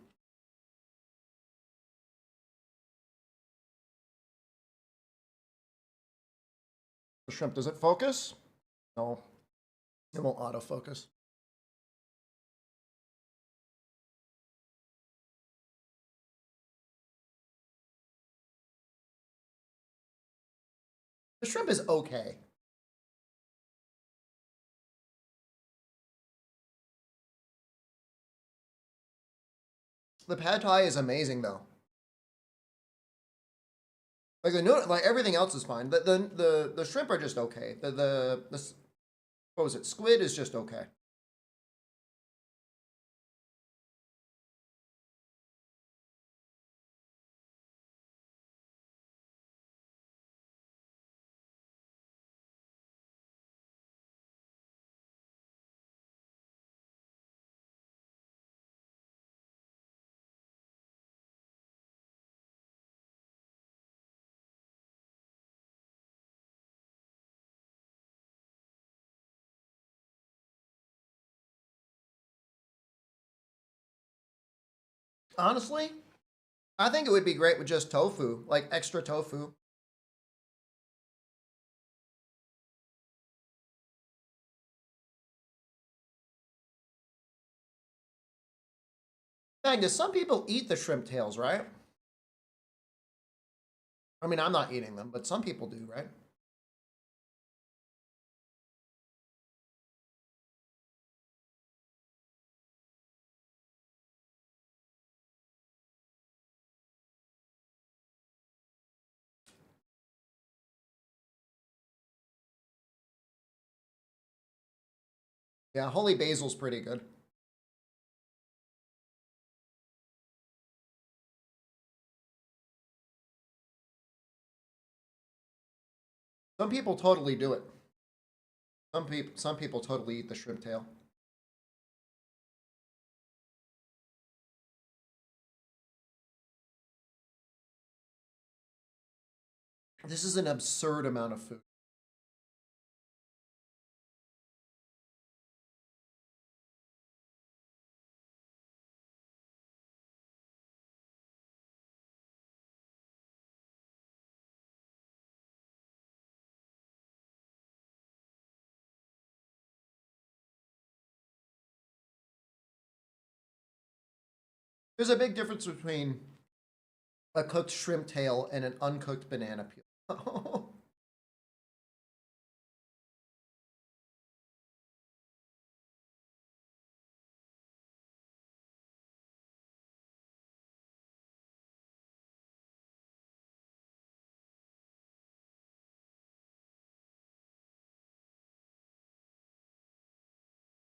The shrimp, does it focus? No. It won't autofocus. The shrimp is okay. The pad thai is amazing, though. Like the noodle, like everything else is fine. The shrimp are just okay. The what was it? Squid is just okay. Honestly, I think it would be great with just tofu, like extra tofu. Magnus, some people eat the shrimp tails, right? I mean, I'm not eating them, but some people do, right? Yeah, holy basil's pretty good. Some people totally do it. Some people totally eat the shrimp tail. This is an absurd amount of food. There's a big difference between a cooked shrimp tail and an uncooked banana peel.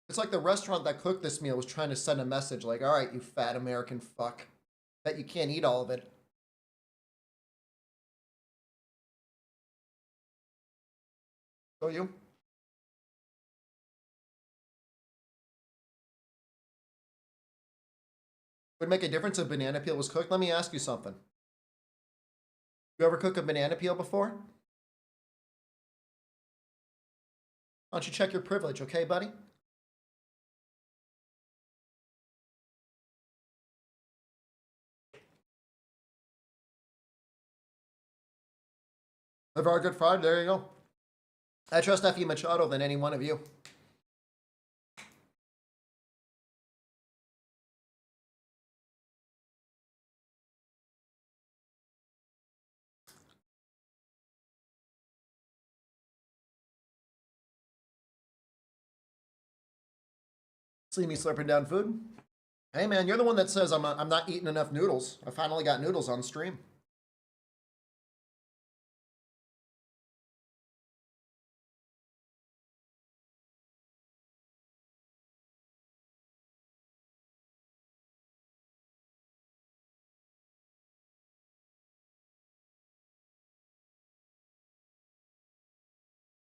It's like the restaurant that cooked this meal was trying to send a message like, all right, you fat American fuck, that you can't eat all of it. So you? Would make a difference if banana peel was cooked? Let me ask you something. You ever cook a banana peel before? Why don't you check your privilege, okay, buddy? A very good fried, there you go. I trust Effie Machado than any one of you. See me slurping down food? Hey man, you're the one that says I'm not eating enough noodles. I finally got noodles on stream.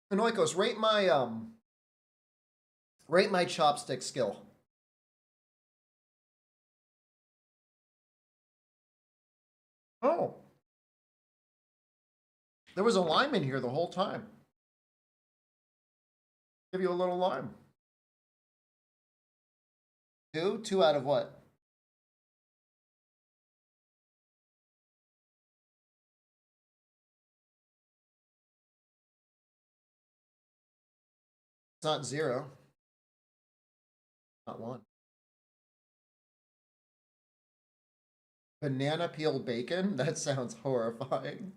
Anoikos, rate my chopstick skill. Oh. There was a lime in here the whole time. Give you a little lime. Two? Two out of what? It's not zero. Not one. Banana peel bacon? That sounds horrifying.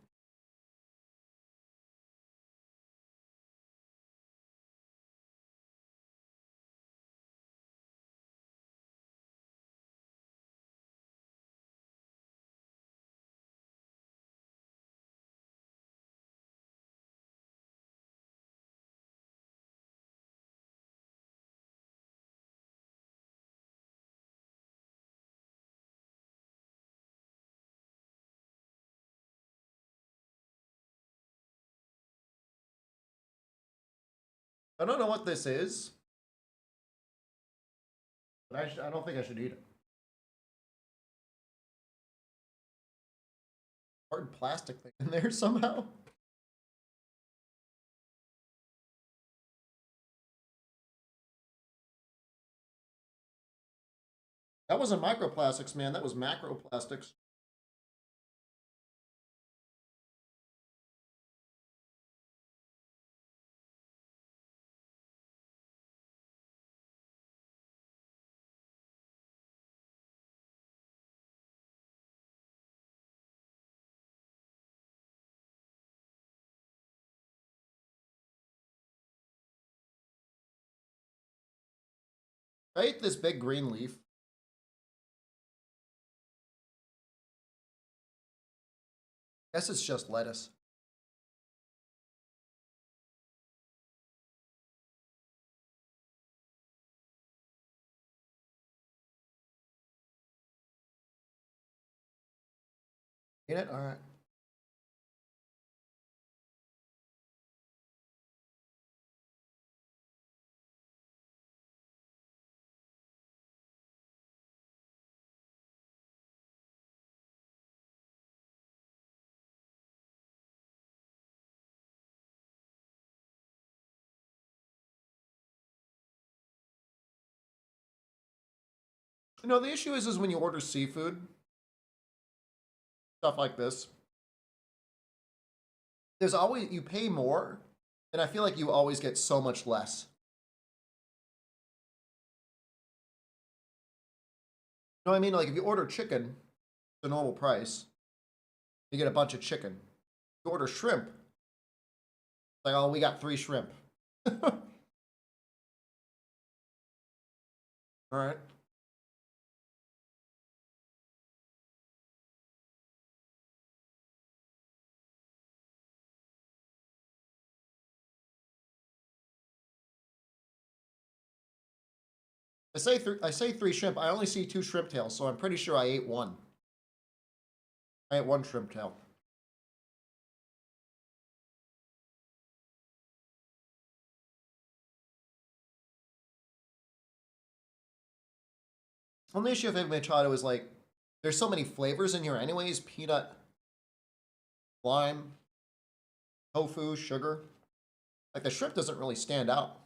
I don't know what this is, but I don't think I should eat it. Hard plastic thing in there somehow. That wasn't microplastics, man. That was macroplastics. I ate this big green leaf. Guess it's just lettuce. Eat it? All right. You know, the issue is when you order seafood, stuff like this, there's always, you pay more, and I feel like you always get so much less. You know what I mean? Like if you order chicken, the normal price, you get a bunch of chicken. If you order shrimp, it's like, oh, we got 3 shrimp. All right. I say 3 shrimp. I only see 2 shrimp tails, so I'm pretty sure I ate 1. I ate 1 shrimp tail. Only issue of egg machado is like, there's so many flavors in here anyways. Peanut, lime, tofu, sugar. Like the shrimp doesn't really stand out.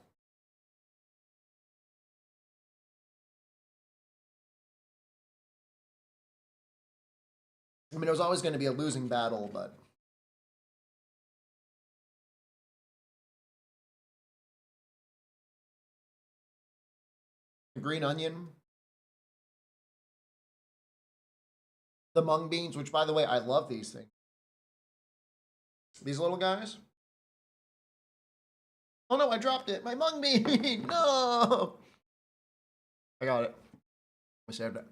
I mean, it was always going to be a losing battle, but green onion, the mung beans, which by the way, I love these things. These little guys. Oh no, I dropped it. My mung bean. No. I got it. I saved it.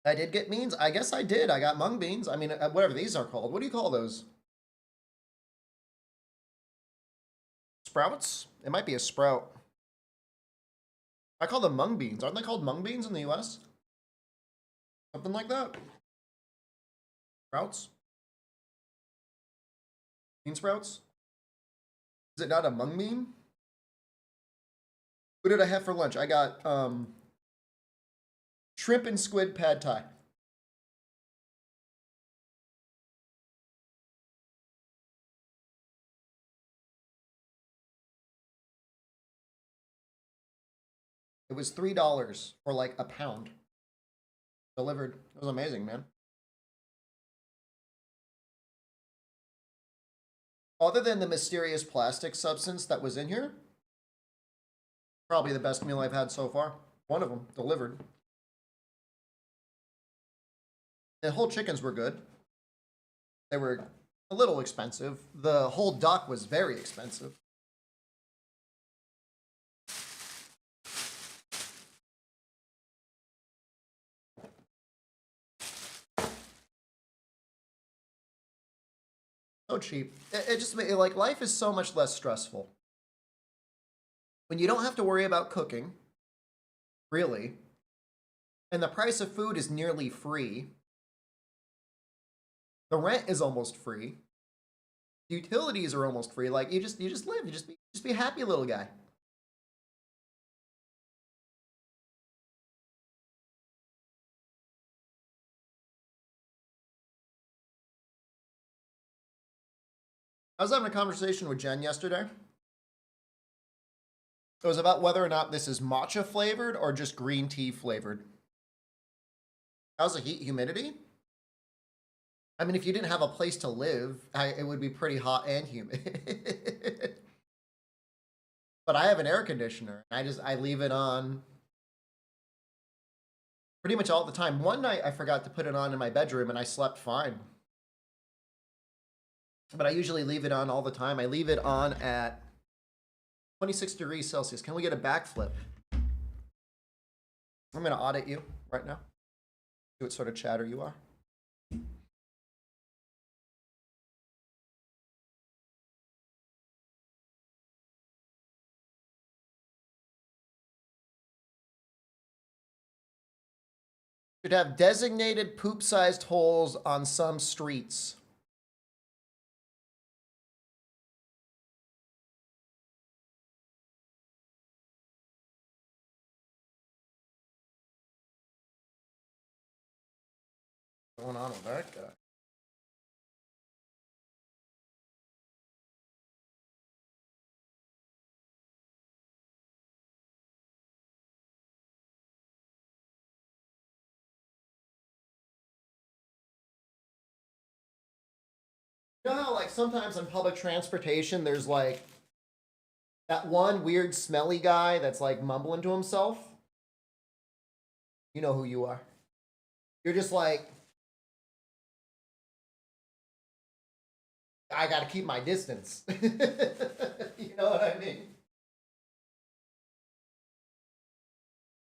I did get beans. I guess I did. I got mung beans. I mean, whatever these are called. What do you call those? Sprouts? It might be a sprout. I call them mung beans. Aren't they called mung beans in the US? Something like that. Sprouts? Bean sprouts? Is it not a mung bean? What did I have for lunch? I got shrimp and squid pad thai. It was $3 for like a pound. Delivered. It was amazing, man. Other than the mysterious plastic substance that was in here, probably the best meal I've had so far. One of them delivered. The whole chickens were good. They were a little expensive. The whole duck was very expensive. So cheap. It just like life is so much less stressful when you don't have to worry about cooking, really, and the price of food is nearly free. The rent is almost free. The utilities are almost free. Like you just live. You just be a happy little guy. I was having a conversation with Jen yesterday. It was about whether or not this is matcha flavored or just green tea flavored. How's the heat humidity? I mean, if you didn't have a place to live, it would be pretty hot and humid. But I have an air conditioner. I leave it on pretty much all the time. One night I forgot to put it on in my bedroom and I slept fine. But I usually leave it on all the time. I leave it on at 26 degrees Celsius. Can we get a backflip? I'm going to audit you right now. See what sort of chatter you are. Should have designated poop-sized holes on some streets. What's going on with that guy? You know how, like, sometimes on public transportation, there's, like, that one weird smelly guy that's, like, mumbling to himself? You know who you are. You're just like, I gotta keep my distance. You know what I mean?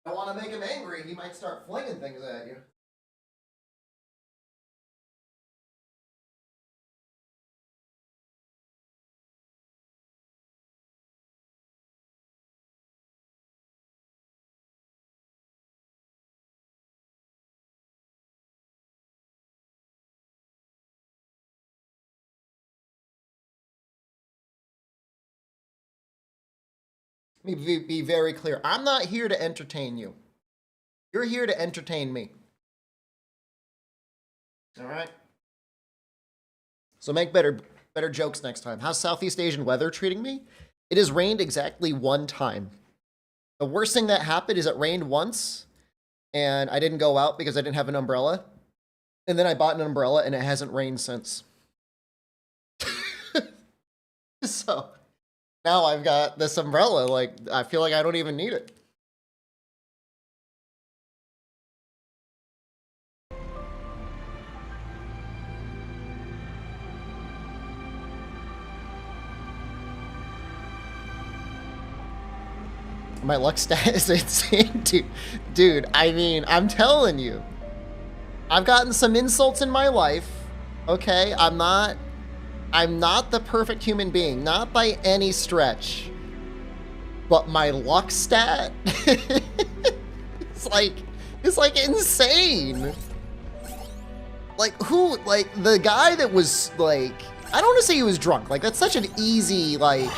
I want to make him angry. He might start flinging things at you. Let me be very clear. I'm not here to entertain you. You're here to entertain me. All right? So make better jokes next time. How's Southeast Asian weather treating me? It has rained exactly one time. The worst thing that happened is it rained once, and I didn't go out because I didn't have an umbrella. And then I bought an umbrella, and it hasn't rained since. So now I've got this umbrella. Like, I feel like I don't even need it. My luck stat is insane, dude. I mean, I'm telling you, I've gotten some insults in my life. Okay, I'm not the perfect human being, not by any stretch. But my luck stat, it's like insane. Like who? Like the guy that was like, I don't want to say he was drunk. Like that's such an easy like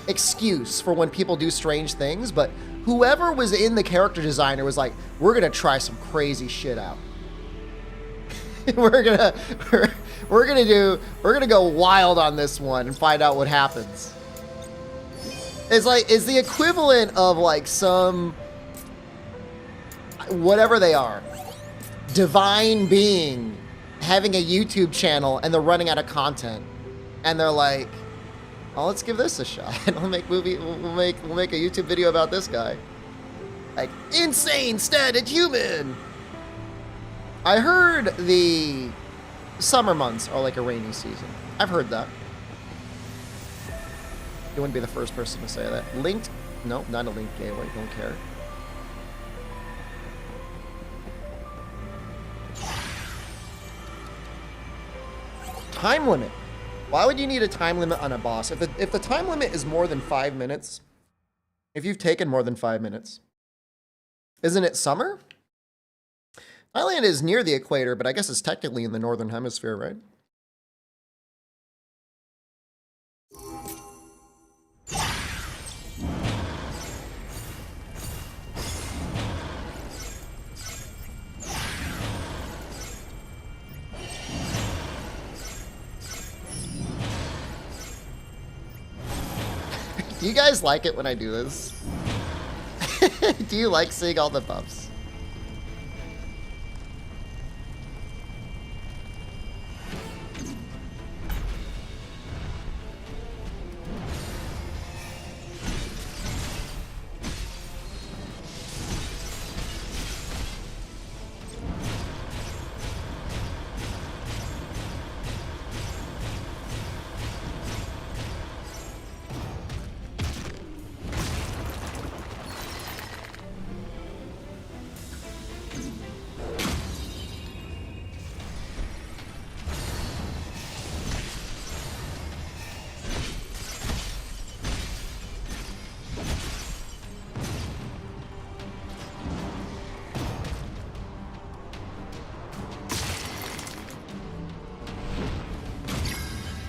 excuse for when people do strange things, but whoever was in the character designer was like, we're gonna try some crazy shit out. we're gonna go wild on this one and find out what happens. It's the equivalent of like some whatever they are, divine being having a YouTube channel and they're running out of content and they're like, oh, let's give this a shot. We'll make a YouTube video about this guy. Like, insane static human. I heard the summer months are like a rainy season. I've heard that. You wouldn't be the first person to say that. Linked? No, not a linked gateway. Don't care. Time limit. Why would you need a time limit on a boss? If the time limit is more than 5 minutes, if you've taken more than 5 minutes, isn't it summer? Thailand is near the equator, but I guess it's technically in the northern hemisphere, right? Do you guys like it when I do this? Do you like seeing all the buffs?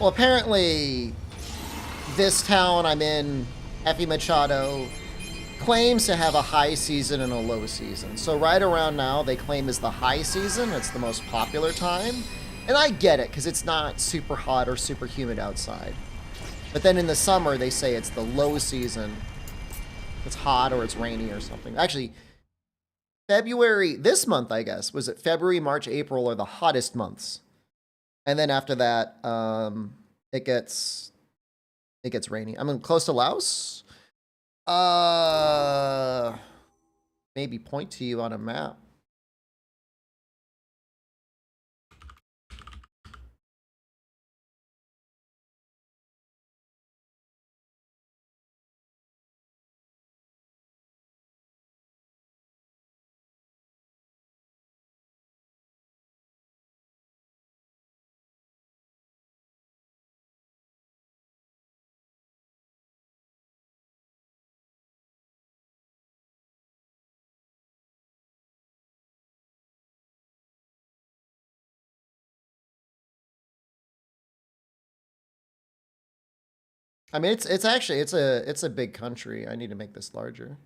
Well, apparently, this town I'm in, Effie Machado, claims to have a high season and a low season. So right around now, they claim is the high season. It's the most popular time. And I get it, because it's not super hot or super humid outside. But then in the summer, they say it's the low season. It's hot or it's rainy or something. Actually, February, this month, I guess, was it February, March, April are the hottest months. And then after that, it gets rainy. I'm close to Laos. Maybe point to you on a map. I mean, it's actually it's a big country. I need to make this larger.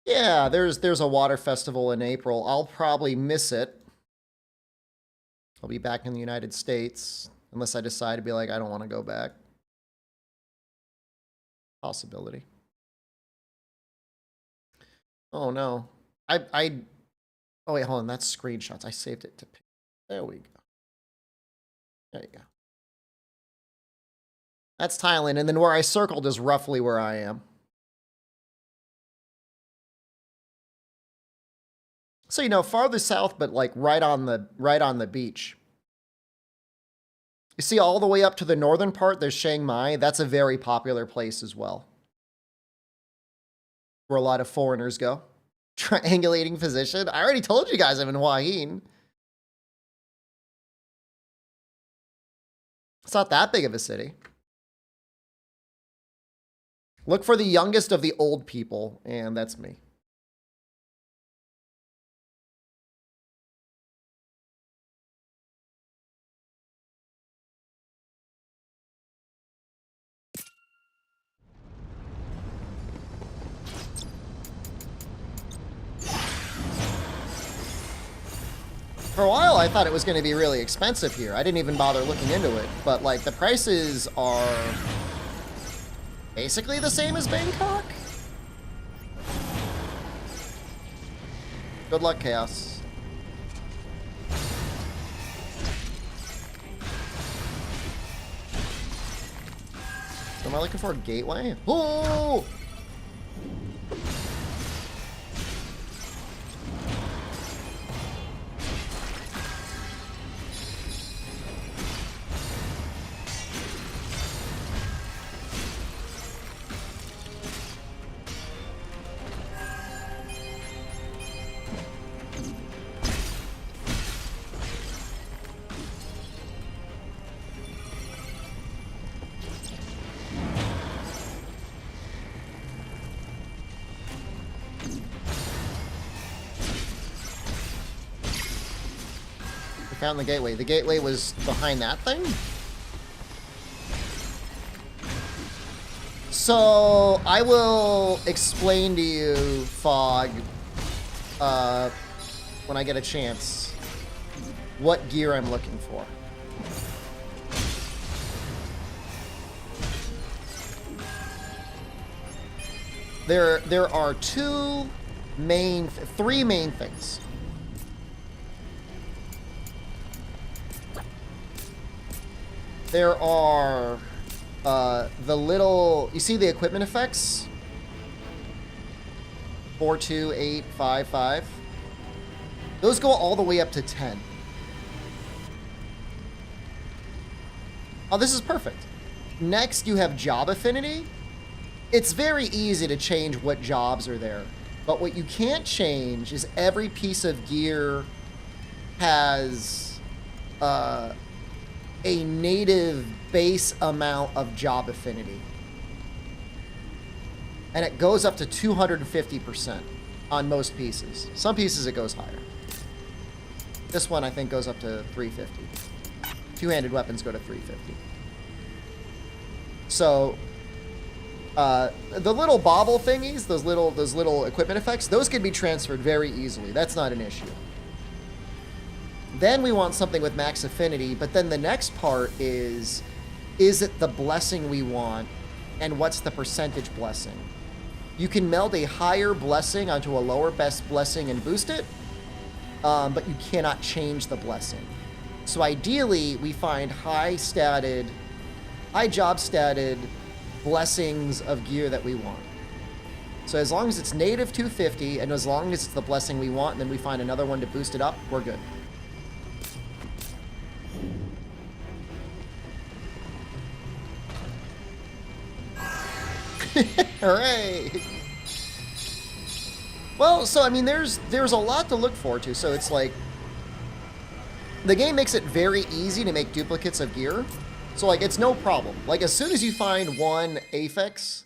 Yeah, there's a water festival in April. I'll probably miss it. I'll be back in the United States unless I decide to be like, I don't want to go back. Possibility. Oh no. Oh wait, hold on. That's screenshots. I saved it to pick. There we go. There you go. That's Thailand, and then where I circled is roughly where I am. So, you know, farther south, but like right on the beach. You see all the way up to the northern part, there's Chiang Mai. That's a very popular place as well, where a lot of foreigners go. Triangulating position. I already told you guys I'm in Hua Hin. It's not that big of a city. Look for the youngest of the old people, and that's me. For a while, I thought it was going to be really expensive here. I didn't even bother looking into it. But, like, the prices are basically the same as Bangkok. Good luck, Chaos. Am I looking for a gateway? Oh! Found the gateway. The gateway was behind that thing? So, I will explain to you, Fog, when I get a chance, what gear I'm looking for. There are three main things. There are the little, you see the equipment effects? 4, 2, 8, 5, 5. Those go all the way up to 10. Oh, this is perfect. Next, you have job affinity. It's very easy to change what jobs are there. But what you can't change is every piece of gear has a native base amount of job affinity. And it goes up to 250% on most pieces. Some pieces it goes higher. This one I think goes up to 350. Two-handed weapons go to 350. So the little bobble thingies, those little equipment effects, those can be transferred very easily. That's not an issue. Then we want something with max affinity, but then the next part is it the blessing we want, and what's the percentage blessing? You can meld a higher blessing onto a lower best blessing and boost it, but you cannot change the blessing. So ideally, we find high job statted blessings of gear that we want. So as long as it's native 250, and as long as it's the blessing we want, and then we find another one to boost it up, we're good. Hooray! Well, so I mean, there's a lot to look forward to. So it's like the game makes it very easy to make duplicates of gear. So like it's no problem. Like as soon as you find one affix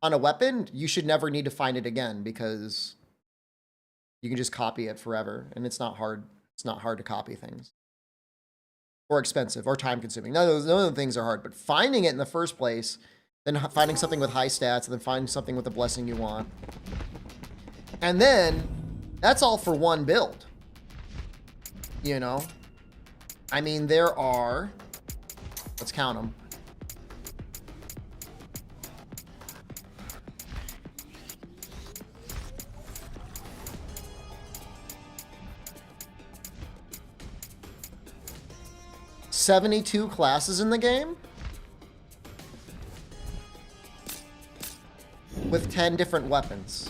on a weapon, you should never need to find it again because you can just copy it forever, and it's not hard. It's not hard to copy things, or expensive, or time consuming. None of those things are hard, but finding it in the first place, then finding something with high stats, and then finding something with the blessing you want. And then, that's all for one build. You know? I mean, there are... Let's count them. "72 classes in the game? With 10 different weapons.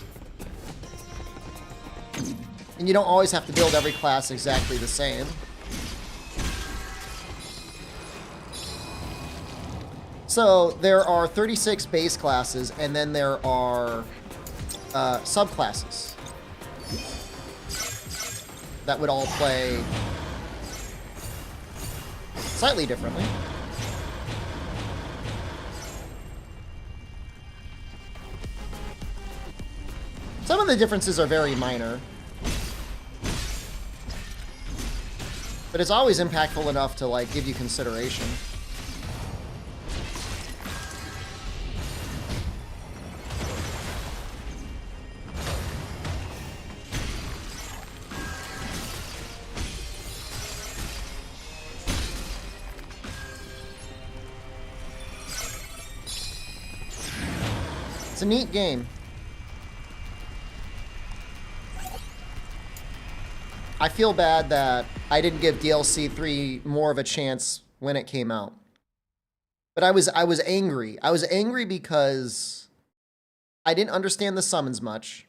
And you don't always have to build every class exactly the same. So there are 36 base classes, and then there are subclasses that would all play slightly differently. Some of the differences are very minor, but it's always impactful enough to like give you consideration. It's a neat game. I feel bad that I didn't give DLC 3 more of a chance when it came out. But I was angry. I was angry because I didn't understand the summons much.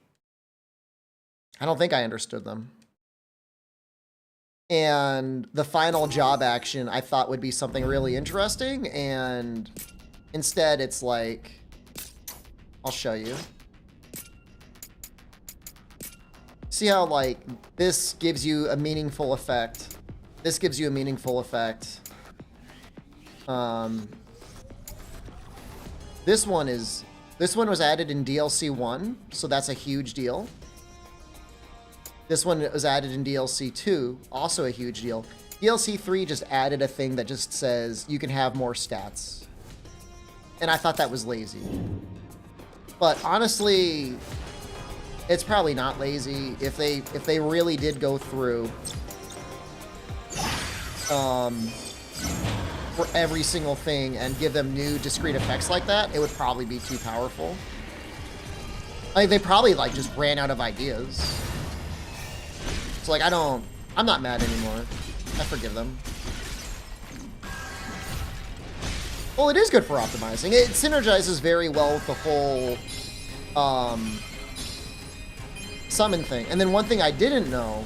I don't think I understood them. And the final job action I thought would be something really interesting, and instead it's like, I'll show you. See how, like, this gives you a meaningful effect. This gives you a meaningful effect. This one was added in DLC 1, so that's a huge deal. This one was added in DLC 2, also a huge deal. DLC 3 just added a thing that just says you can have more stats. And I thought that was lazy. But honestly, it's probably not lazy if they really did go through for every single thing and give them new discrete effects like that. It would probably be too powerful. Like, they probably like just ran out of ideas. So like, I'm not mad anymore. I forgive them. Well, it is good for optimizing. It synergizes very well with the whole summon thing. And then one thing I didn't know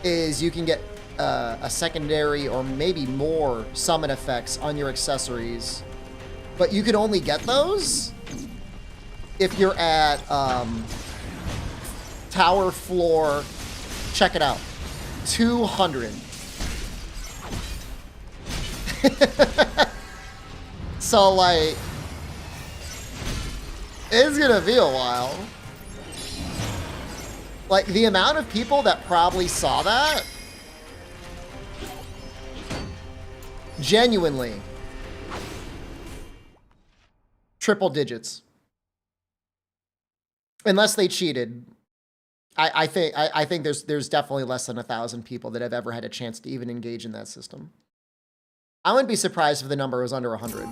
is you can get a secondary or maybe more summon effects on your accessories. But you can only get those if you're at tower floor. Check it out. 200. So, like, it's gonna be a while. Like, the amount of people that probably saw that, genuinely, triple digits. Unless they cheated. I think there's definitely less than 1,000 people that have ever had a chance to even engage in that system. I wouldn't be surprised if the number was under 100.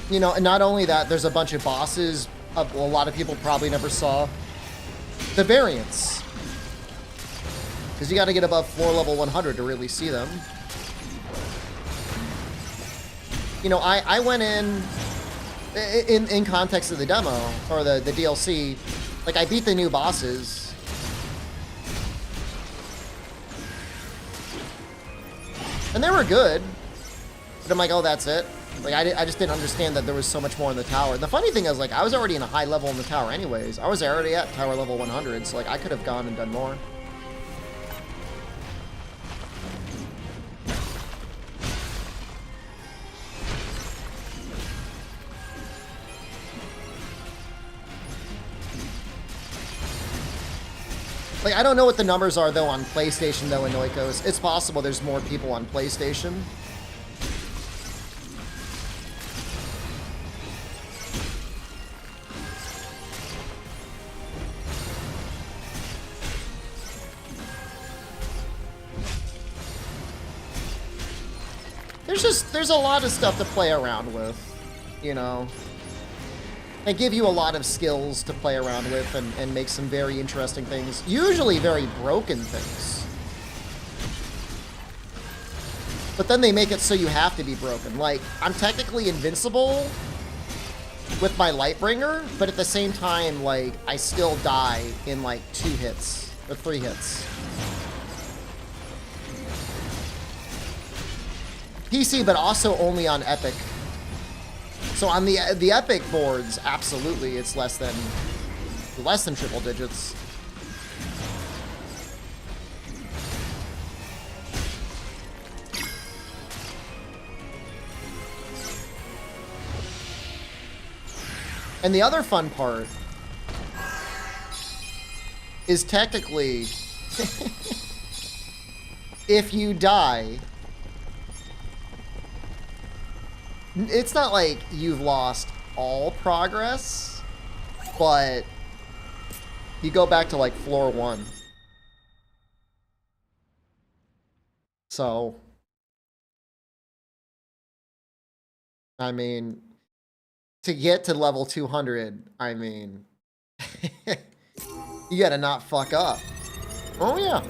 You know, and not only that, there's a bunch of bosses a lot of people probably never saw. The variants. Because you got to get above floor level 100 to really see them. You know, I went in context of the demo, or the DLC, like, I beat the new bosses. And they were good. But I'm like, oh, that's it? Like, I just didn't understand that there was so much more in the tower. The funny thing is, like, I was already in a high level in the tower anyways. I was already at tower level 100, so, like, I could have gone and done more. Like, I don't know what the numbers are, though, on PlayStation, though, in Oikos. It's possible there's more people on PlayStation. There's a lot of stuff to play around with, you know. They give you a lot of skills to play around with and make some very interesting things. Usually very broken things. But then they make it so you have to be broken. Like, I'm technically invincible with my Lightbringer, but at the same time, like, I still die in, like, 2 hits or 3 hits. PC, but also only on Epic. So on the Epic boards, absolutely, it's less than triple digits. And the other fun part is technically, if you die, it's not like you've lost all progress, but You go back to like floor 1. So, I mean, to get to level 200, I mean, you gotta not fuck up. Oh yeah.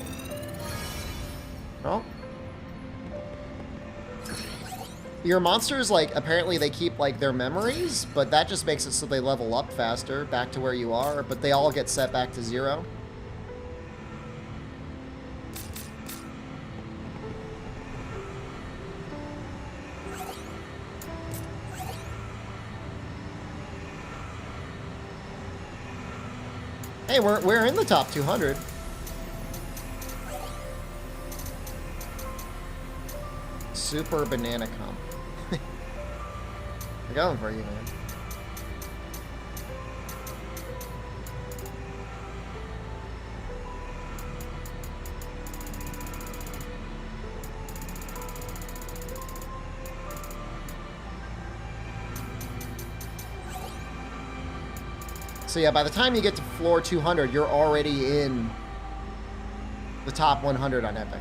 Well, your monsters, like, apparently they keep, like, their memories, but that just makes it so they level up faster, back to where you are, but they all get set back to 0. Hey, we're in the top 200. Super banana comp. We're going for you, man. So yeah, by the time you get to floor 200, you're already in the top 100 on Epic.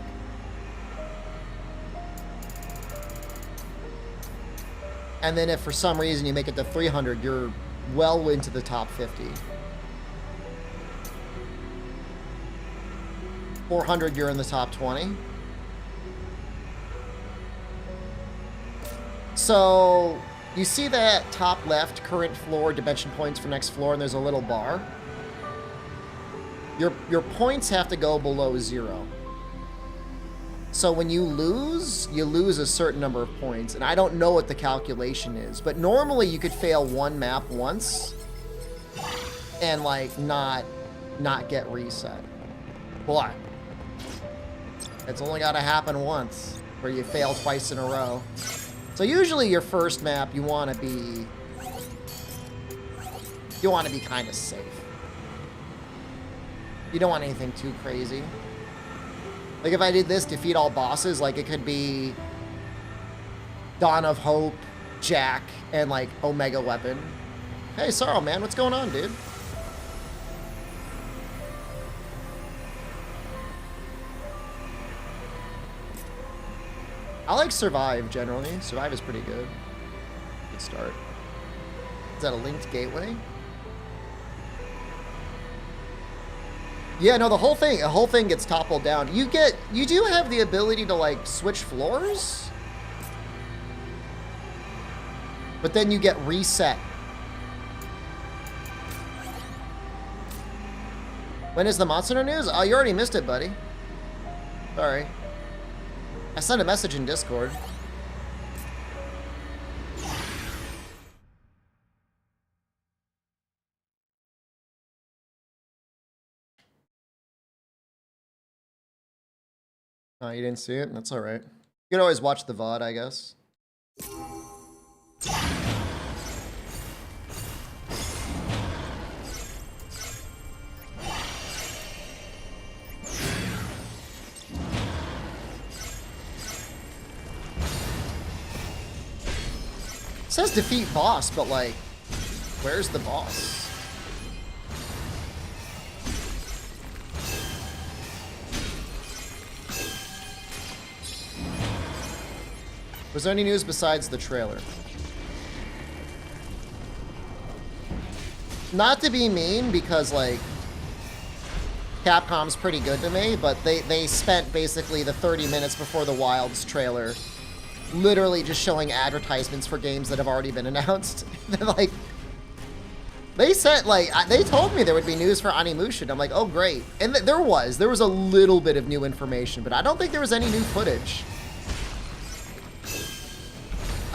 And then if for some reason you make it to 300, you're well into the top 50. 400, you're in the top 20. So you see that top left, current floor, dimension points for next floor, and there's a little bar. Your points have to go below 0. So when you lose a certain number of points, and I don't know what the calculation is, but normally you could fail one map once and like not get reset. But it's only got to happen once where you fail twice in a row. So usually your first map you want to be kind of safe. You don't want anything too crazy. Like if I did this, defeat all bosses, like it could be Dawn of Hope, Jack, and like Omega Weapon. Hey, Sorrow, man, what's going on, dude? I like Survive, generally. Survive is pretty good. Good start. Is that a linked gateway? Yeah, no, the whole thing gets toppled down. You do have the ability to like switch floors, but then you get reset. When is the Monster news? Oh, you already missed it, buddy. Sorry. I sent a message in Discord. Oh, you didn't see it? That's all right. You can always watch the VOD, I guess. It says defeat boss, but like, where's the boss? Was there any news besides the trailer? Not to be mean, because like Capcom's pretty good to me, but they spent basically the 30 minutes before the Wilds trailer literally just showing advertisements for games that have already been announced. They're like, they said, like, they told me there would be news for Onimusha. I'm like, oh great. And there was a little bit of new information, but I don't think there was any new footage.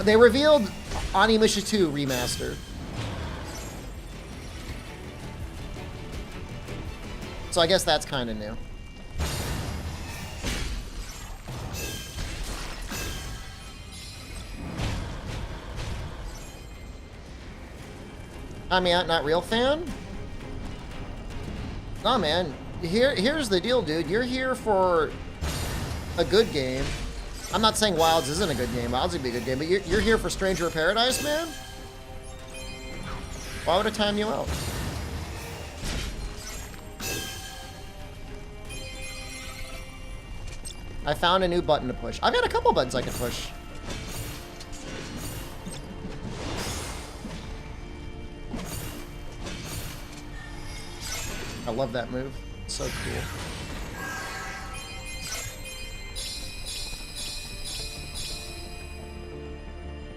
They revealed Onimusha 2 remaster. So I guess that's kind of new. I mean, not real fan? Nah, man. Here's the deal, dude. You're here for a good game. I'm not saying Wilds isn't a good game. Wilds would be a good game, but you're here for Stranger of Paradise, man? Why would I time you out? I found a new button to push. I've got a couple buttons I can push. I love that move. It's so cool.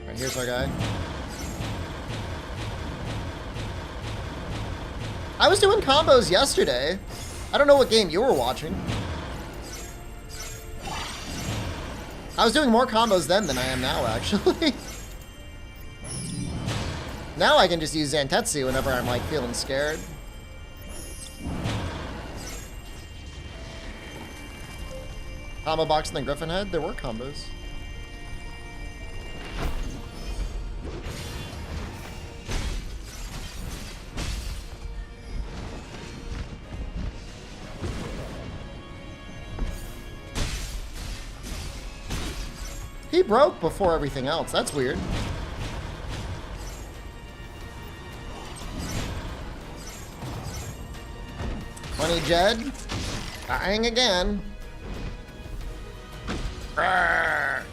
Alright, here's our guy. I was doing combos yesterday. I don't know what game you were watching. I was doing more combos then than I am now, actually. Now I can just use Zantetsu whenever I'm like feeling scared. Combo box and then Griffin head. There were combos. He broke before everything else. That's weird. Funny Jed. Dying again. Arrgh.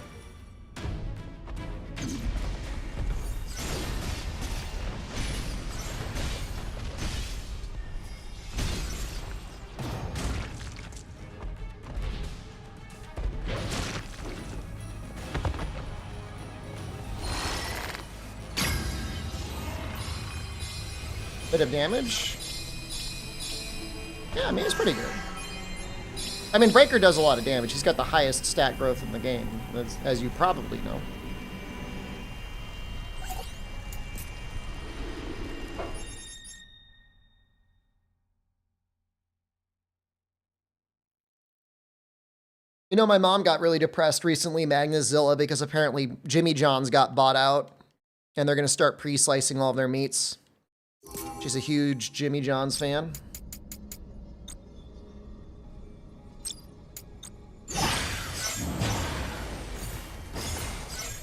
Bit of damage. Yeah, I mean, it's pretty good. I mean, Breaker does a lot of damage. He's got the highest stat growth in the game, as you probably know. You know, my mom got really depressed recently, Magnazilla, because apparently Jimmy John's got bought out, and they're going to start pre-slicing all of their meats. She's a huge Jimmy John's fan.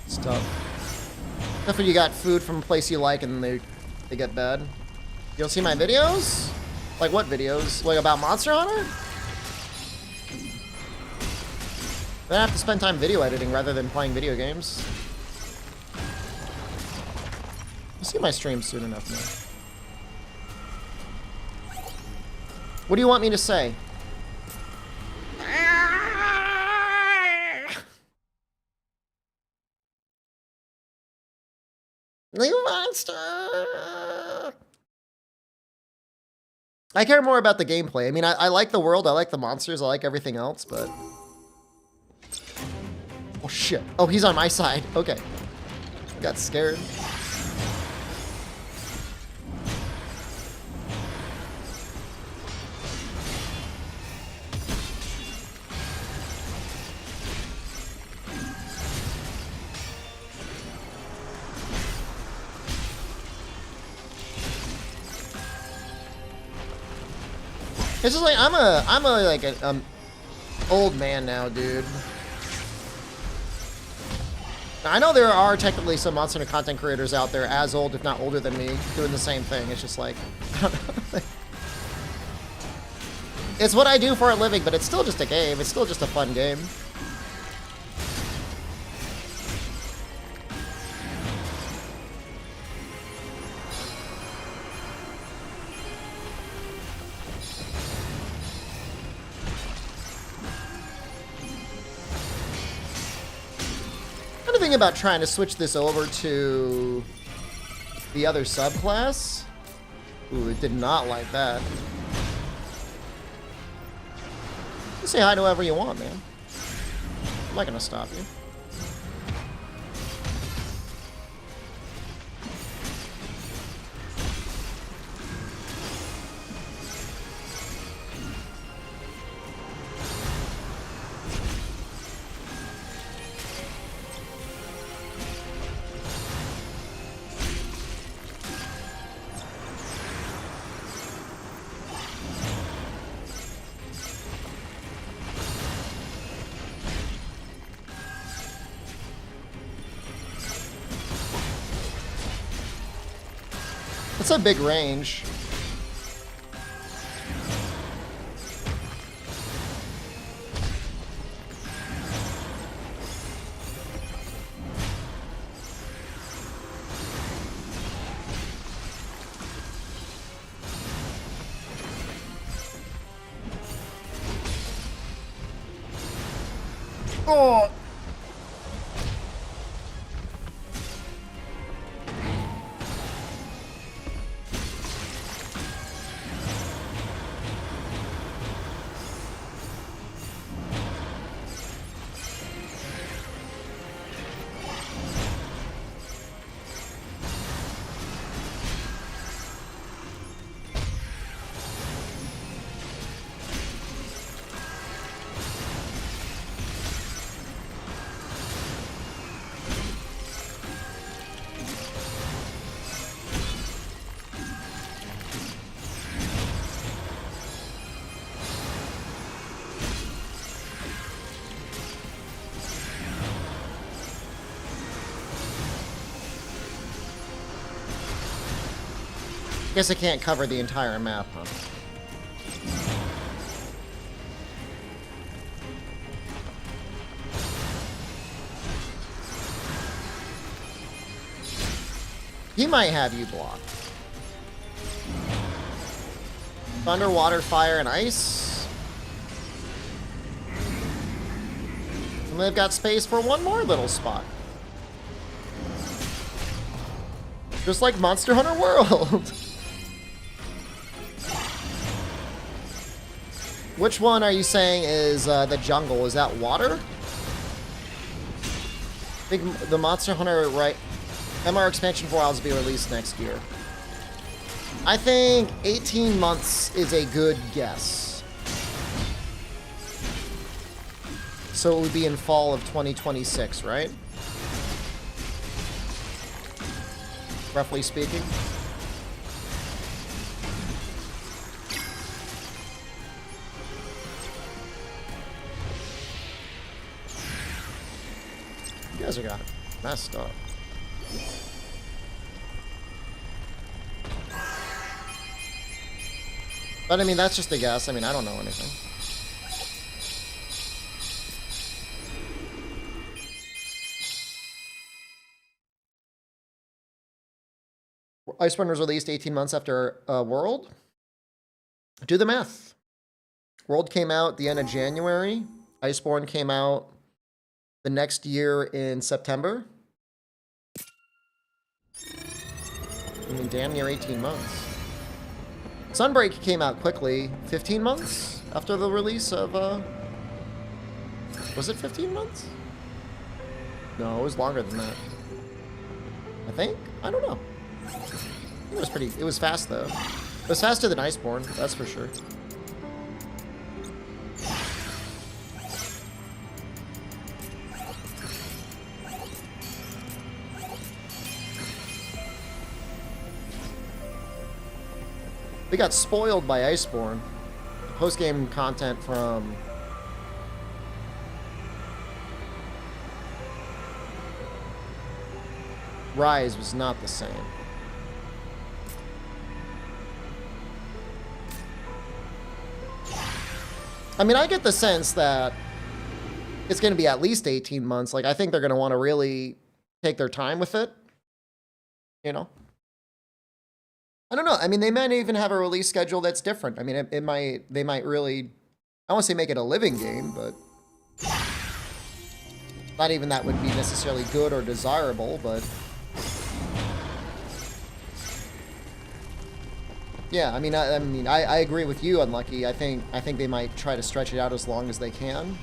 It's tough. Except when you got food from a place you like and they get bad. You don't see my videos? Like what videos? Like about Monster Hunter? Then I have to spend time video editing rather than playing video games. You'll see my stream soon enough now. What do you want me to say? You monster! I care more about the gameplay. I mean, I like the world, I like the monsters, I like everything else, but... Oh shit. Oh, he's on my side. Okay. I got scared. It's just like I'm a old man now, dude. Now, I know there are technically some Monster Hunter content creators out there as old, if not older than me, doing the same thing. It's just like, I don't know. It's what I do for a living, but it's still just a game. It's still just a fun game. Thinking about trying to switch this over to the other subclass. Ooh, it did not like that. You say hi to whoever you want, man. I'm not gonna stop you. That's a big range. Oh! Guess I can't cover the entire map, huh? He might have you blocked. Thunder, water, fire, and ice. And they've got space for one more little spot. Just like Monster Hunter World. Which one are you saying is the jungle? Is that water? I think the Monster Hunter, right? MR expansion for Wilds will be released next year. I think 18 months is a good guess. So it would be in fall of 2026, right? Roughly speaking. You guys are got messed up. But I mean, that's just a guess. I mean, I don't know anything. Iceborne was released 18 months after World. Do the math. World came out the end of January. Iceborne came out the next year in September. I mean, damn near 18 months. Sunbreak came out quickly. 15 months after the release of, was it 15 months? No, it was longer than that. I think? I don't know. It was pretty, it was fast though. It was faster than Iceborne, that's for sure. We got spoiled by Iceborne. Post-game content from Rise was not the same. I mean, I get the sense that it's going to be at least 18 months. Like, I think they're going to want to really take their time with it. You know? I don't know. I mean, they might even have a release schedule that's different. I mean, they might really, I won't say make it a living game, but not even that would be necessarily good or desirable, but yeah, I mean, I agree with you, Unlucky. I think they might try to stretch it out as long as they can.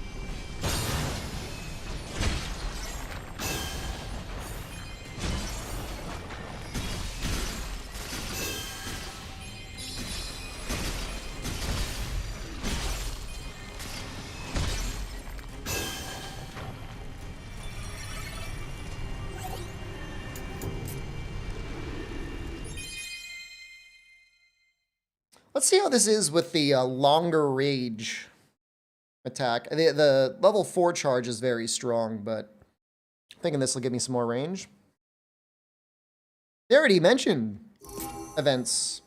Let's see how this is with the longer rage attack. The level 4 charge is very strong, but I'm thinking this will give me some more range. They already mentioned events.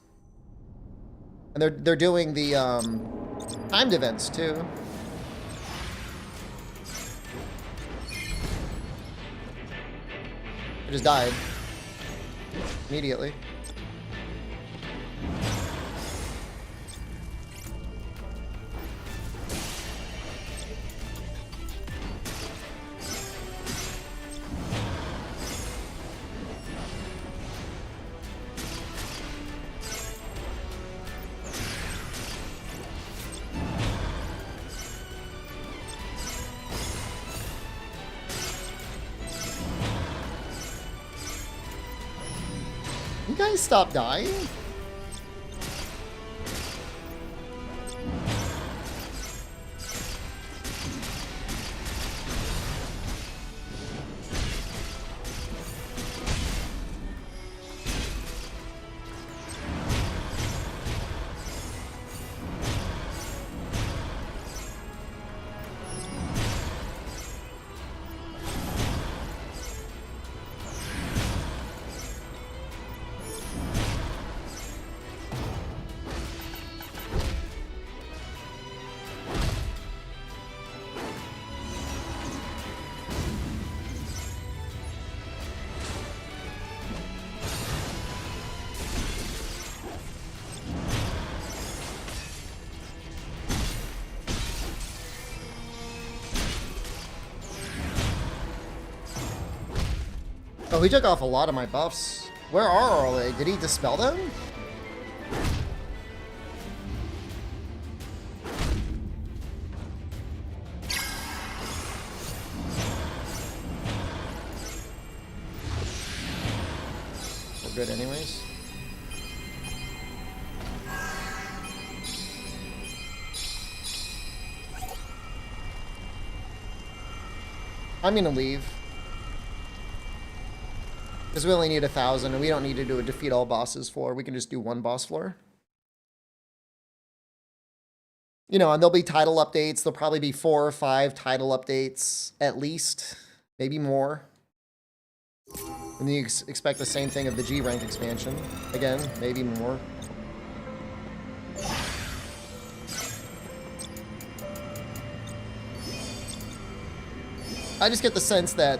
And they're doing the timed events too. I just died immediately. You guys stop dying? Oh, he took off a lot of my buffs. Where are all they? Did he dispel them? We're good anyways. I'm gonna leave. Because we only need 1,000, and we don't need to do a defeat all bosses floor. We can just do one boss floor. You know, and there'll be title updates. There'll probably be 4 or 5 title updates, at least. Maybe more. And you expect the same thing of the G rank expansion. Again, maybe more. I just get the sense that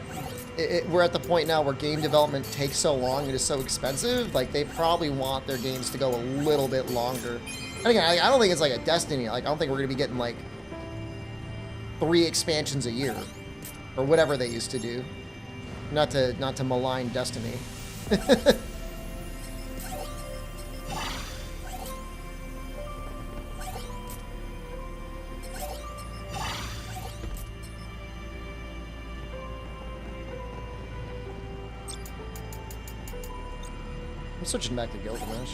we're at the point now where game development takes so long and is so expensive. Like, they probably want their games to go a little bit longer. And again, I don't think it's like a Destiny. Like, I don't think we're going to be getting like 3 expansions a year or whatever they used to do. Not to malign Destiny. I'm switching back to Gilgamesh.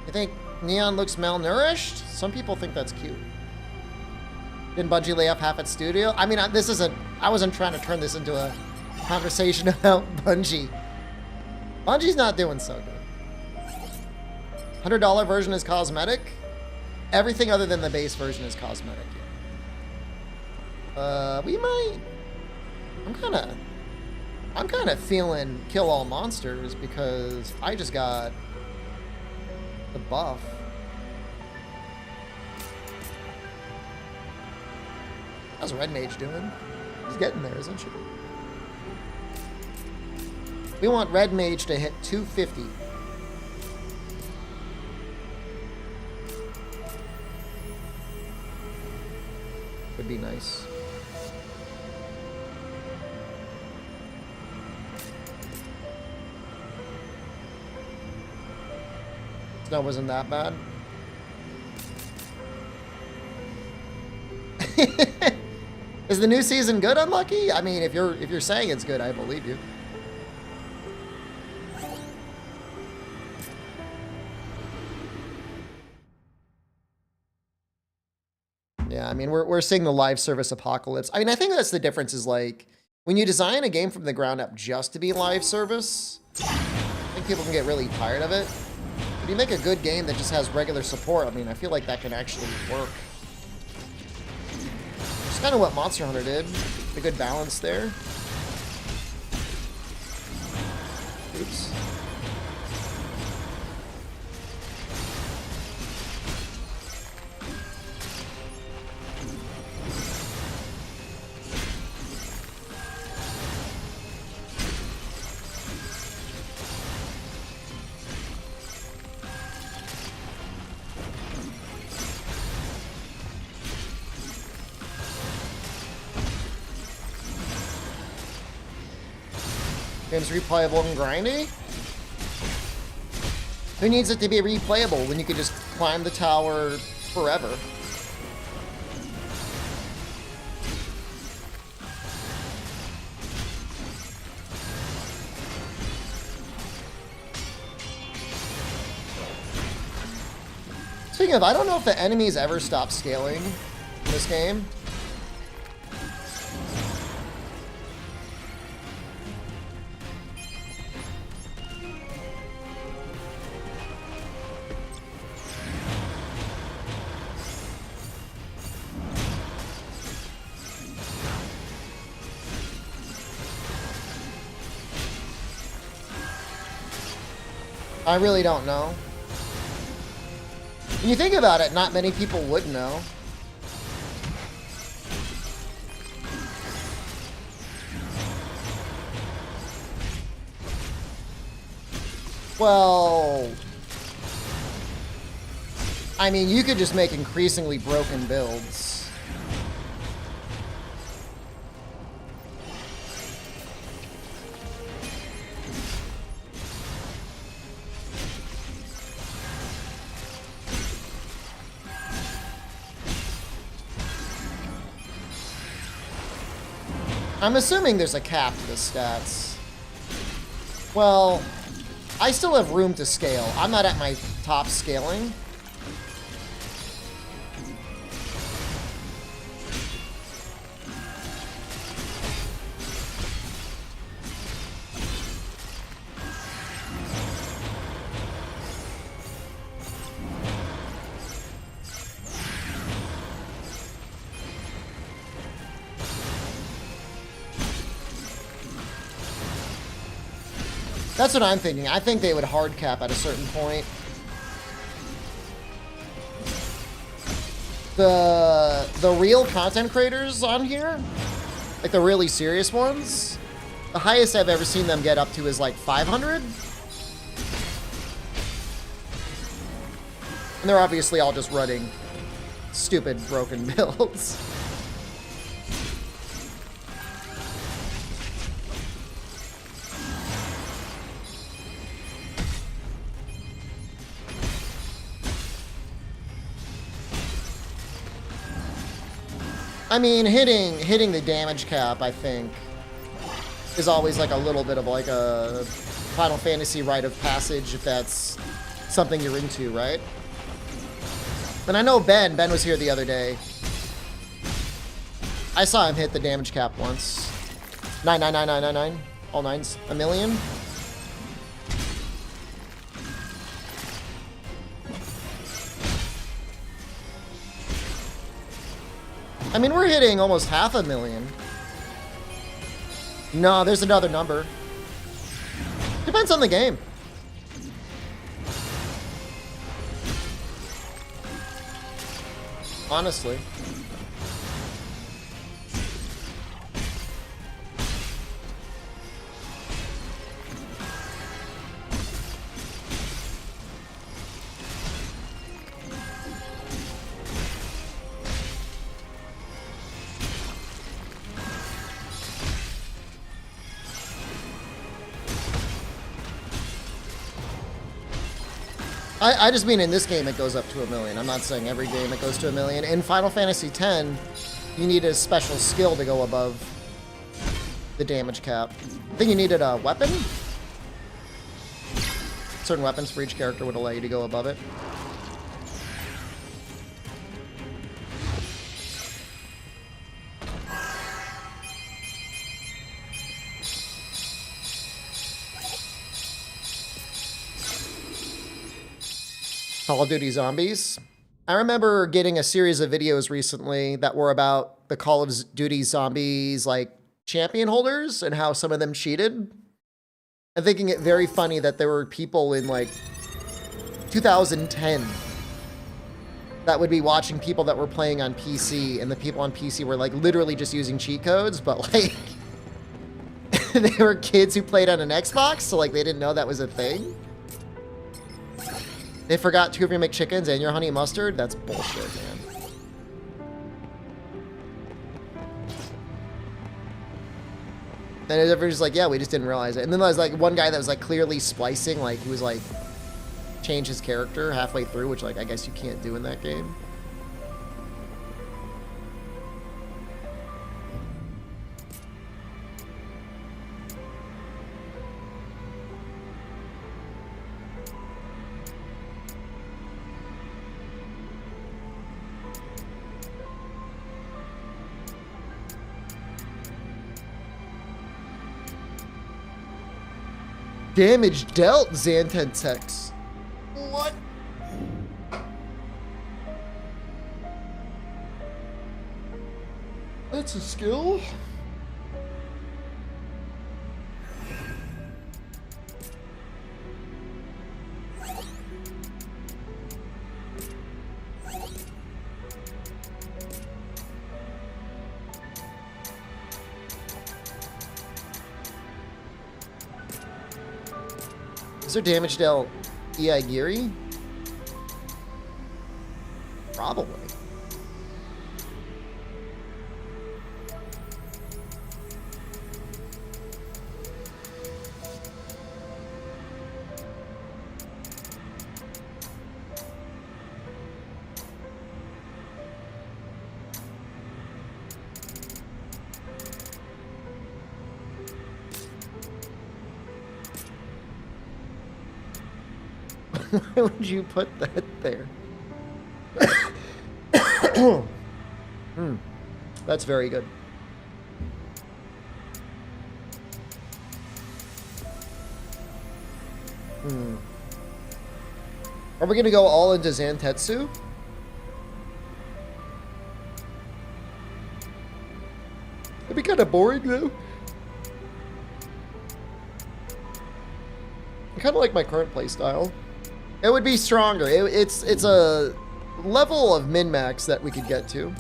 You think Neon looks malnourished? Some people think that's cute. Didn't Bungie lay off half its studio? I mean, I wasn't trying to turn this into a conversation about Bungie. Bungie's not doing so good. $100 version is cosmetic. Everything other than the base version is cosmetic. We might... I'm kind of feeling kill all monsters because I just got the buff. How's Red Mage doing? He's getting there, isn't she? We want Red Mage to hit 250. Would be nice. Snow wasn't that bad. Is the new season good, Unlucky? I mean, if you're saying it's good, I believe you. Yeah, I mean, we're seeing the live service apocalypse. I mean, I think that's the difference is like when you design a game from the ground up just to be live service, I think people can get really tired of it. If you make a good game that just has regular support, I mean, I feel like that can actually work. It's kind of what Monster Hunter did. A good balance there. Oops. Game's replayable and grindy? Who needs it to be replayable when you could just climb the tower forever? Speaking of, I don't know if the enemies ever stop scaling in this game. I really don't know. When you think about it, not many people would know. Well, I mean, you could just make increasingly broken builds. I'm assuming there's a cap to the stats. Well, I still have room to scale. I'm not at my top scaling. That's what I'm thinking. I think they would hard cap at a certain point. The real content creators on here, like the really serious ones, the highest I've ever seen them get up to is like 500. And they're obviously all just running stupid broken builds. I mean, hitting the damage cap, I think, is always like a little bit of like a Final Fantasy rite of passage, if that's something you're into, right? And I know Ben was here the other day. I saw him hit the damage cap once. 9999999. All nines. A million. I mean, we're hitting almost 500,000. No, there's another number. Depends on the game. Honestly. I just mean in this game it goes up to 1 million. I'm not saying every game it goes to 1 million. In Final Fantasy X, you need a special skill to go above the damage cap. I think you needed a weapon? Certain weapons for each character would allow you to go above it. Call of Duty Zombies. I remember getting a series of videos recently that were about the Call of Duty Zombies like champion holders and how some of them cheated. And thinking it very funny that there were people in like 2010 that would be watching people that were playing on PC, and the people on PC were like literally just using cheat codes, but like they were kids who played on an Xbox, so like they didn't know that was a thing. They forgot 2 of your McChickens and your honey mustard? That's bullshit, man. And everybody's like, yeah, we just didn't realize it. And then there was like one guy that was like clearly splicing, like he was like change his character halfway through, which like I guess you can't do in that game. damage dealt, Xantentex. What? That's a skill? Is there damage dealt Iaigiri? Probably. Why would you put that there? That's very good. Are we gonna go all into Zantetsu? It'd be kind of boring though. I kind of like my current playstyle. It would be stronger. It's a level of min-max that we could get to.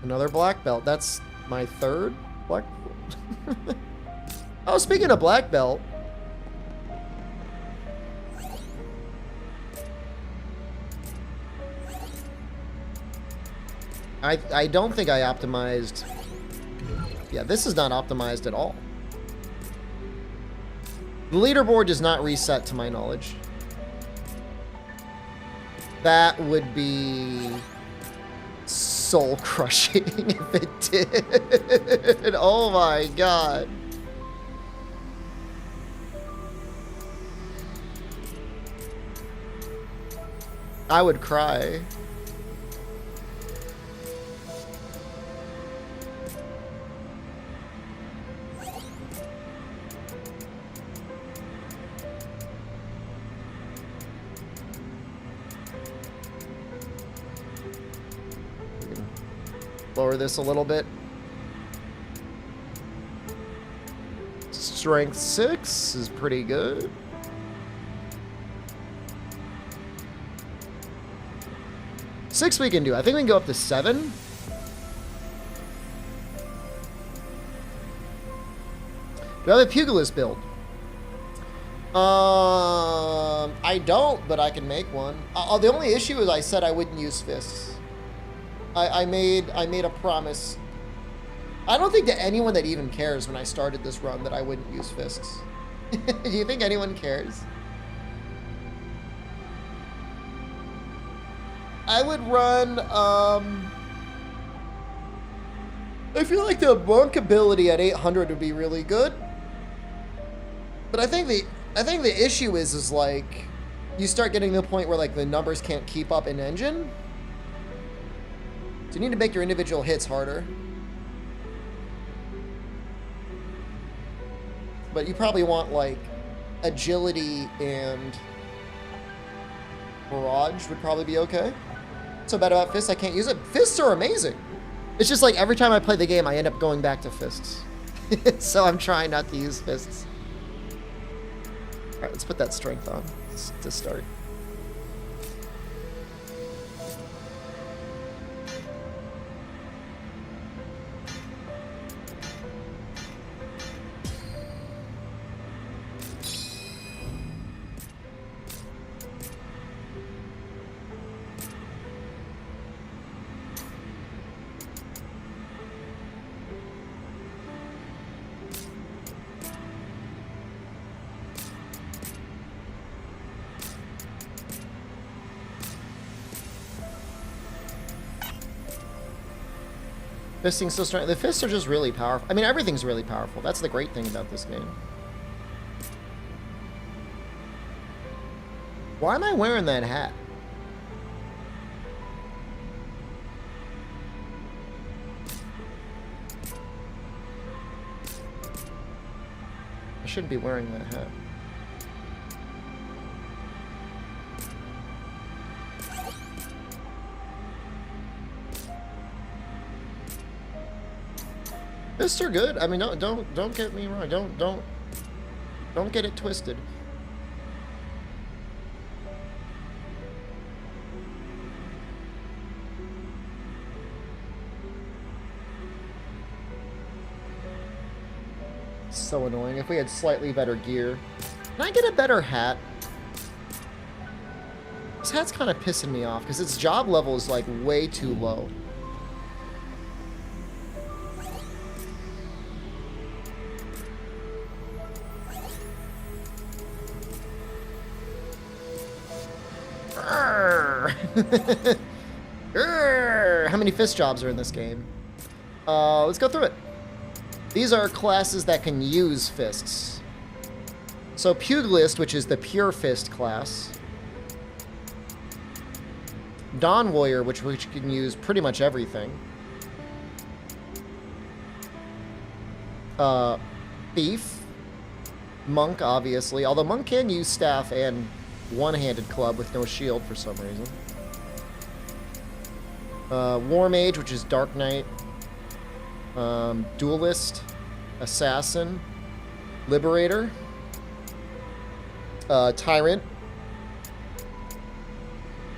Another black belt. That's my third black belt. Oh, speaking of black belt. I don't think I optimized. Yeah, this is not optimized at all. The leaderboard does not reset to my knowledge. That would be soul crushing if it did. Oh my god. I would cry. Lower this a little bit. Strength 6 is pretty good. Six we can do. I think we can go up to 7. Do I have a pugilist build? I don't, but I can make one. The only issue is I said I wouldn't use fists. I made a promise. I don't think to anyone that even cares when I started this run that I wouldn't use fists. Do you think anyone cares? I would run, I feel like the monk ability at 800 would be really good. But I think the issue is like, you start getting to the point where like the numbers can't keep up in engine. So you need to make your individual hits harder. But you probably want like agility and barrage would probably be okay. So bad about fists, I can't use it. Fists are amazing. It's just like every time I play the game, I end up going back to fists. So I'm trying not to use fists. All right, let's put that strength on to start. Fisting's so strong. The fists are just really powerful. I mean, everything's really powerful. That's the great thing about this game. Why am I wearing that hat? shouldn't be wearing that hat. Fists are good. I mean, don't get me wrong. Don't get it twisted. So annoying. If we had slightly better gear. Can I get a better hat? This hat's kind of pissing me off because its job level is like way too low. How many fist jobs are in this game? Let's go through it. These are classes that can use fists. So Pugilist, which is the pure fist class. Dawn Warrior, which can use pretty much everything. Thief. Monk, obviously. Although Monk can use staff and one-handed club with no shield for some reason. War Mage, which is Dark Knight. Duelist, Assassin, Liberator, Tyrant,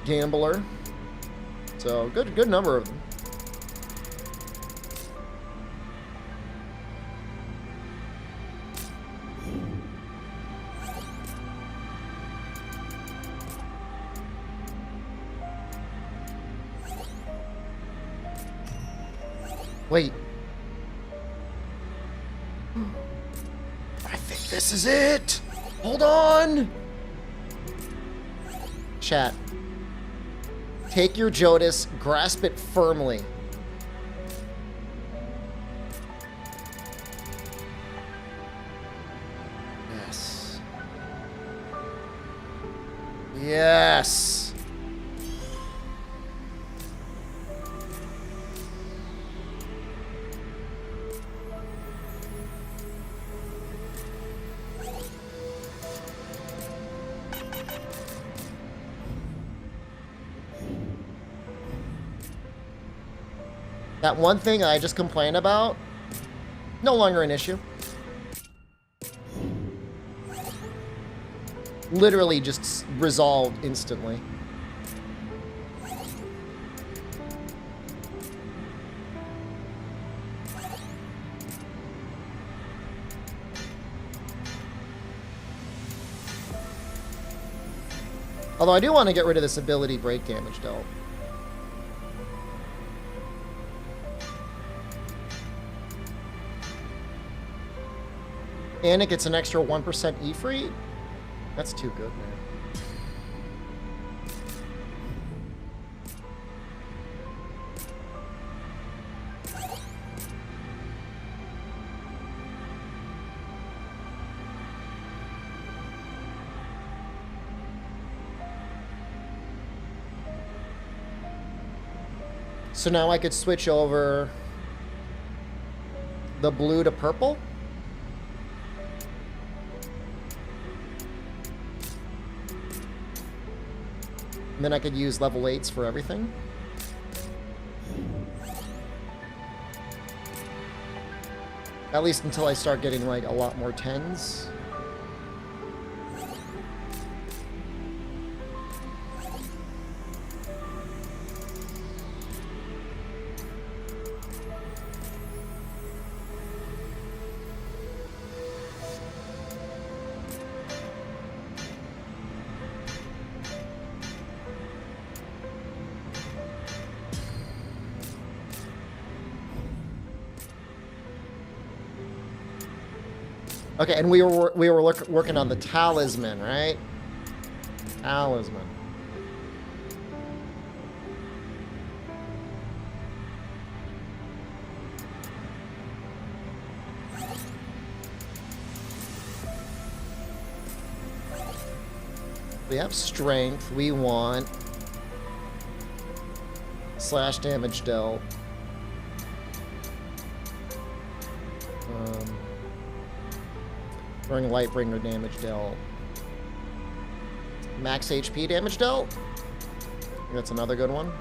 Gambler. So good number of them. Wait. I think this is it. Hold on. Chat. Take your Jodas, grasp it firmly. Yes. Yes. That one thing I just complained about, no longer an issue. Literally just resolved instantly. Although I do want to get rid of this ability break damage dealt. And it gets an extra 1% E-free? That's too good, man. So now I could switch over the blue to purple? And then I could use level 8s for everything. At least until I start getting like a lot more 10s. Okay, and we were working on the talisman, right? Talisman. We have strength. We want slash damage dealt. During Lightbringer damage dealt. Max HP damage dealt? I think that's another good one.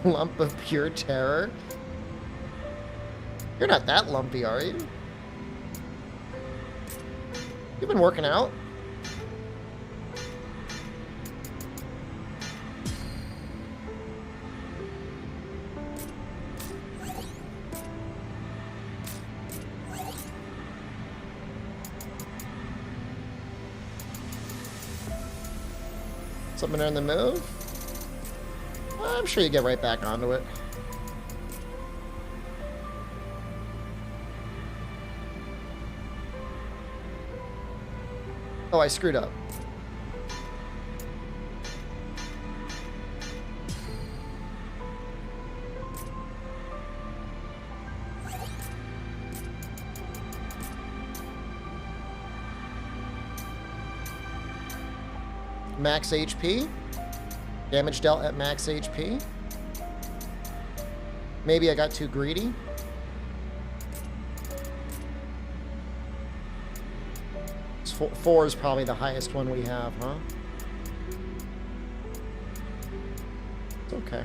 Lump of pure terror. You're not that lumpy, are you? You've been working out? Something in the move? I'm sure you get right back onto it. Oh, I screwed up. Max HP. Damage dealt at max HP. Maybe I got too greedy. Four is probably the highest one we have, huh? It's okay.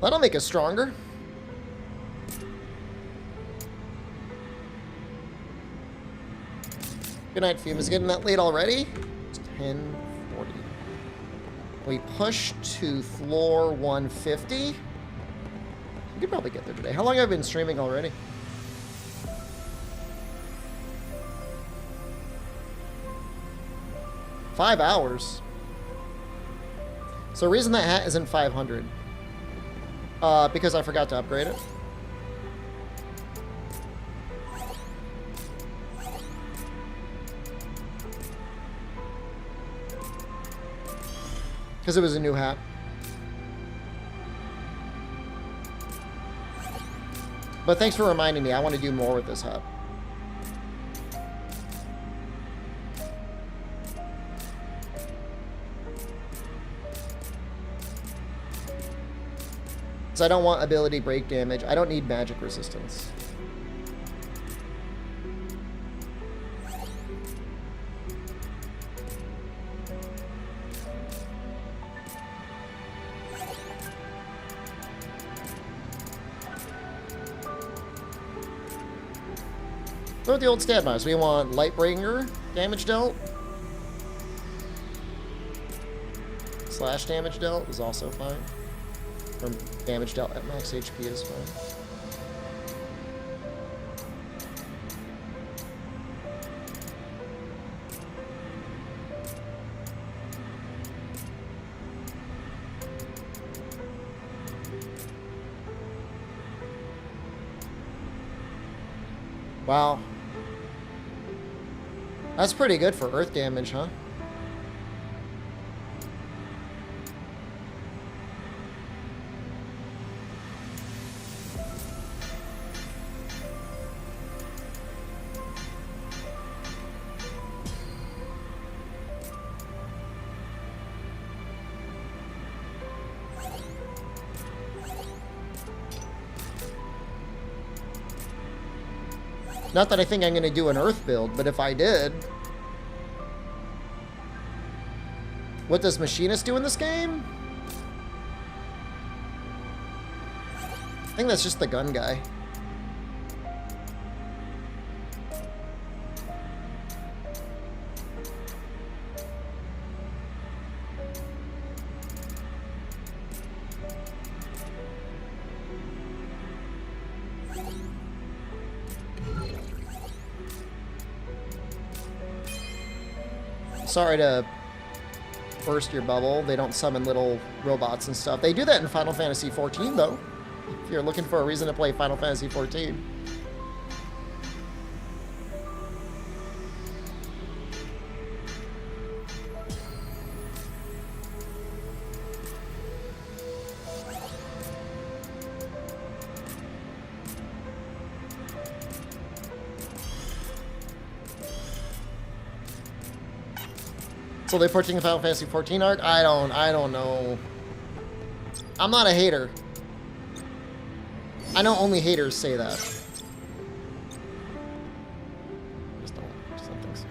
That'll make us stronger. Good night, Fume. Is getting that late already? It's 10:40. We push to floor 150. We could probably get there today. How long have I been streaming already? Five hours. So the reason that hat isn't 500. Because I forgot to upgrade it. Because it was a new hat. But thanks for reminding me. I want to do more with this hat. So I don't want ability break damage. I don't need magic resistance. Go with the old stat mouse. We want Lightbringer damage dealt. Slash damage dealt is also fine. Or damage dealt at max HP is fine. Wow. That's pretty good for earth damage, huh? Not that I think I'm going to do an Earth build, but if I did... What does Machinist do in this game? I think that's just the gun guy. Sorry to burst your bubble. They don't summon little robots and stuff. They do that in Final Fantasy XIV, though. If you're looking for a reason to play Final Fantasy XIV. So they're putting Final Fantasy XIV arc? I don't know. I'm not a hater. I know only haters say that. Just don't think so.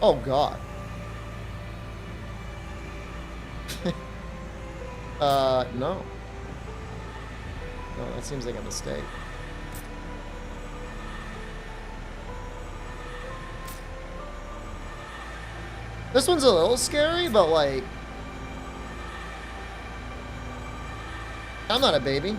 Oh God. No. No, that seems like a mistake. This one's a little scary, but like... I'm not a baby.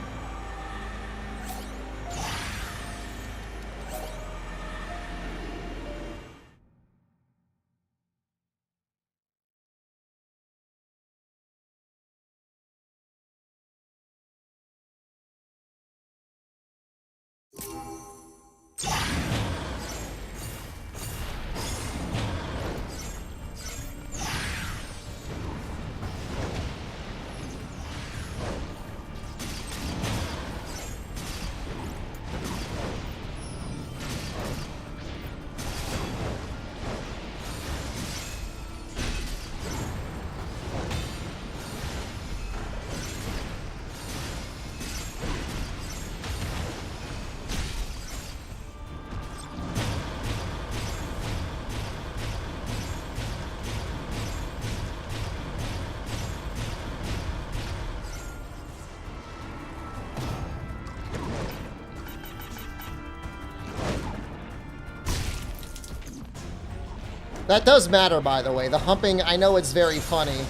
That does matter, by the way. The humping, I know it's very funny.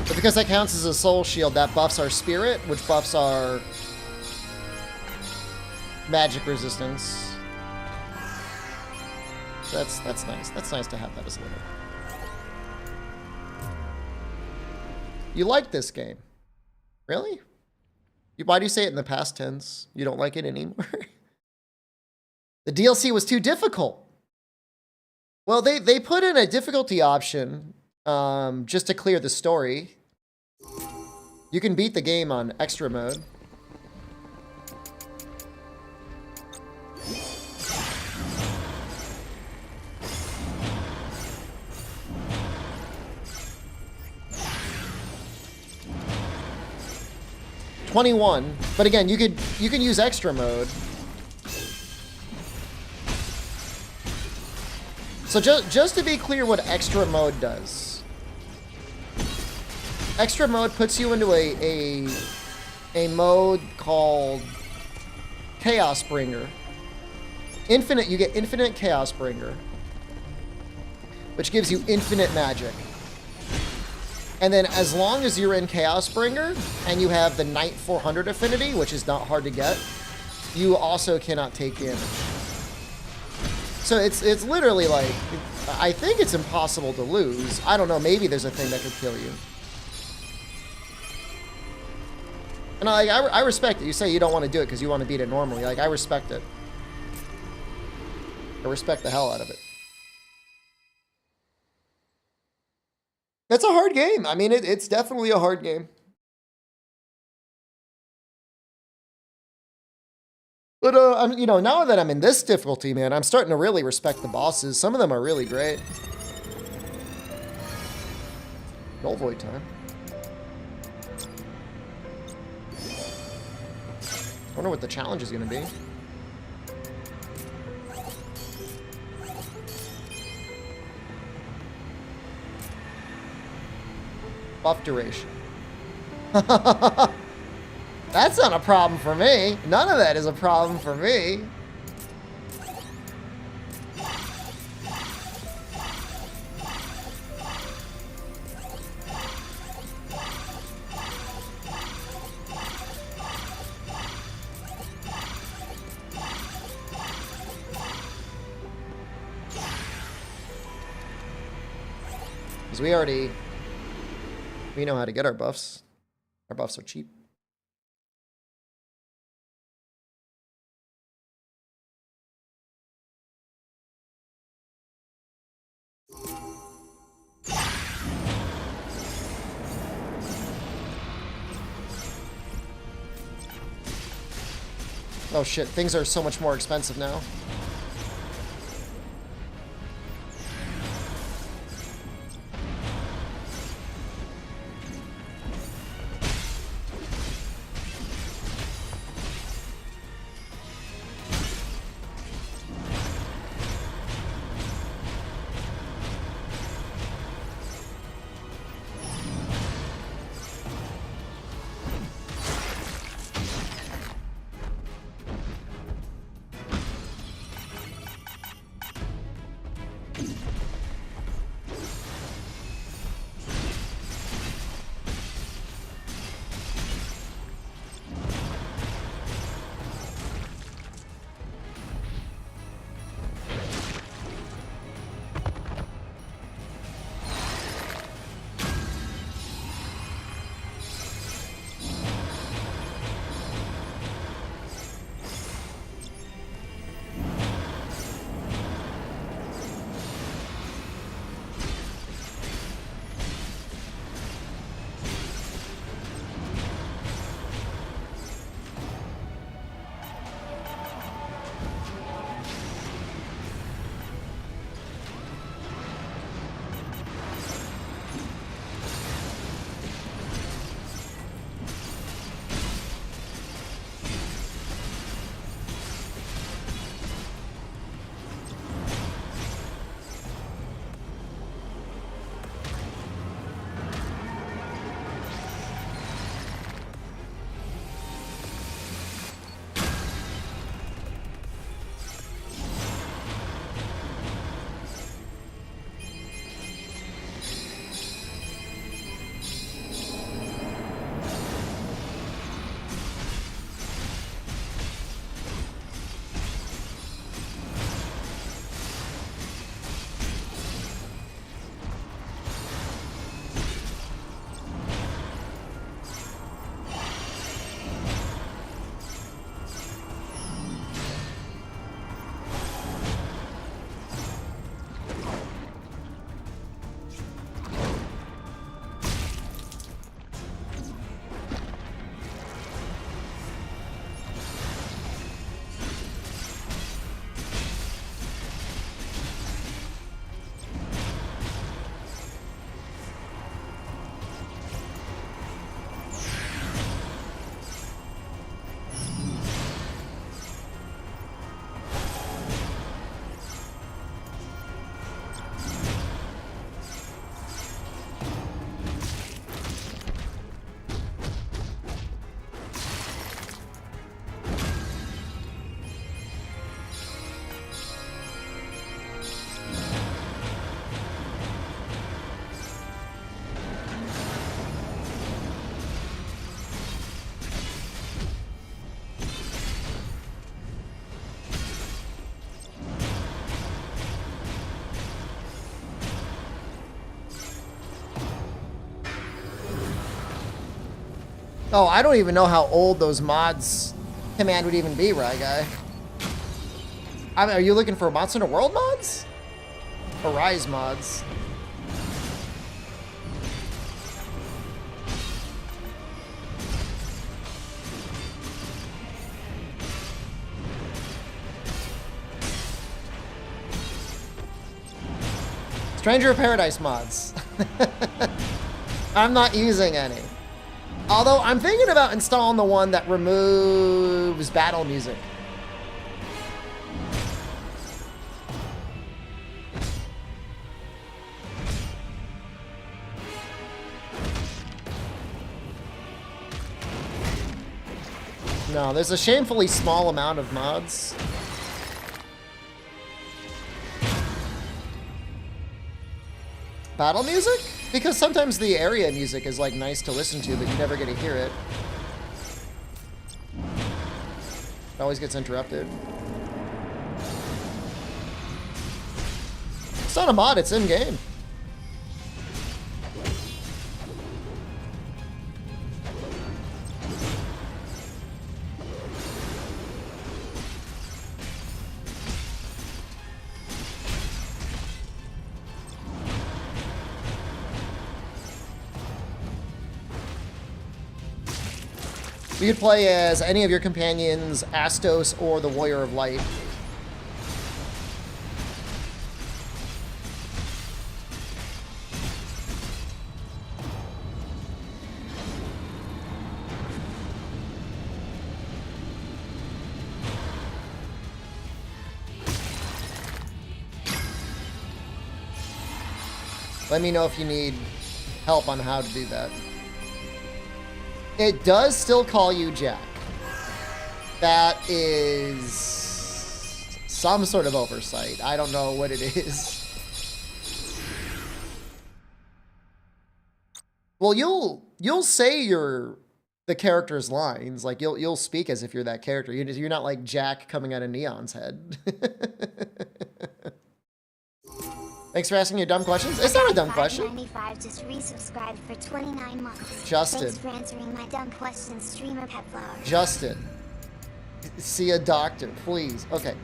But because that counts as a soul shield, that buffs our spirit, which buffs our magic resistance. That's nice. That's nice to have that as a limit. You like this game? Really? Why do you say it in the past tense? You don't like it anymore? The DLC was too difficult. Well, they put in a difficulty option just to clear the story. You can beat the game on extra mode. $21, but again, you can use extra mode. So just to be clear what extra mode does. Extra mode puts you into a mode called Chaos Bringer. You get infinite Chaos Bringer, which gives you infinite magic. And then as long as you're in Chaos Bringer and you have the Knight 400 affinity, which is not hard to get, you also cannot take damage. So it's literally like, I think it's impossible to lose. I don't know, maybe there's a thing that could kill you. And I respect it. You say you don't want to do it because you want to beat it normally. Like, I respect it. I respect the hell out of it. It's a hard game. I mean, it's definitely a hard game. But, you know, now that I'm in this difficulty, man, I'm starting to really respect the bosses. Some of them are really great. Null Void time. I wonder what the challenge is going to be. Buff duration. That's not a problem for me. None of that is a problem for me. Because we know how to get our buffs. Our buffs are cheap. Oh shit, things are so much more expensive now. Oh, I don't even know how old those mods command would even be, right, guy? I mean, are you looking for Monster Hunter World mods? Or Rise mods? Stranger of Paradise mods. I'm not using any. Although I'm thinking about installing the one that removes battle music. No, there's a shamefully small amount of mods. Battle music? Because sometimes the area music is like nice to listen to, but you never get to hear it. It always gets interrupted. It's not a mod, it's in-game. You could play as any of your companions, Astos or the Warrior of Light. Let me know if you need help on how to do that. It does still call you Jack. That is some sort of oversight. I don't know what it is. Well, you'll say the character's lines. Like you'll speak as if you're that character. You're not like Jack coming out of Neon's head. Thanks for asking your dumb questions. It's not a dumb question. 95 just resubscribed for 29 months. Justin. Thanks for answering my dumb questions, streamer pet vlog. Justin. See a doctor, please. Okay.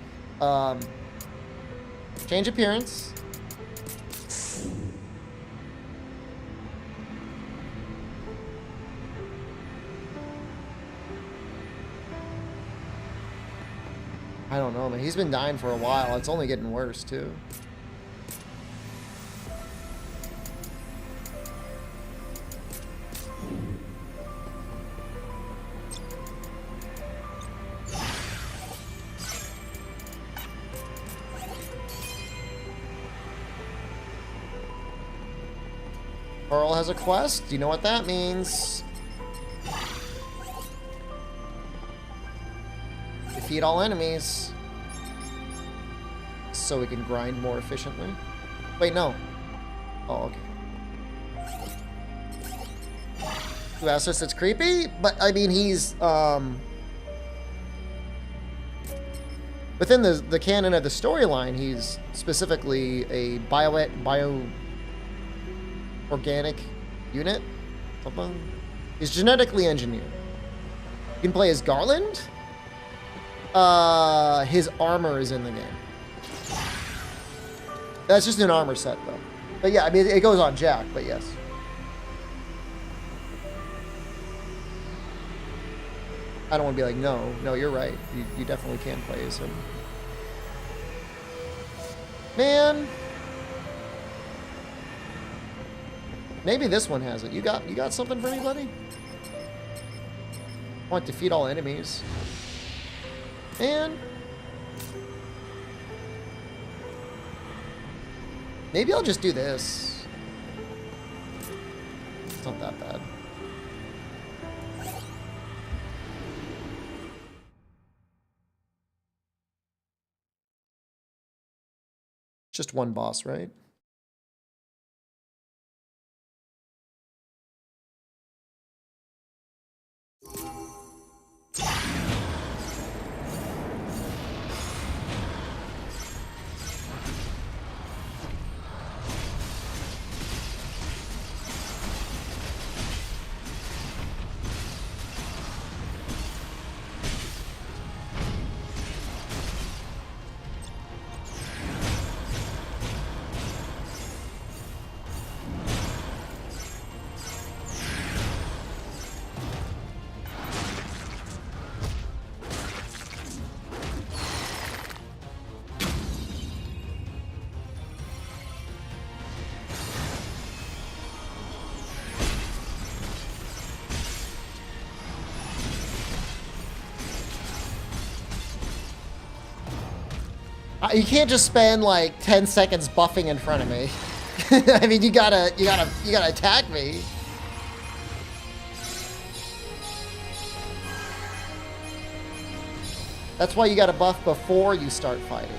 Change appearance. I don't know, man. He's been dying for a while. It's only getting worse, too. Pearl has a quest. Do you know what that means? Defeat all enemies. So we can grind more efficiently. Wait, no. Oh, okay. Who asked us it's creepy? But, I mean, he's, within the canon of the storyline, he's specifically a organic unit. Something. He's genetically engineered. You can play as Garland. His armor is in the game. That's just an armor set, though. But yeah, I mean, it goes on Jack, but yes. I don't want to be like, no, you're right. You definitely can play as him. Man. Maybe this one has it. You got something for anybody? I want to defeat all enemies. Man. Maybe I'll just do this. It's not that bad. Just one boss, right? You can't just spend like 10 seconds buffing in front of me. I mean, you gotta attack me. That's why you gotta buff before you start fighting.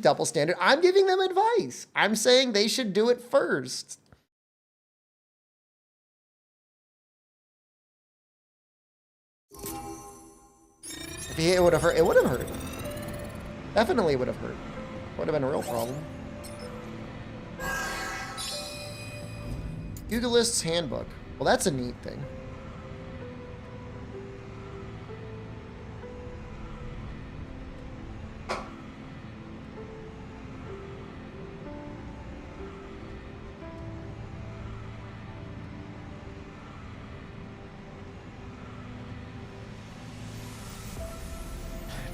Double standard. I'm giving them advice. I'm saying they should do it first. If it would have hurt, it would have hurt. Definitely would have hurt. Would have been a real problem. Pugilist's Handbook. Well, that's a neat thing.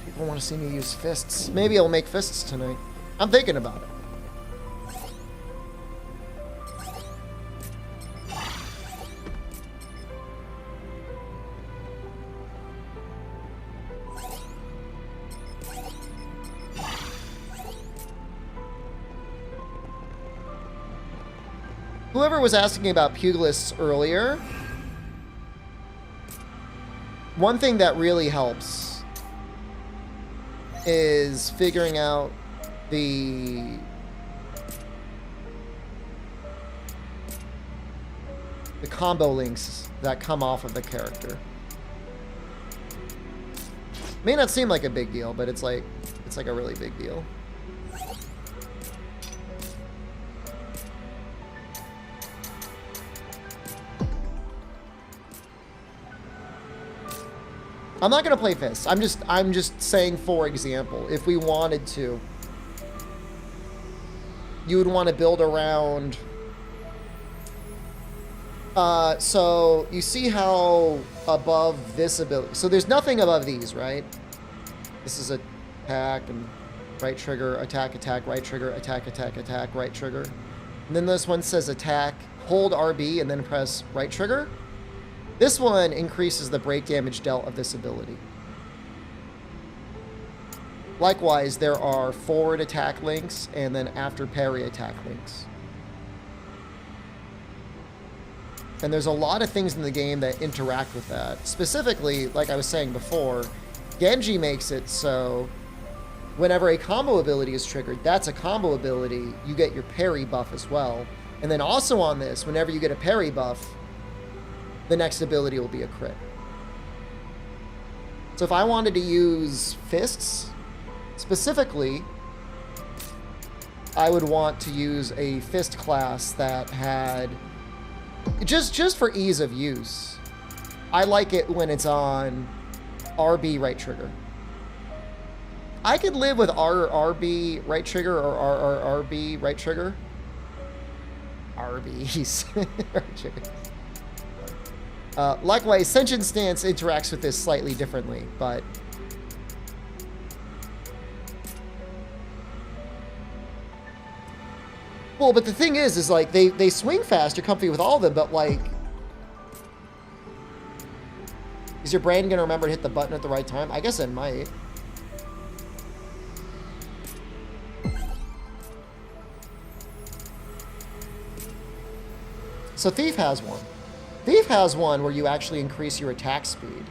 People want to see me use fists. Maybe I'll make fists tonight. I'm thinking about it. Whoever was asking about pugilists earlier, one thing that really helps is figuring out the combo links that come off of the character. May not seem like a big deal, but it's like a really big deal. I'm not gonna play fists. I'm just saying, for example, if we wanted to, you would want to build around. So you see how above this ability. So there's nothing above these, right? This is attack and right trigger, attack, attack, right trigger, attack, attack, attack, right trigger. And then this one says attack, hold RB, and then press right trigger. This one increases the break damage dealt of this ability. Likewise, there are forward attack links and then after parry attack links. And there's a lot of things in the game that interact with that. Specifically, like I was saying before, Genji makes it so whenever a combo ability is triggered, that's a combo ability, you get your parry buff as well. And then also on this, whenever you get a parry buff, the next ability will be a crit. So if I wanted to use fists, specifically, I would want to use a fist class that had, just for ease of use, I like it when it's on RB right trigger. I could live with RB right trigger or RB right trigger. RBs. Right trigger. Likewise, Senshin Stance interacts with this slightly differently, but well, but the thing is like they swing fast. You're comfy with all of them, but like, is your brain gonna remember to hit the button at the right time? I guess it might. So Thief has one. Thief has one where you actually increase your attack speed.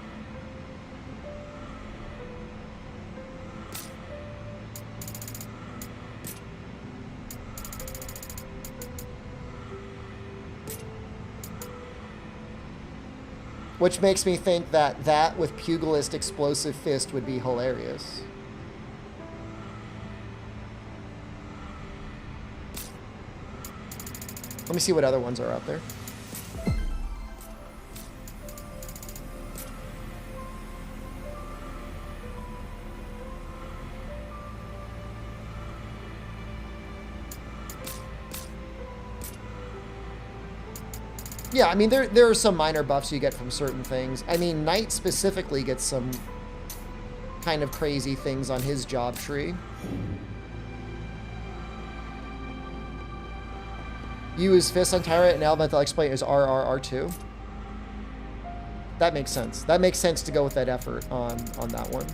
Which makes me think that with Pugilist Explosive Fist would be hilarious. Let me see what other ones are out there. Yeah, I mean, there are some minor buffs you get from certain things. I mean, Knight specifically gets some kind of crazy things on his job tree. Use Fist on Tyrant and Element, I'll explain, is RRR2. That makes sense. That makes sense to go with that effort on that one.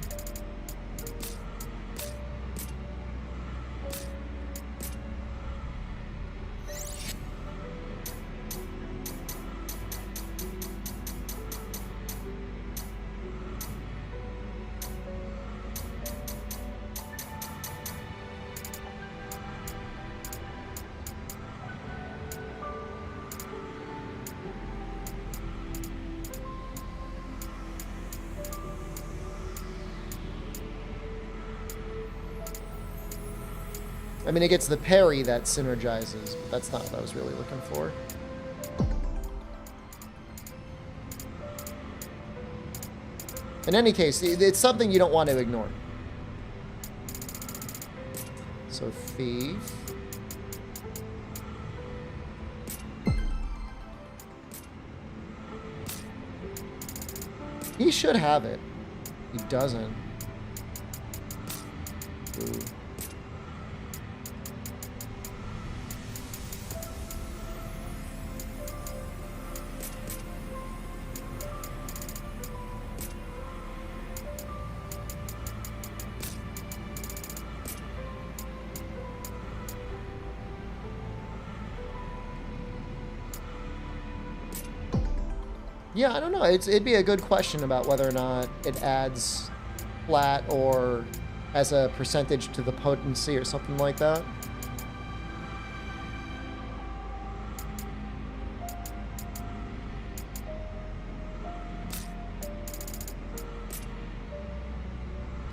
I mean, it gets the parry that synergizes, but that's not what I was really looking for. In any case, it's something you don't want to ignore. So, Thief. He should have it. He doesn't. Ooh. Yeah, I don't know. It'd be a good question about whether or not it adds flat or as a percentage to the potency or something like that.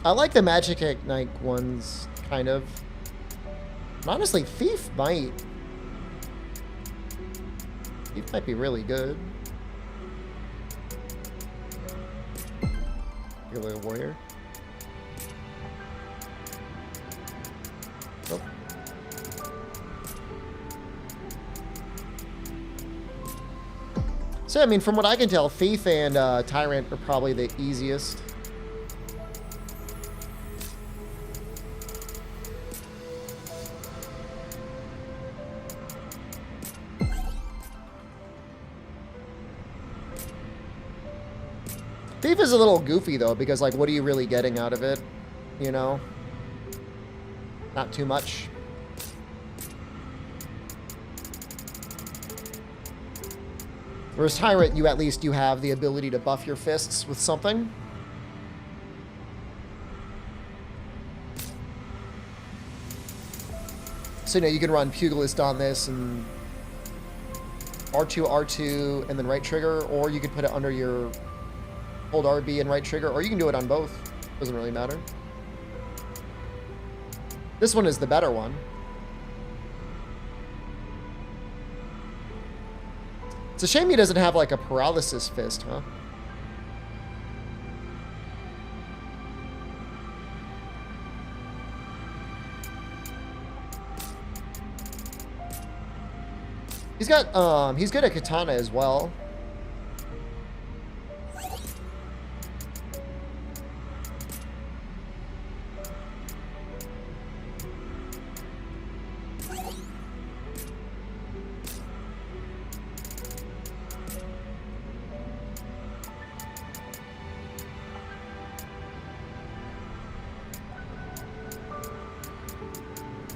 I like the Magic Ignite ones, kind of. And honestly, Thief might be really good. Regular warrior. Nope. So, I mean, from what I can tell, Thief and Tyrant are probably the easiest. Thief is a little goofy, though, because, like, what are you really getting out of it? You know? Not too much. Whereas Tyrant, you at least you have the ability to buff your fists with something. So, you know, you can run Pugilist on this and R2, R2, and then right trigger, or you could put it under your hold RB and right trigger, or you can do it on both. Doesn't really matter. This one is the better one. It's a shame he doesn't have like a paralysis fist, huh? He's got he's good at katana as well.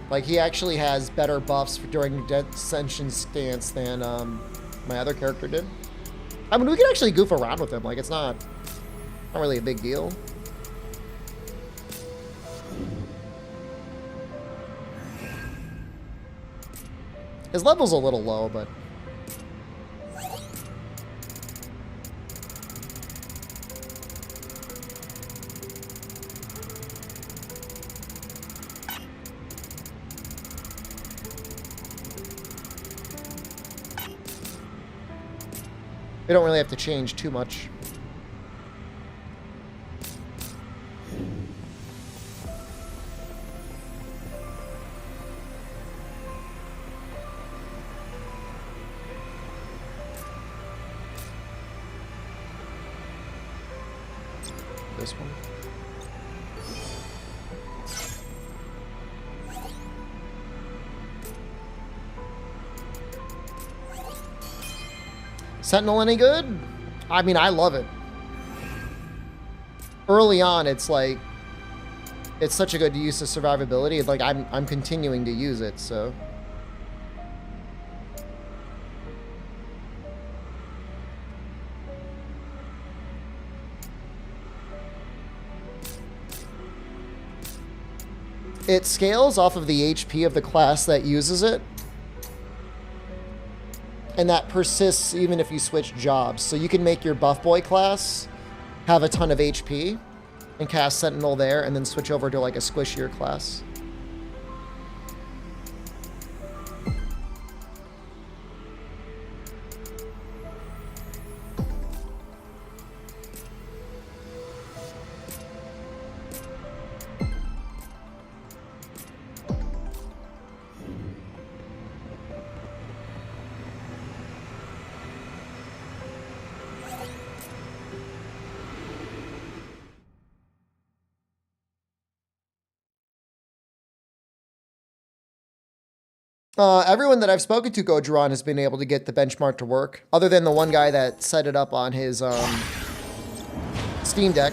Like, he actually has better buffs during Descension stance than my other character did. I mean, we can actually goof around with him. Like, it's not really a big deal. His level's a little low, but... we don't really have to change too much. This one. Sentinel any good? I mean, I love it. Early on, it's like, it's such a good use of survivability. Like, I'm continuing to use it, so. It scales off of the HP of the class that uses it. And that persists even if you switch jobs. So you can make your buff boy class have a ton of HP and cast Sentinel there and then switch over to like a squishier class. Everyone that I've spoken to, Gojuron, has been able to get the benchmark to work, other than the one guy that set it up on his Steam Deck.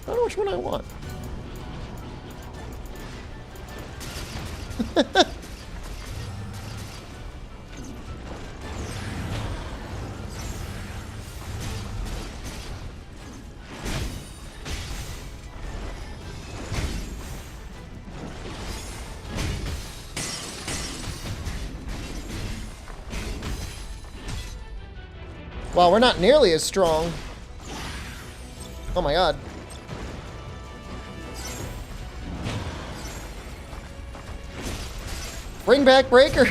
I don't know which one I want. Wow, we're not nearly as strong. Oh my god. Bring back Breaker.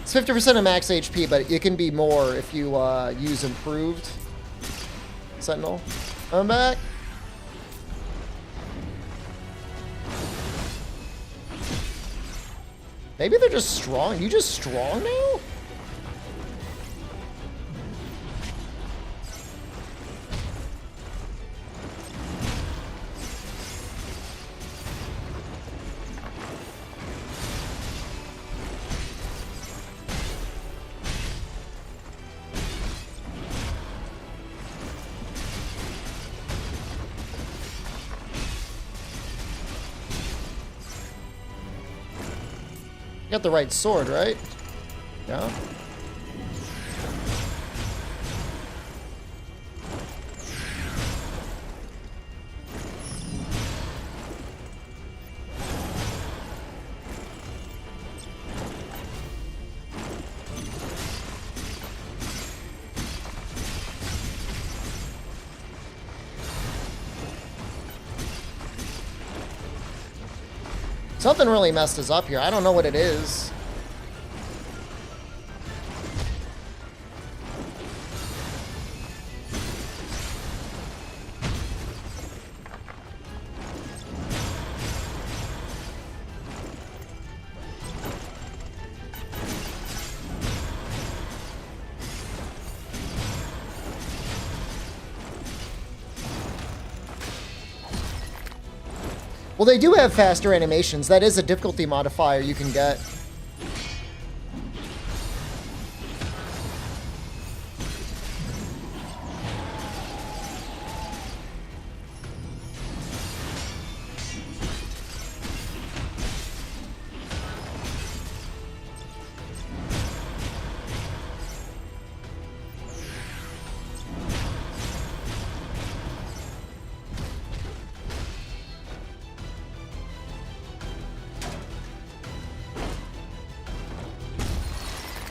It's 50% of max HP, but it can be more if you use improved Sentinel. I'm back. Maybe they're just strong. You just strong now? You got the right sword, right? Yeah. Something really messed us up here. I don't know what it is. Well, they do have faster animations. That is a difficulty modifier you can get.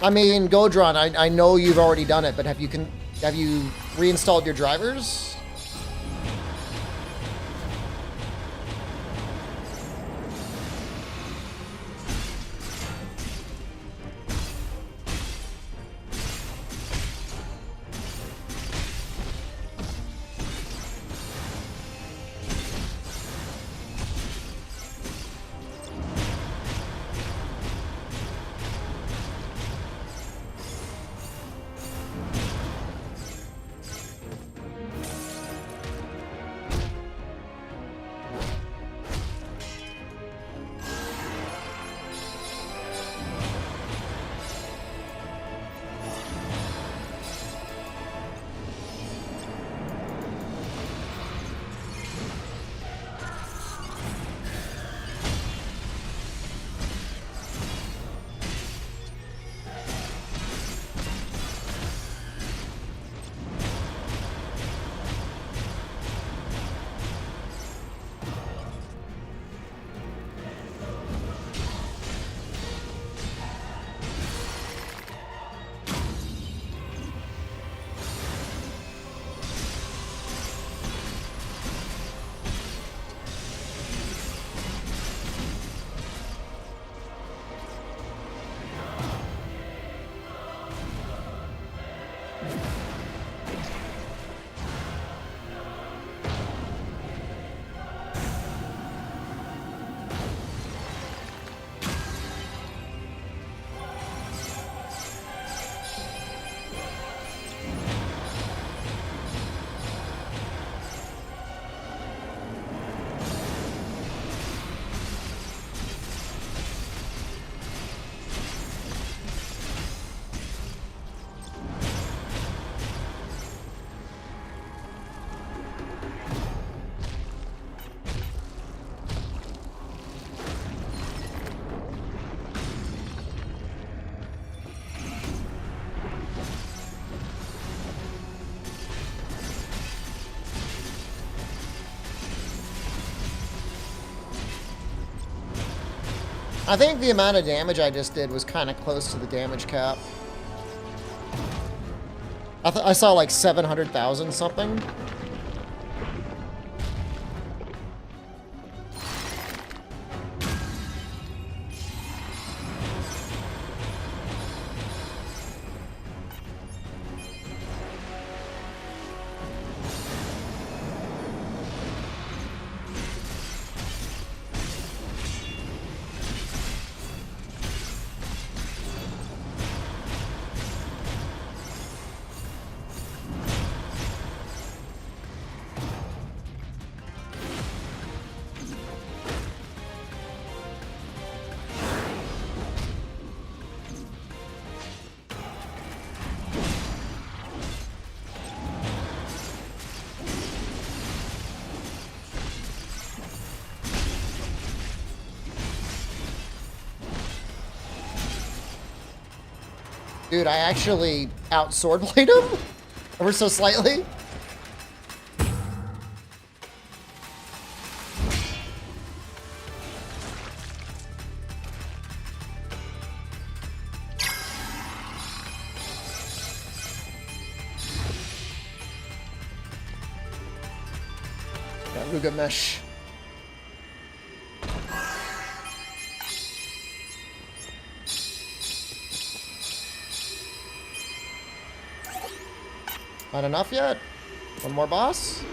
I mean, Godron, I know you've already done it, but have you reinstalled your drivers? I think the amount of damage I just did was kind of close to the damage cap. I saw like 700,000 something. Dude, I actually out swordblade him ever so slightly. Got Ruga Mesh. Not enough yet? One more boss?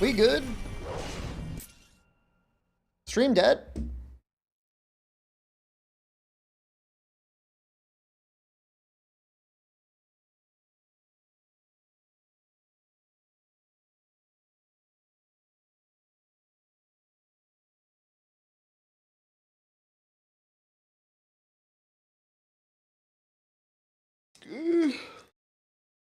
We good? Stream dead?